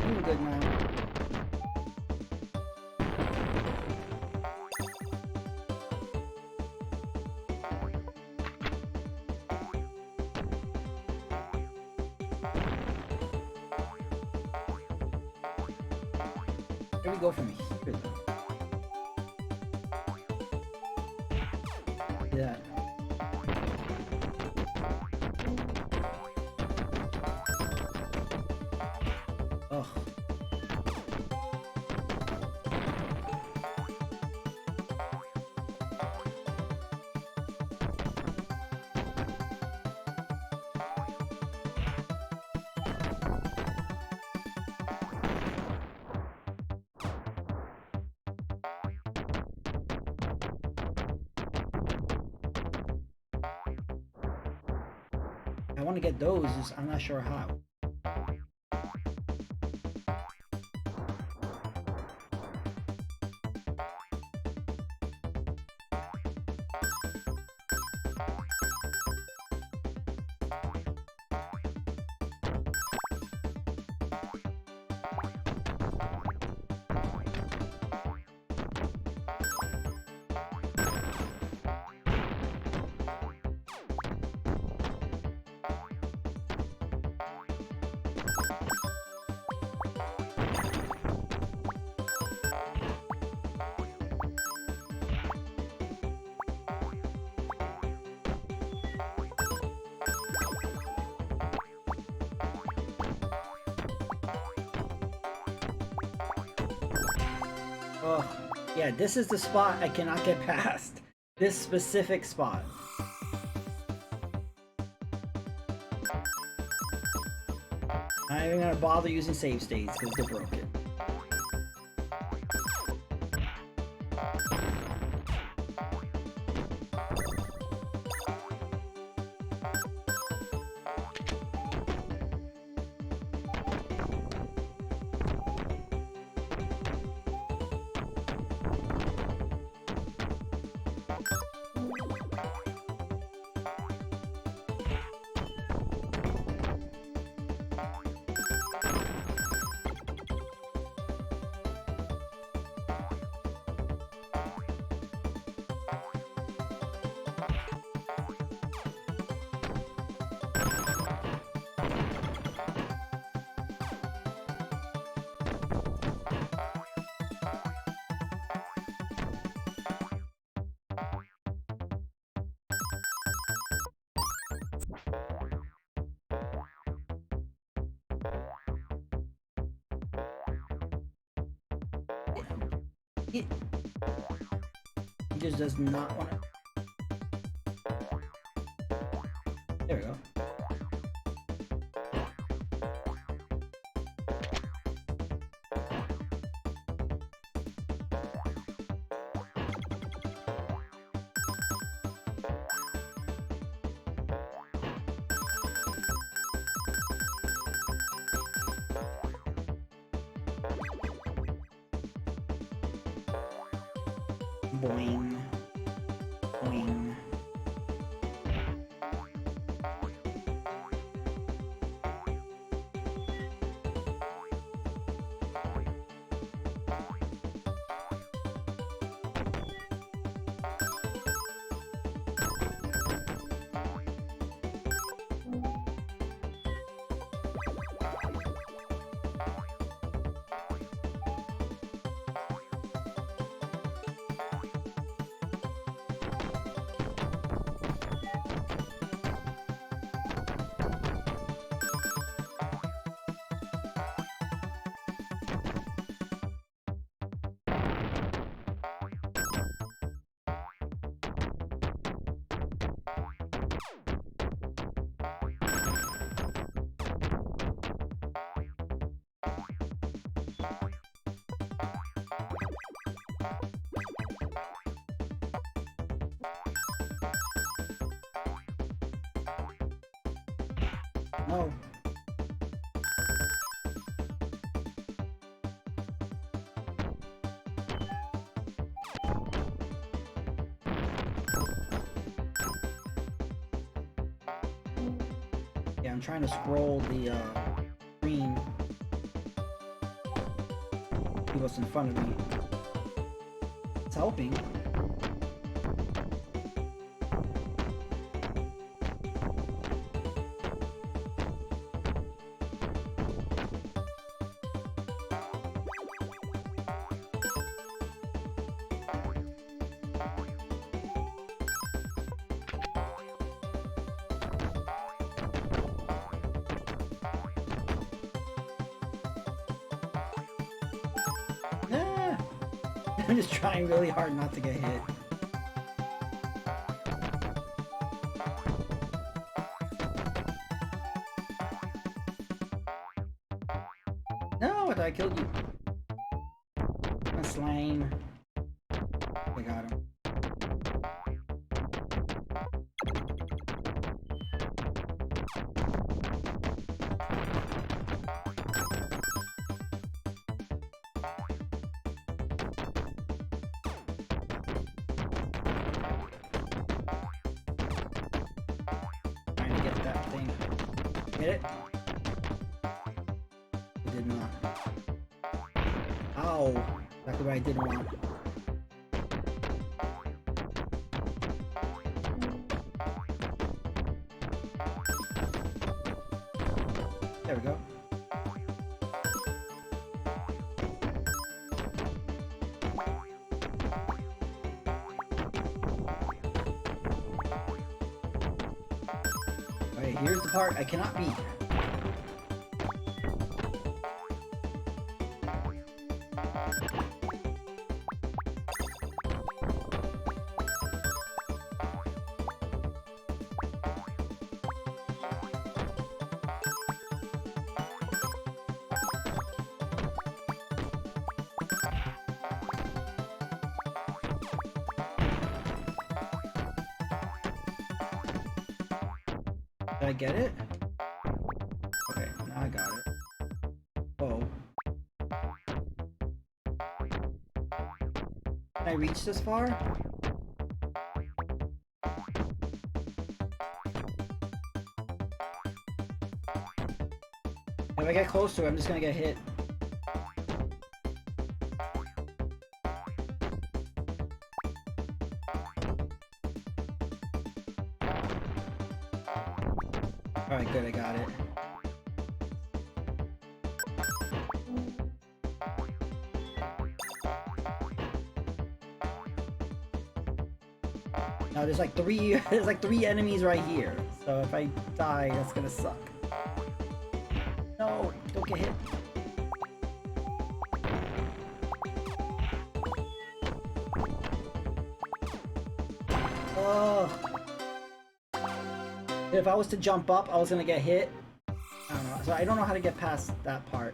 Doing good now. Where do we go from here though? Yeah. Ugh. I want to get those, just I'm not sure how. Oh, yeah, this is the spot I cannot get past. This specific spot. I'm not even gonna bother using save states because they're broken. He just does not want to. There we go. Boing. Boing. No. Yeah, I'm trying to scroll the screen. See what's in front of me. It's helping. I'm just trying really hard not to get hit. No, I thought I killed you. A slime. I got him. Get it? I did not. Ow! Exactly what I didn't want. There we go. Alright, here's the part I cannot beat. Did I get it? Okay, now I got it. Whoa. Can I reach this far? If I get close to it, I'm just gonna get hit. Alright, good, I got it. Now there's like three enemies right here. So if I die, that's gonna suck. No, don't get hit. Oh. If I was to jump up, I was gonna get hit. I don't know. So I don't know how to get past that part.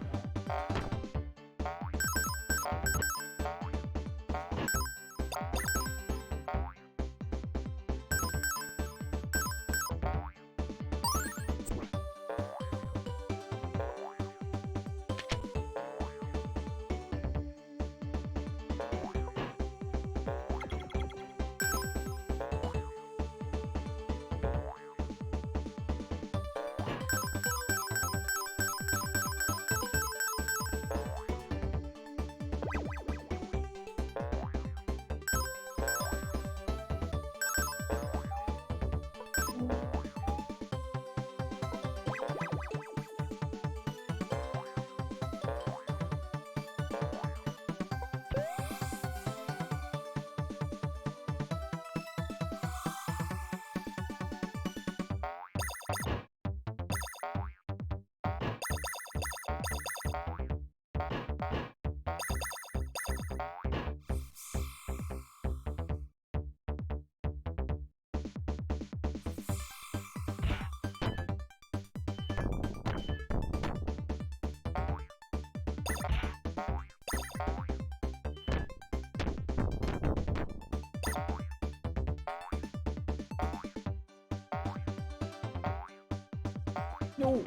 No.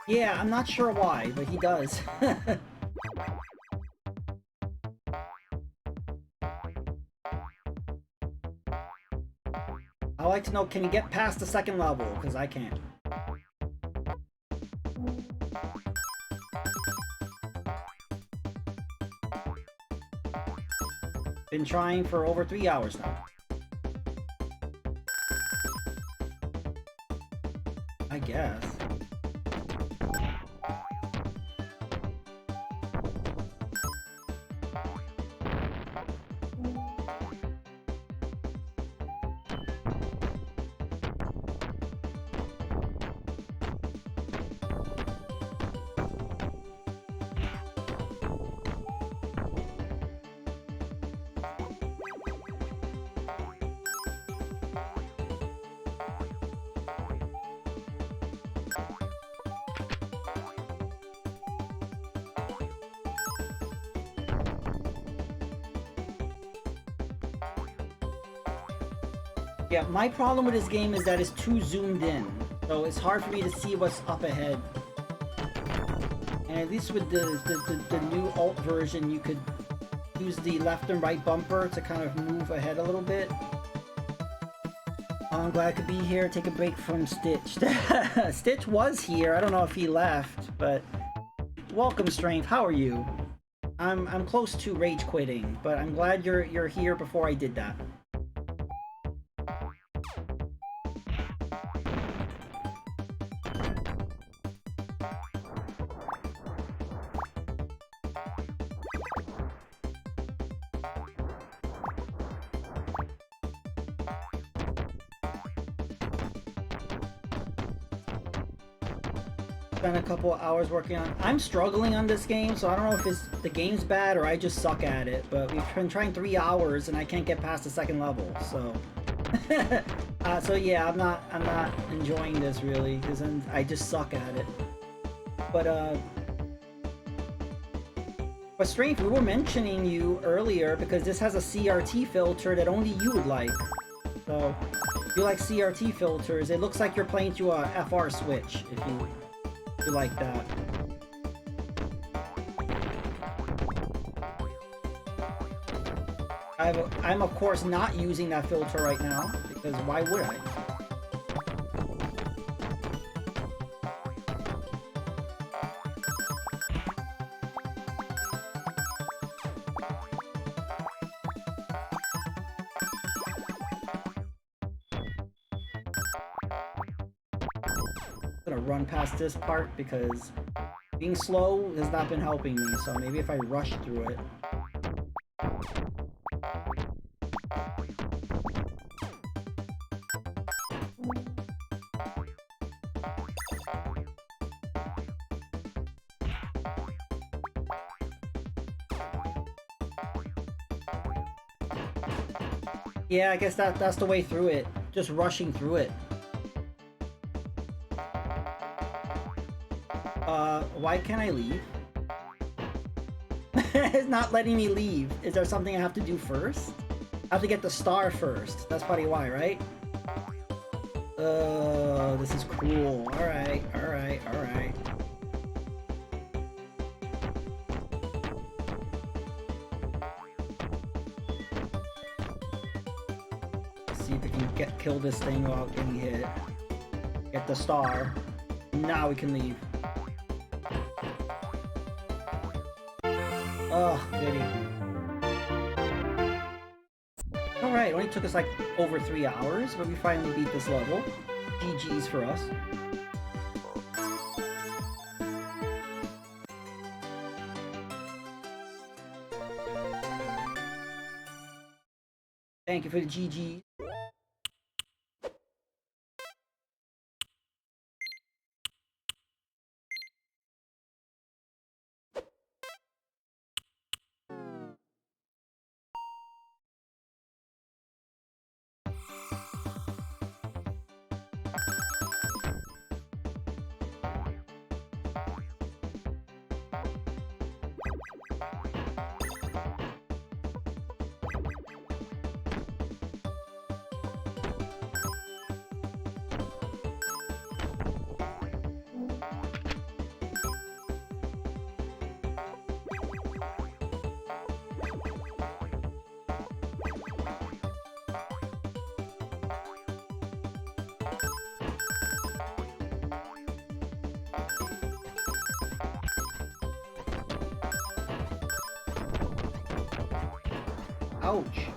Yeah, I'm not sure why, but he does. I like to know, can you get past the second level? Because I can't. Been trying for over 3 hours now. I guess. Yeah, my problem with this game is that it's too zoomed in. So it's hard for me to see what's up ahead. And at least with the new alt version, you could use the left and right bumper to kind of move ahead a little bit. I'm glad I could be here, take a break from Stitch. Stitch was here, I don't know if he left, but... Welcome, Strength, how are you? I'm close to rage quitting, but I'm glad you're here before I did that. Spent a couple of hours working on. I'm struggling on this game, so I don't know if it's the game's bad or I just suck at it. But we've been trying 3 hours and I can't get past the second level. So, so yeah, I'm not enjoying this really because I just suck at it. But Strength, we were mentioning you earlier because this has a CRT filter that only you would like. So, if you like CRT filters, it looks like you're playing through a FR switch. If you like that. I'm of course not using that filter right now because why would I? Run past this part because being slow has not been helping me, so maybe if I rush through it. Yeah, I guess that's the way through it. Just rushing through it. Why can't I leave? It's not letting me leave. Is there something I have to do first? I have to get the star first. That's probably why, right? Oh, this is cruel. Alright, alright, alright. See if we can kill this thing without getting hit. Get the star. Now we can leave. Oh, goody. Alright, it only took us like over 3 hours, but we finally beat this level. GG's for us. Thank you for the GG. Ouch.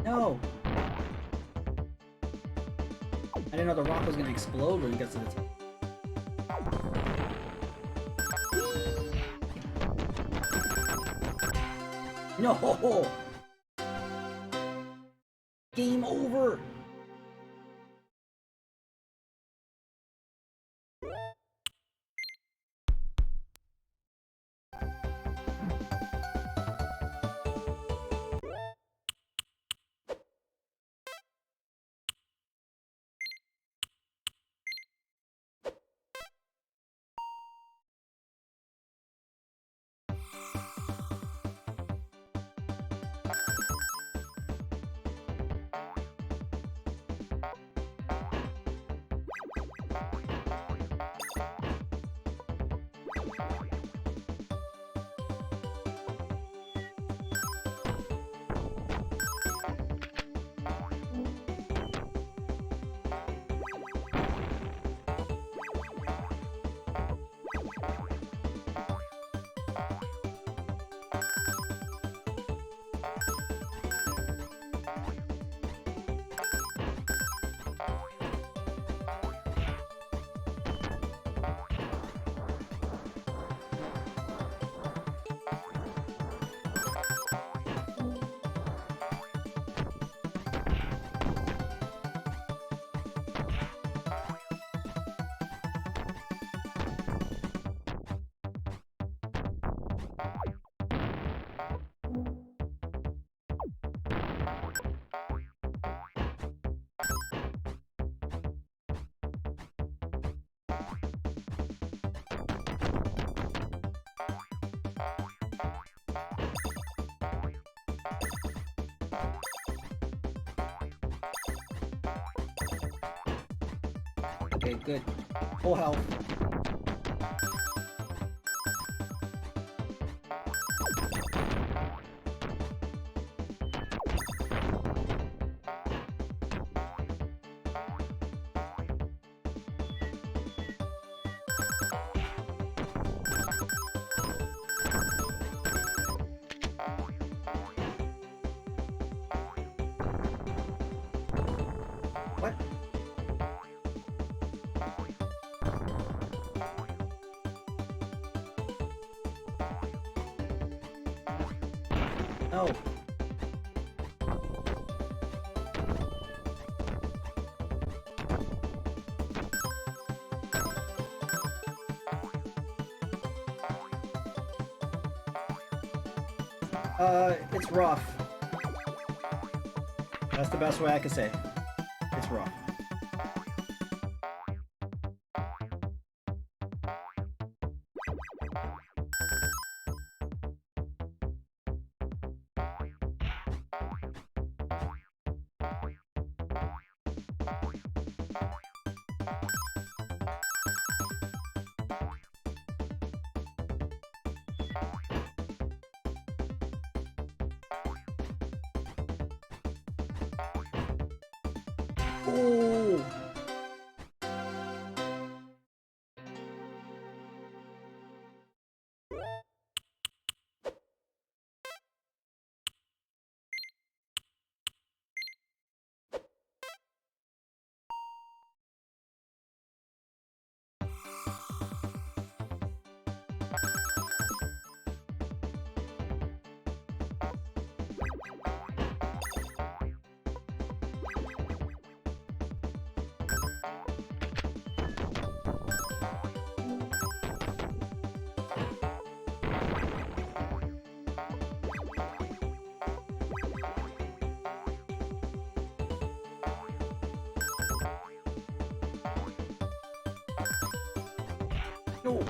No! I didn't know the rock was gonna explode when it gets to the top. No! Game over! Okay, good. Full health. What? No. It's rough. That's the best way I can say it. It's rough. Oh! No!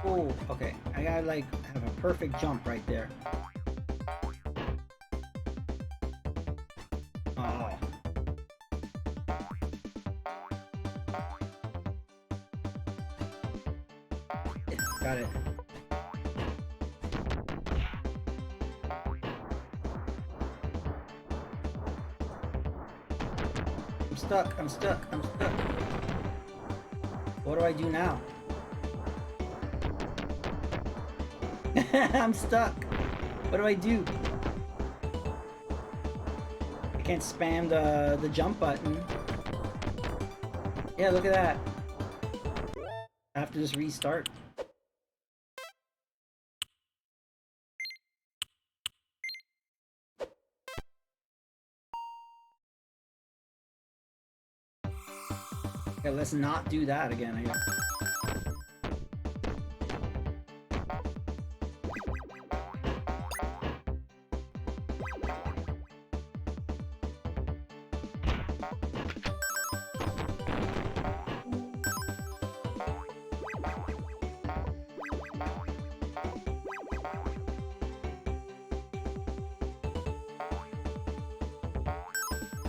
Oh, okay. I gotta like have a perfect jump right there. Oh. Got it. I'm stuck. I'm stuck. I'm stuck. What do I do now? I'm stuck. What do I do? I can't spam the jump button. Yeah, look at that. I have to just restart. Okay, let's not do that again, I guess.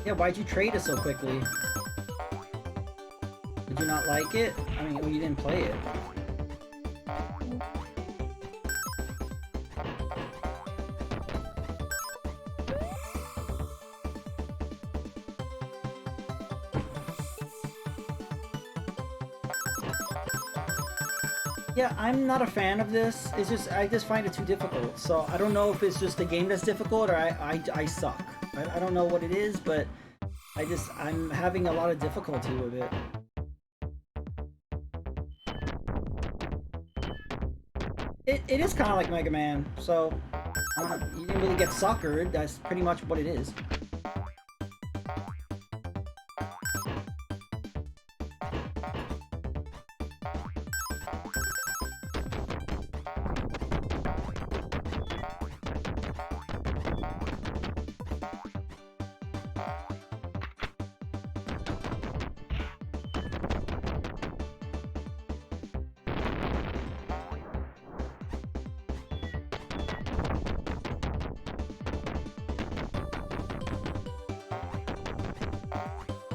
Yeah, why'd you trade it so quickly? Did you not like it? I mean, well, you didn't play it. Yeah, I'm not a fan of this. It's just, I just find it too difficult. So I don't know if it's just the game that's difficult or I suck. I don't know what it is, but I'm having a lot of difficulty with it. It is kind of like Mega Man, so you didn't really get suckered. That's pretty much what it is.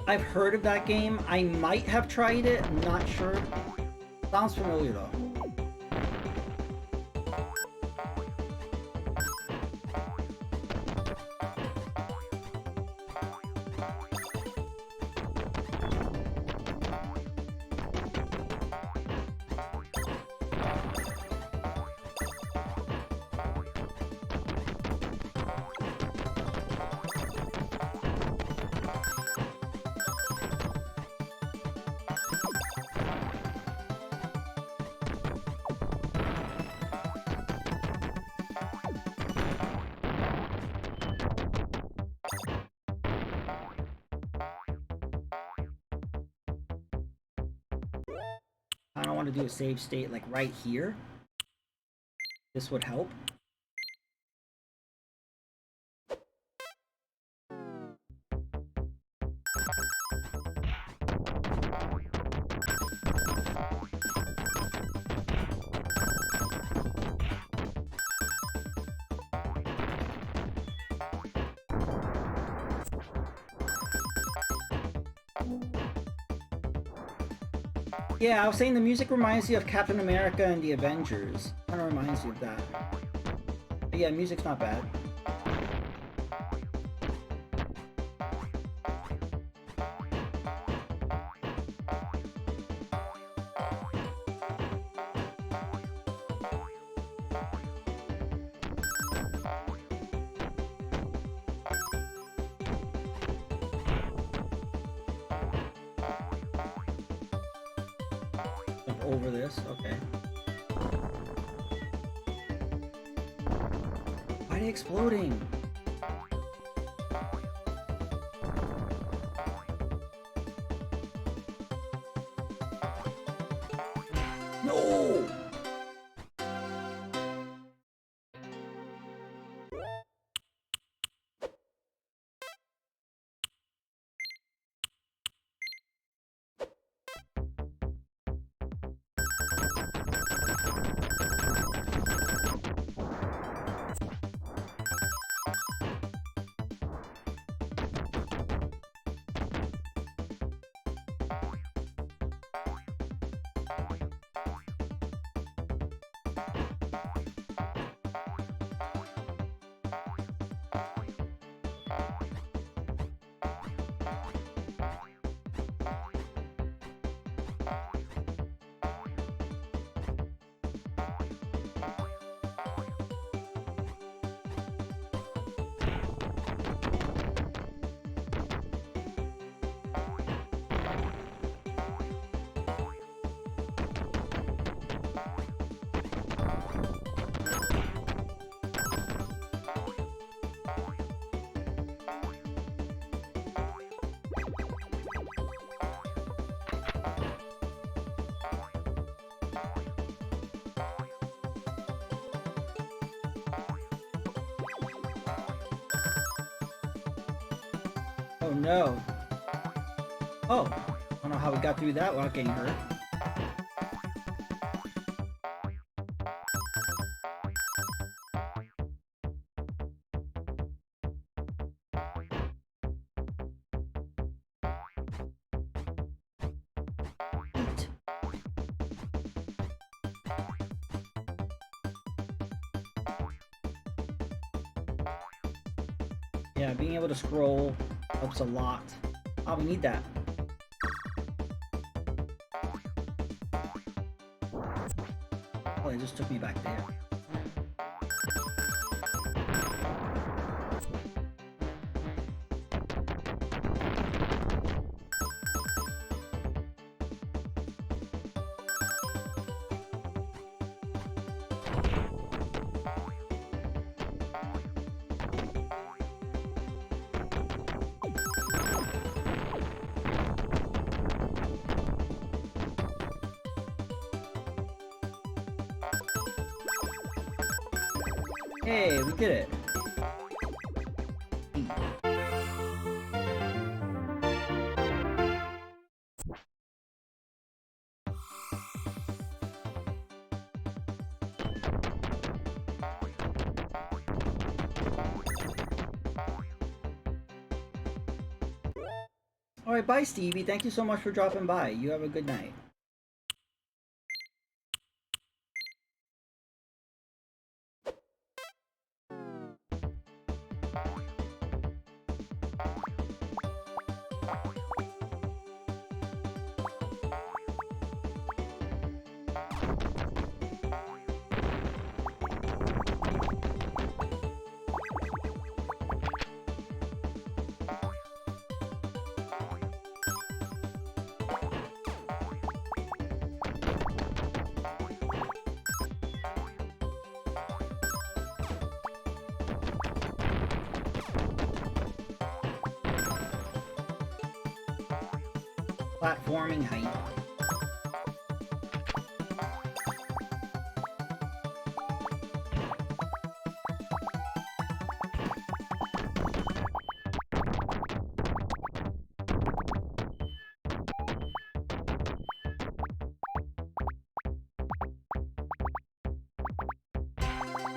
I've heard of that game. I might have tried it. I'm not sure. Sounds familiar though. I don't want to do a save state like right here. This would help. Yeah, I was saying the music reminds you of Captain America and the Avengers. Kind of reminds you of that. But yeah, music's not bad. Over this, okay. Why are they exploding? No! Oh no. Oh, I don't know how we got through that without getting hurt. Eat. Yeah, being able to scroll helps a lot. Oh, we need that. Oh, it just took me back there. Hey, we did it. Alright, bye Stevie. Thank you so much for dropping by. You have a good night. Platforming height.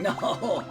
No!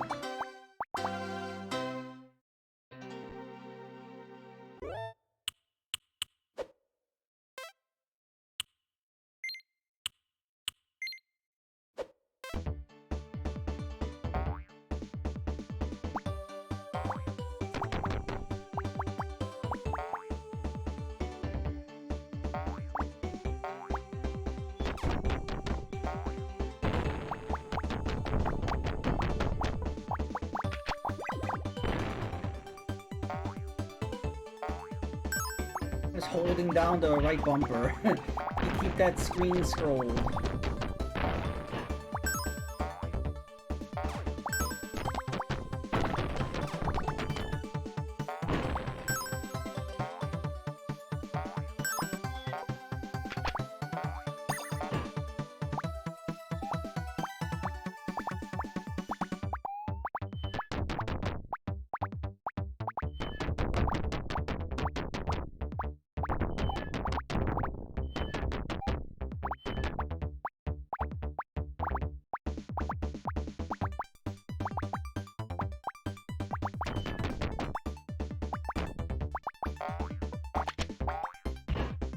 Just holding down the right bumper. You keep that screen scrolled.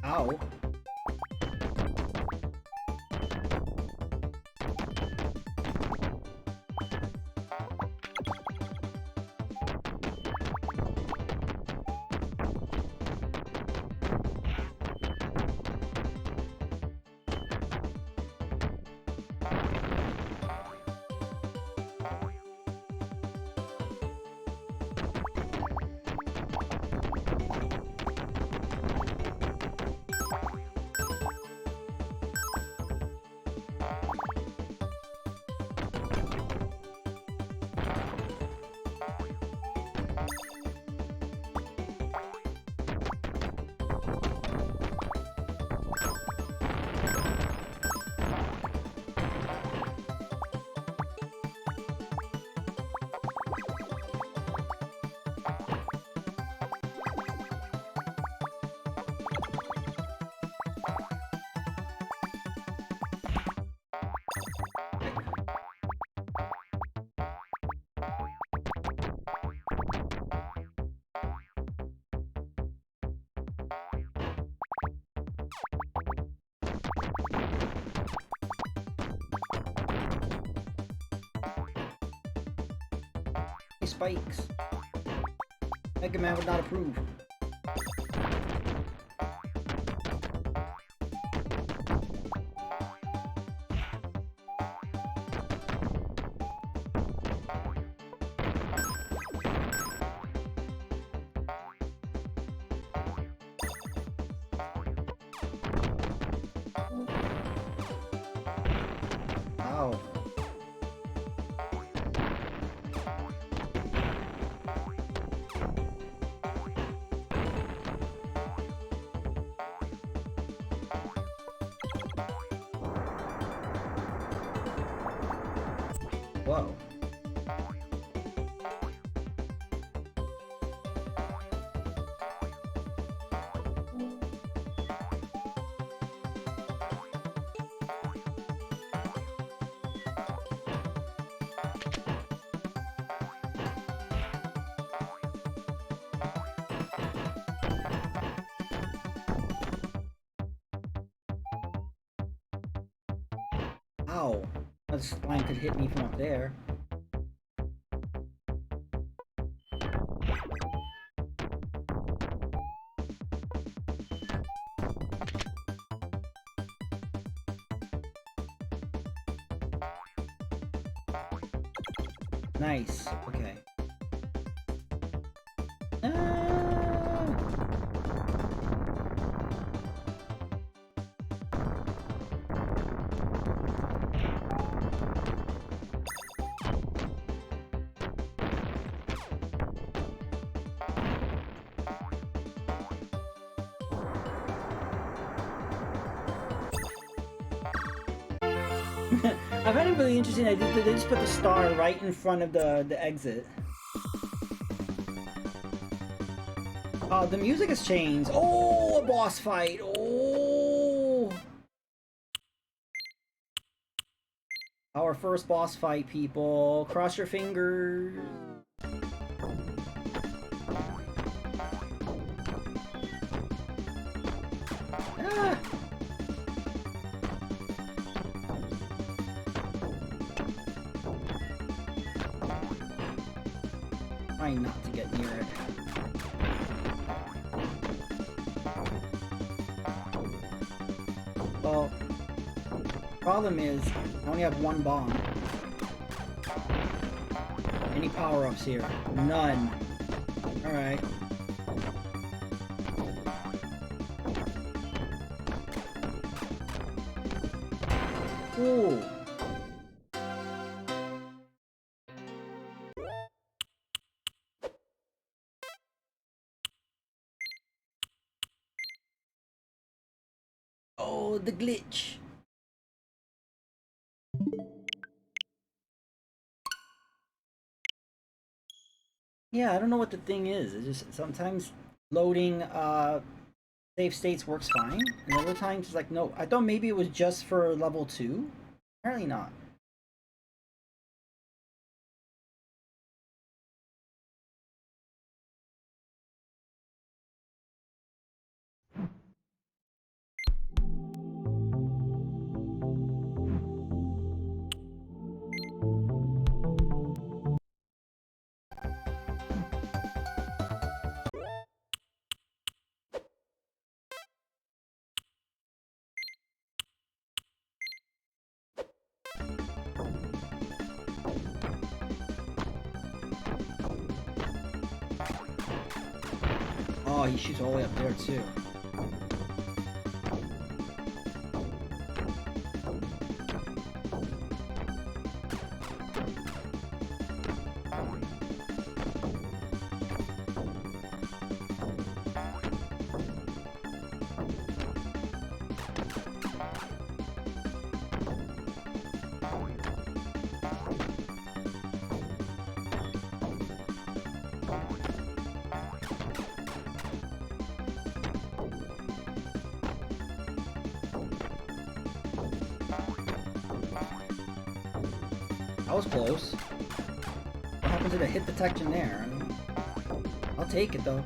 Ow. Hey, spikes. Mega Man would not approve. Ow. Whoa. Ow. That slime could hit me from up there. Nice. Okay. I find it really interesting. They just put the star right in front of the exit. The music has changed. Oh, a boss fight. Oh, our first boss fight, people. Cross your fingers. Ah. Trying not to get near it. Well, problem is, I only have one bomb. Any power-ups here? None. Alright. Ooh. Oh, the glitch. Yeah, I don't know what the thing is. It's just sometimes loading save states works fine, and other times it's like, no. I thought maybe it was just for level 2. Apparently not. Oh, he shoots all the way up there too. That was close. What happened to the hit detection there? I mean, I'll take it though.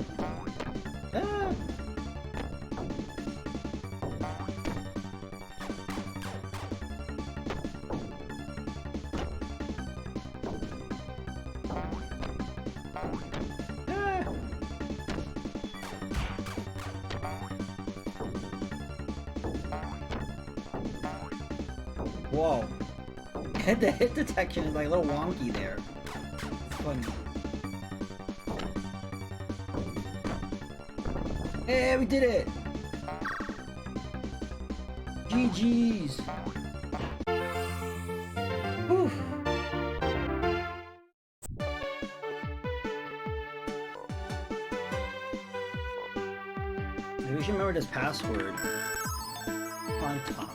Ah. Ah. Whoa. The hit detection is like a little wonky there. It's funny. Hey, we did it! GG's! Whew. Maybe we should remember this password on top.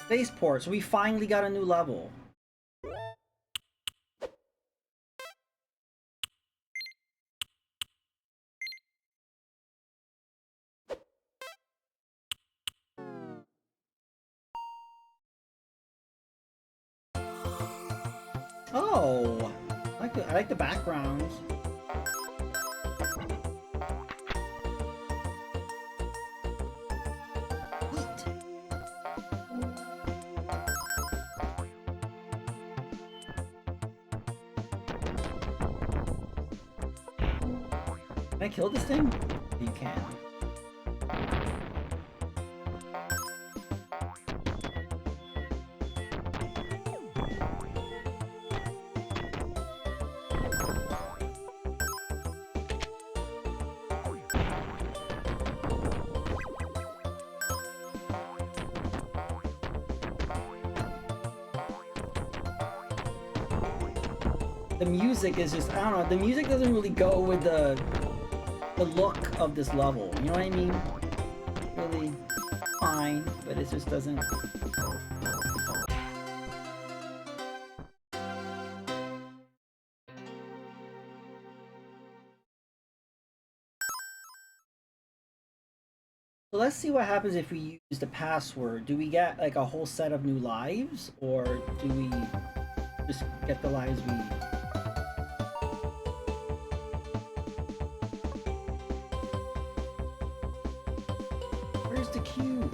Spaceport, so we finally got a new level. Oh, I like the backgrounds. Neat. Can I kill this thing? You can. The music is just, I don't know, the music doesn't really go with the look of this level, you know what I mean? Really fine, but it just doesn't... So let's see what happens if we use the password. Do we get like a whole set of new lives, or do we just get the lives we... Where's the cube?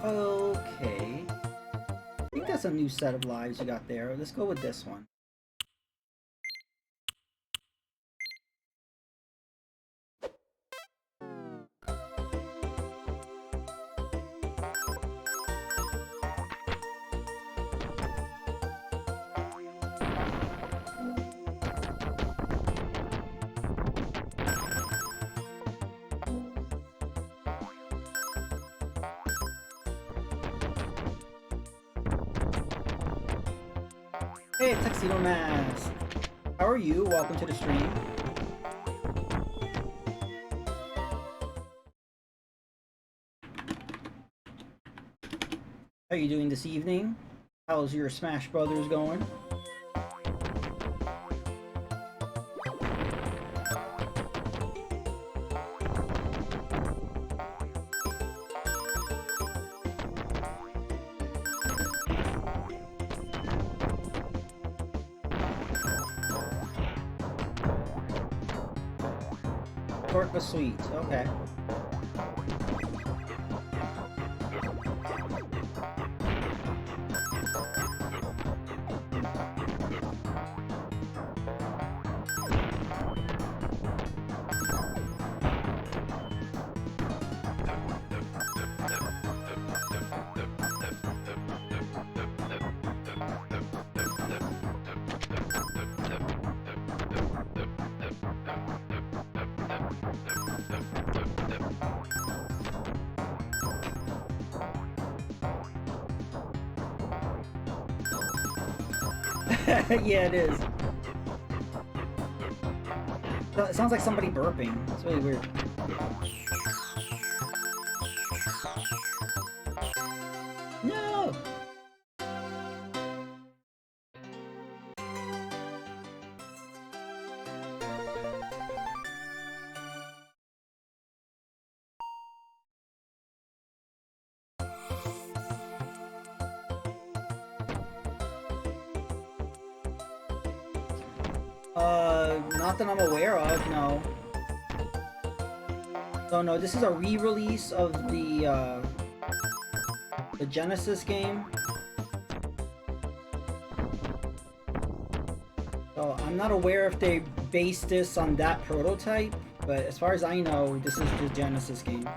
Okay. I think that's a new set of lives you got there. Let's go with this one. Hey, Tuxedo Mask! How are you? Welcome to the stream. How are you doing this evening? How's your Smash Brothers going? Short but sweet, okay. Yeah, it is. It sounds like somebody burping. It's really weird. No! Not that I'm aware of, no. So no, this is a re-release of the Genesis game. So I'm not aware if they based this on that prototype, but as far as I know, this is the Genesis game.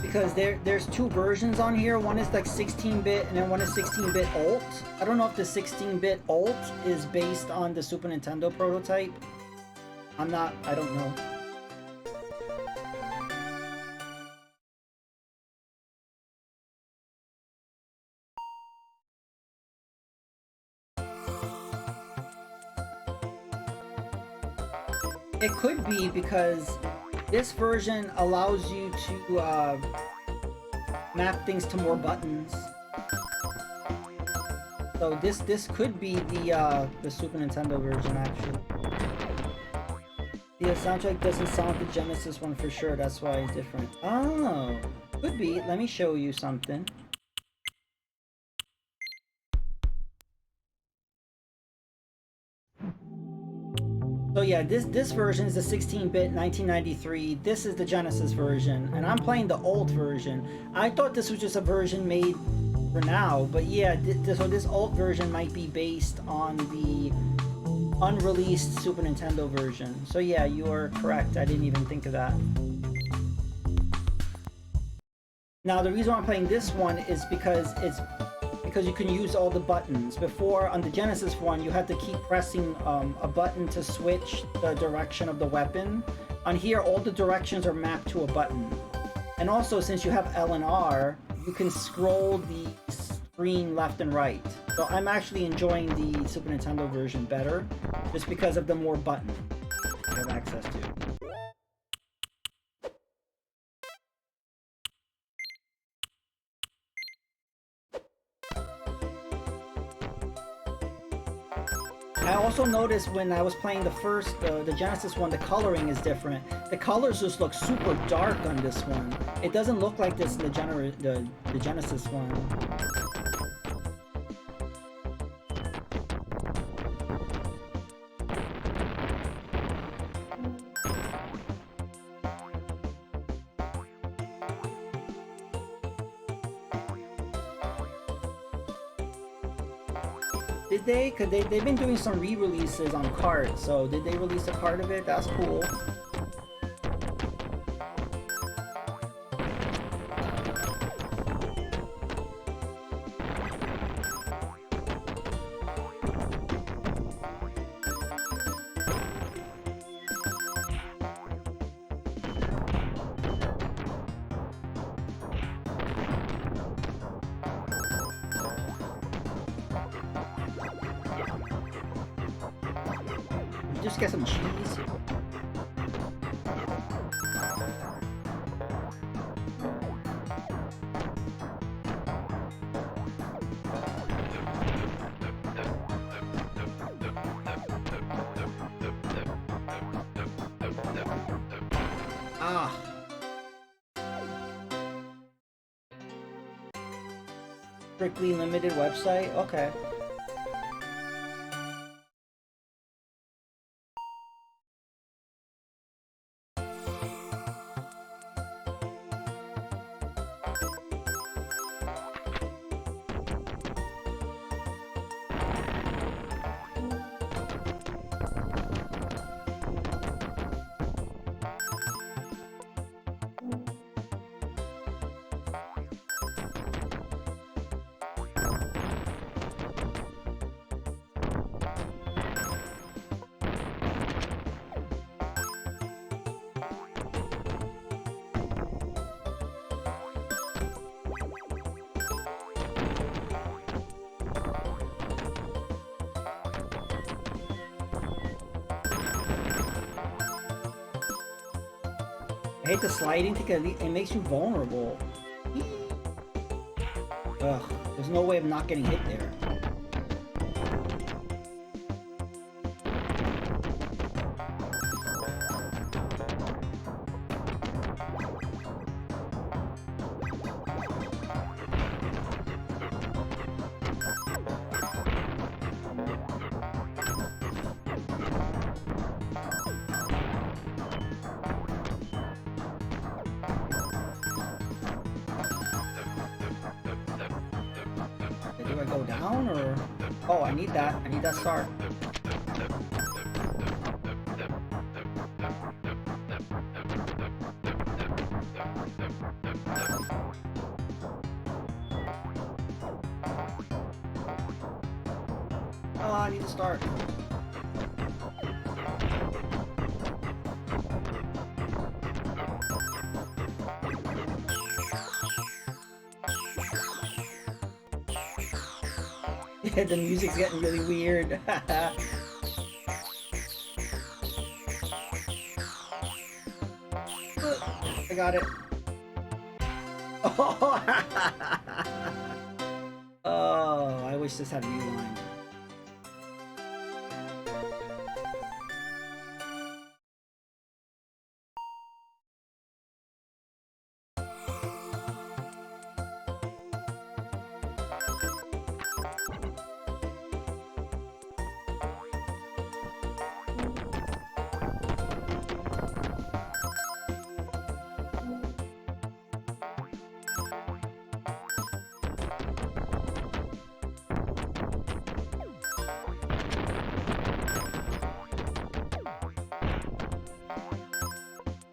Because there's two versions on here. One is like 16-bit and then one is 16-bit alt. I don't know if the 16-bit alt is based on the Super Nintendo prototype. I don't know. It could be because this version allows you to map things to more buttons. So this could be the Super Nintendo version actually. The soundtrack doesn't sound the Genesis one for sure, that's why it's different. Oh, could be. Let me show you something. So yeah, this version is the 16-bit 1993. This is the Genesis version, and I'm playing the old version. I thought this was just a version made for now, but yeah, so this old version might be based on the unreleased Super Nintendo version. So yeah, you are correct. I didn't even think of that. Now the reason why I'm playing this one is because you can use all the buttons. Before, on the Genesis one, you had to keep pressing a button to switch the direction of the weapon. On here, all the directions are mapped to a button. And also, since you have L and R, you can scroll the screen left and right. So I'm actually enjoying the Super Nintendo version better, just because of the more buttons you have access to. I also noticed when I was playing the first, the Genesis one, the coloring is different. The colors just look super dark on this one. It doesn't look like this in the Genesis one. Did they? Cause they've been doing some re-releases on cards, so did they release a card of it? That's cool. Just get some cheese. Ah. Strictly limited website? Okay. I hate the sliding because it makes you vulnerable. Ugh, there's no way of not getting hit there. Do I go down or... Oh, I need that. I need that start. Oh, I need to start. Yeah, the music's getting really weird. I got it. Oh, oh, I wish this had a rewind.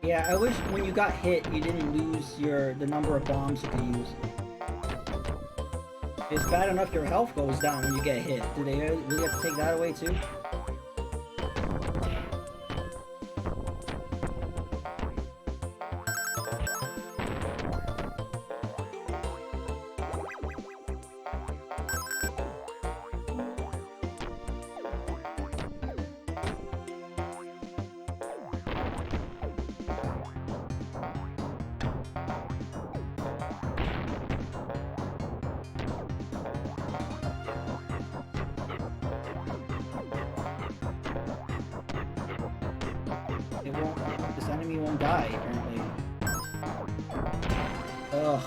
Yeah, I wish when you got hit, you didn't lose the number of bombs you could use. It's bad enough your health goes down when you get hit. Do they really have to take that away too? This enemy won't die, apparently. Ugh.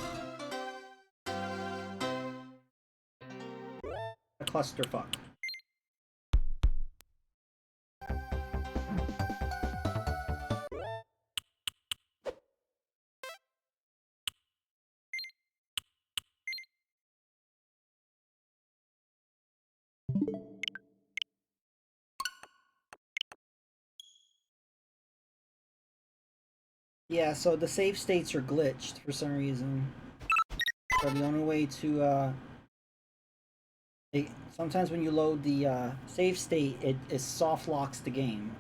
A clusterfuck. Yeah, so the save states are glitched for some reason. So the only way to, sometimes when you load the save state, it soft locks the game.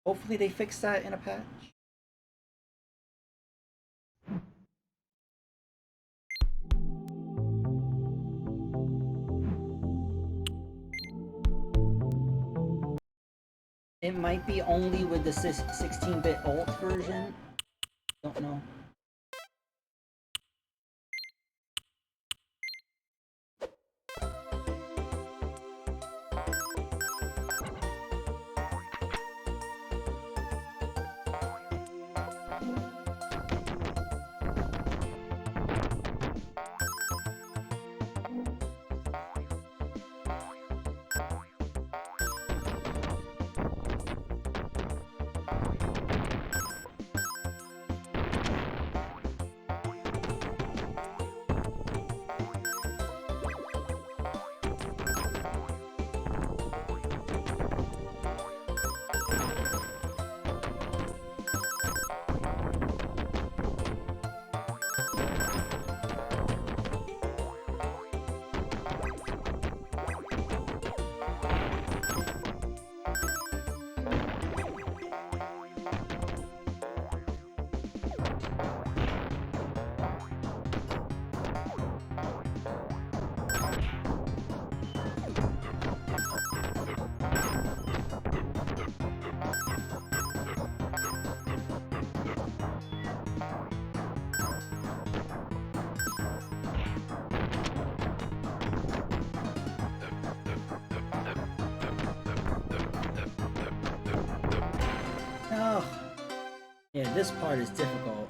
Hopefully they fix that in a patch. It might be only with the 16-bit alt version. Don't know. Yeah, this part is difficult.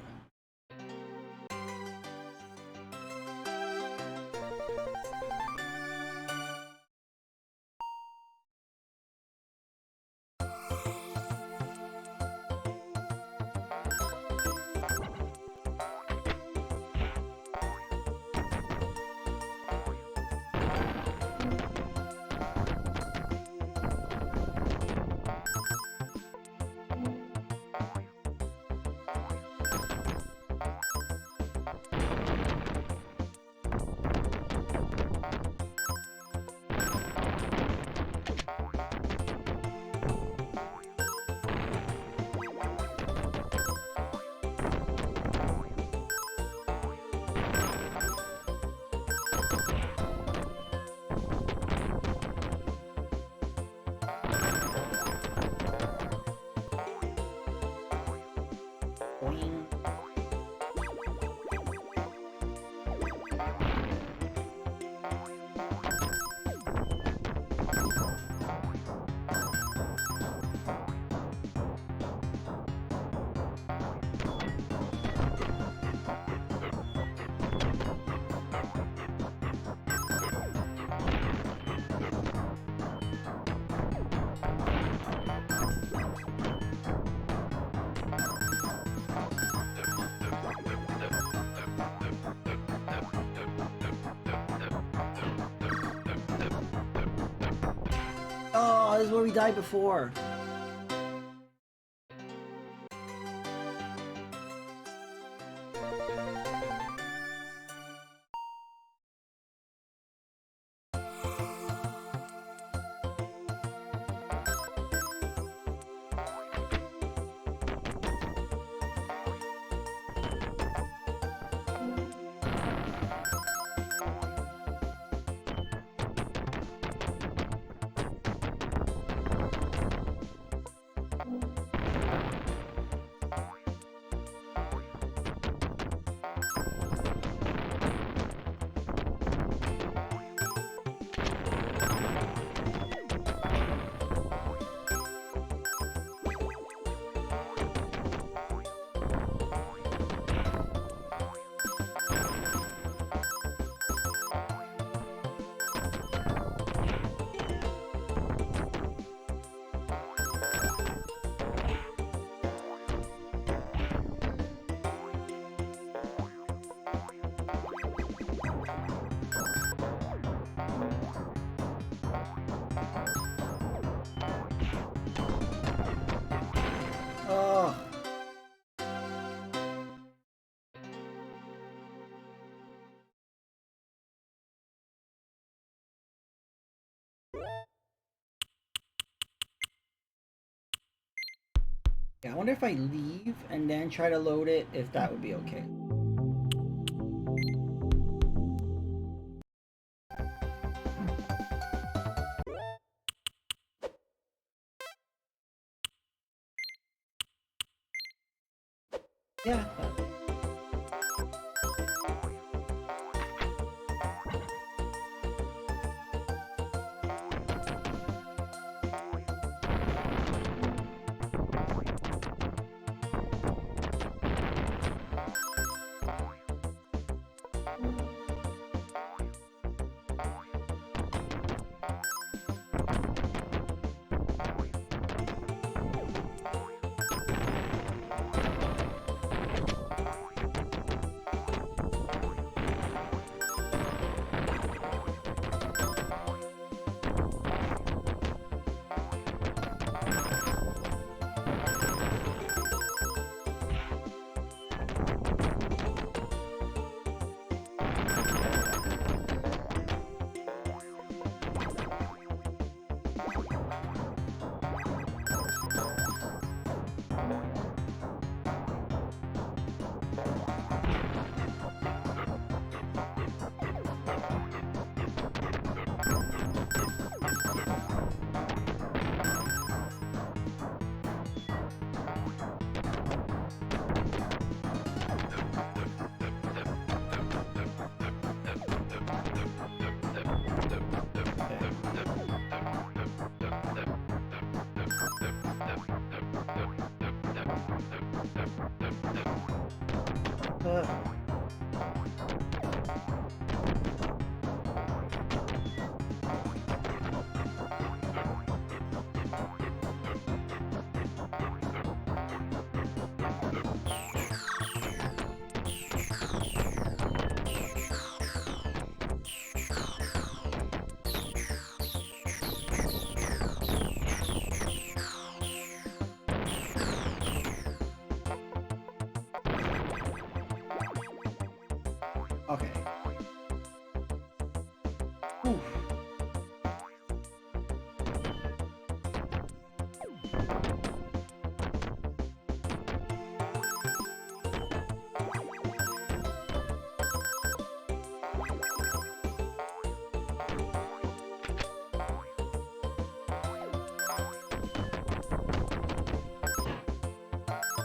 Boing. Oh, this is where we died before. Oh. Yeah, I wonder if I leave and then try to load it, if that would be okay. Yeah. Ugh. Okay. Oof.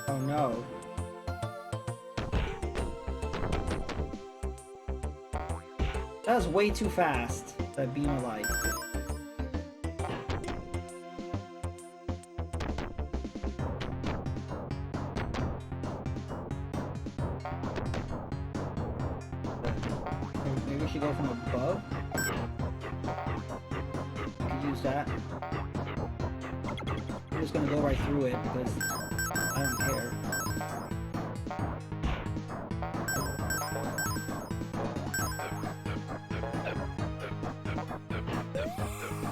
Oh no. That was way too fast, that beam of light. Maybe we should go from above? We could use that. I'm just gonna go right through it because I don't care.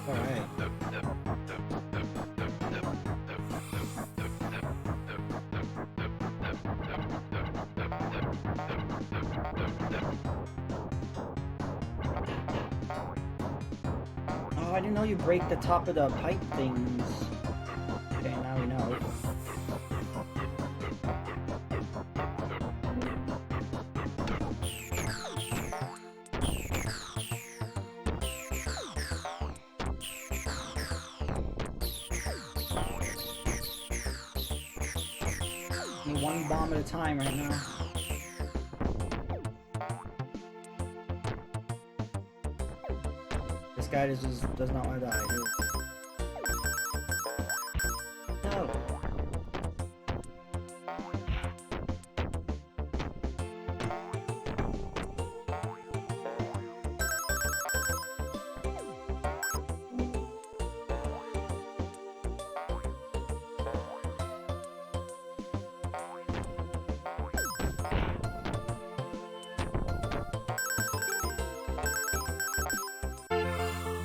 Alright. Oh, I didn't know you break the top of the pipe things. Okay, now we know. One bomb at a time right now. This guy does not want to die, dude. No.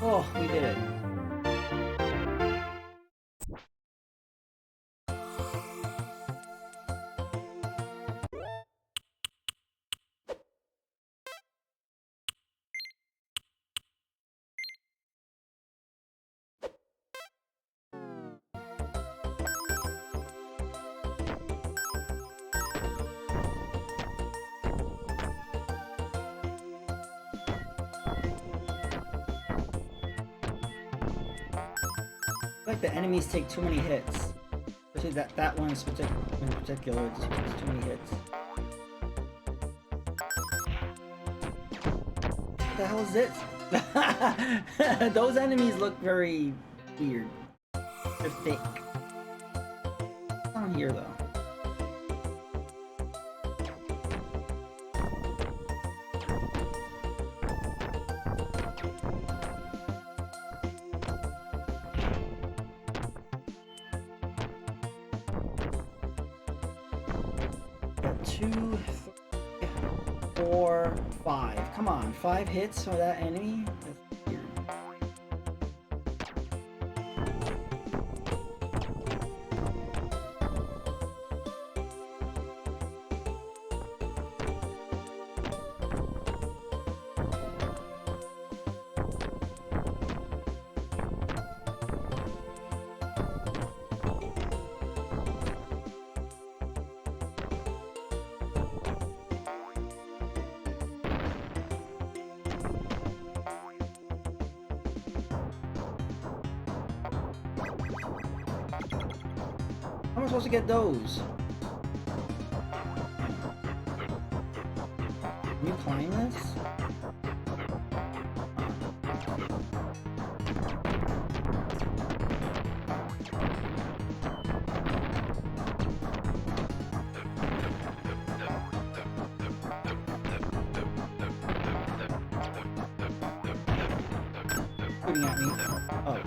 Oh, we did it. I feel like the enemies take too many hits. Especially that one in particular, just takes too many hits. What the hell is this? Those enemies look very weird. They're thick. What's down here though? Got 2, 3, 4, 5. Come on, 5 hits for that enemy? That's weird. How am I supposed to get those? Can you climb this? shooting at me. Oh.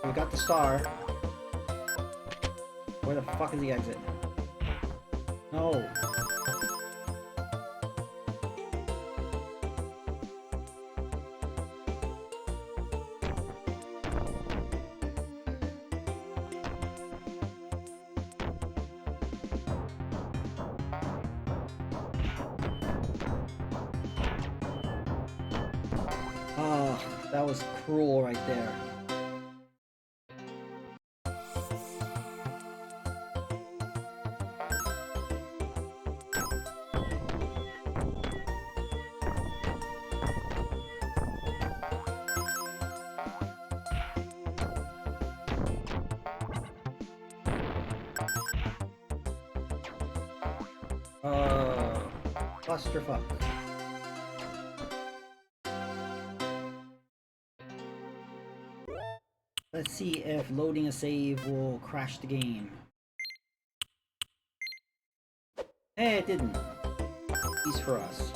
We got the star. Where the fuck is the exit? No. Oh, that was cruel right there. Clusterfuck. Let's see if loading a save will crash the game. Hey, it didn't. Peace for us.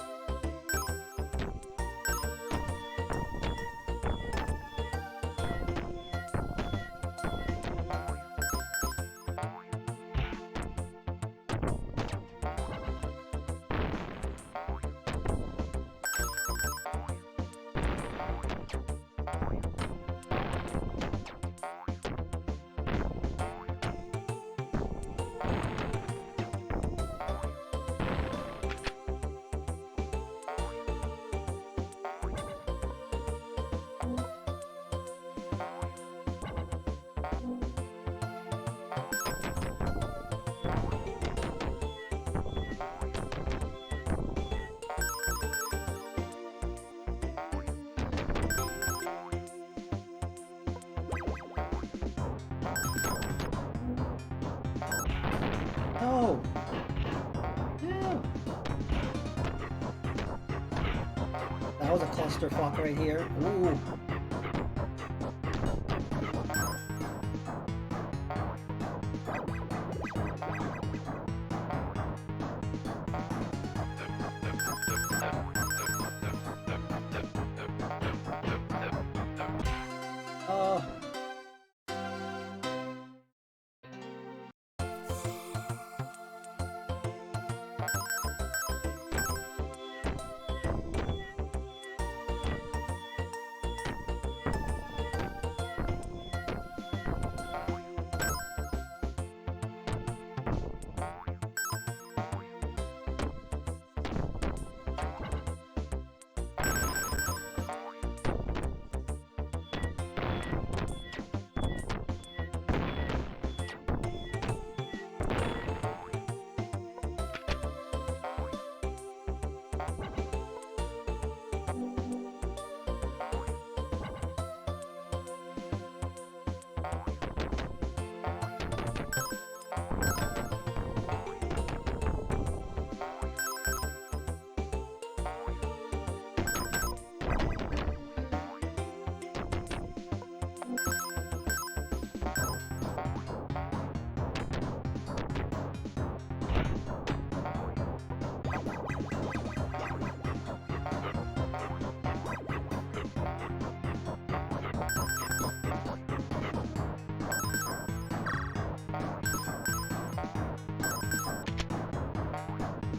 No! No! That was a clusterfuck right here. Ooh.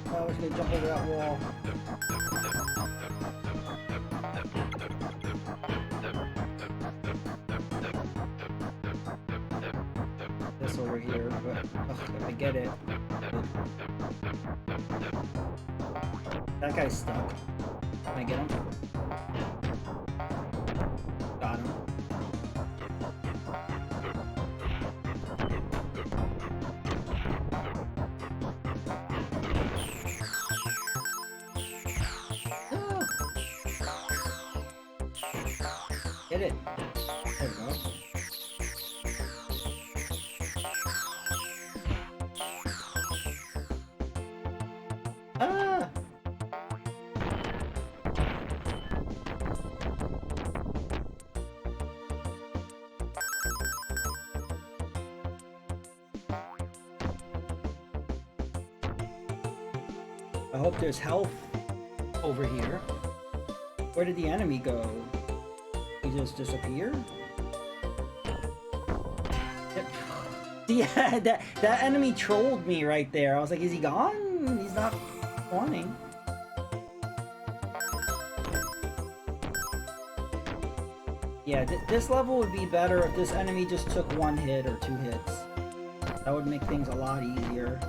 I was gonna jump over that wall. over here, but if I get it. That guy's stuck. Can I get him? Got him. Get it. There we go. Ah! I hope there's health over here. Where did the enemy go? He just disappeared? Yeah, that enemy trolled me right there. I was like, is he gone? He's not spawning. Yeah, this level would be better if this enemy just took 1 hit or 2 hits. That would make things a lot easier.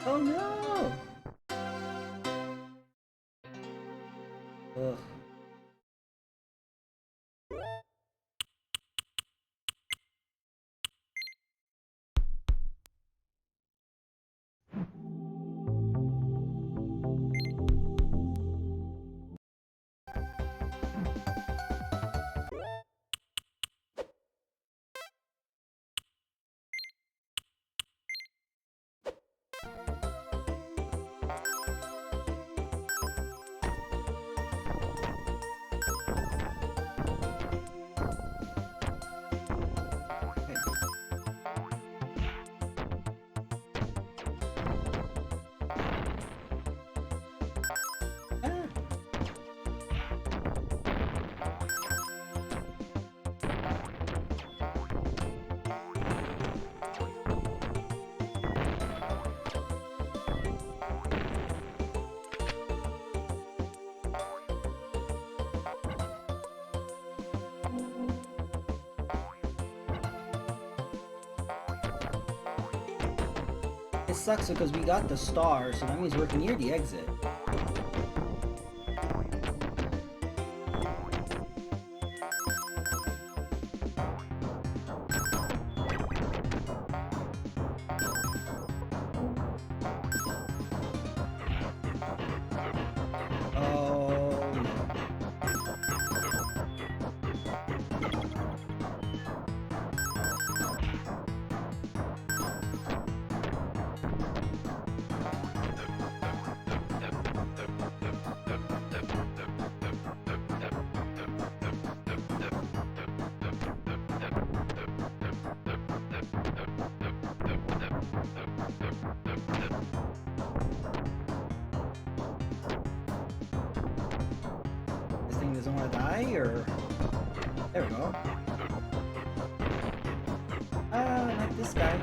Oh no! Ugh. It sucks because we got the star, so that means we're near the exit. Oh no. This thing doesn't want to die, or... There we go. Ah, not this guy.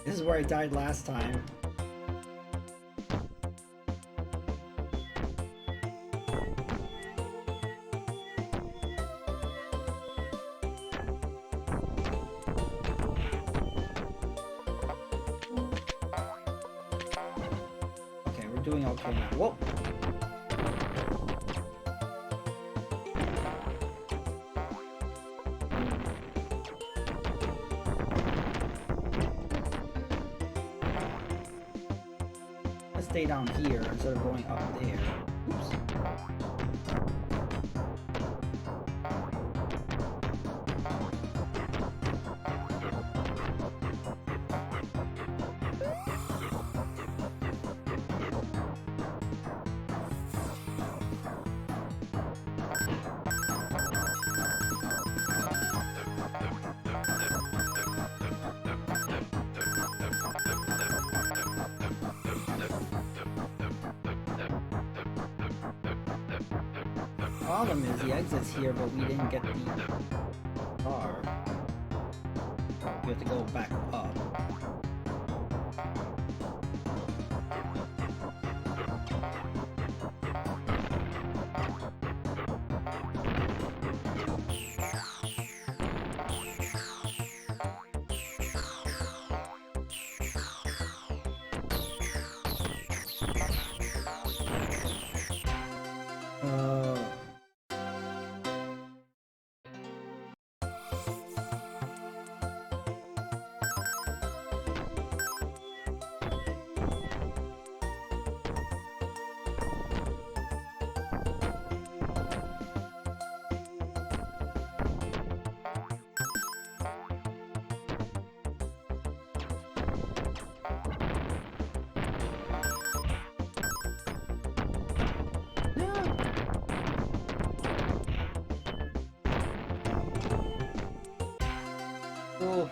This is where I died last time. Okay, we're doing okay now. Whoa! Stay down here instead of going up there. Oops. problem is the exit's here, but we didn't get the car. We have to go back up. Oh.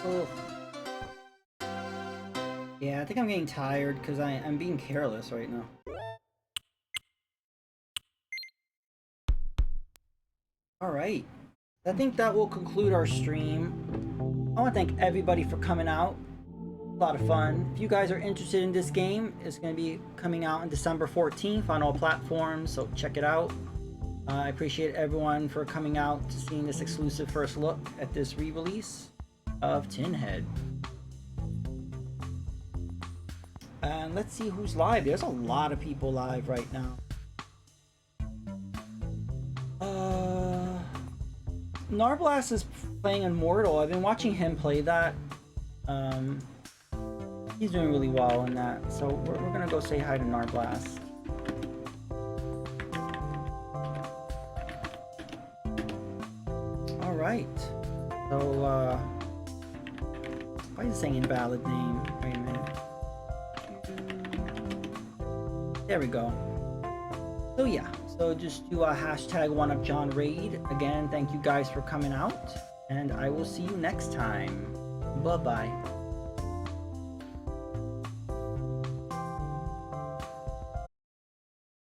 Oh. Yeah, I think I'm getting tired because I'm being careless right now. Alright. I think that will conclude our stream. I want to thank everybody for coming out. A lot of fun. If you guys are interested in this game, it's going to be coming out on December 14th on all platforms, so check it out. I appreciate everyone for coming out to seeing this exclusive first look at this re-release of Tinhead. And let's see who's live. There's a lot of people live right now. Narblast is playing Immortal. I've been watching him play that. He's doing really well in that. So we're gonna go say hi to Narblast. Alright. So, why is it saying invalid name? Wait a minute. There we go. So yeah, so just do a hashtag 1UpJohn raid. Again, thank you guys for coming out, and I will see you next time. Bye-bye.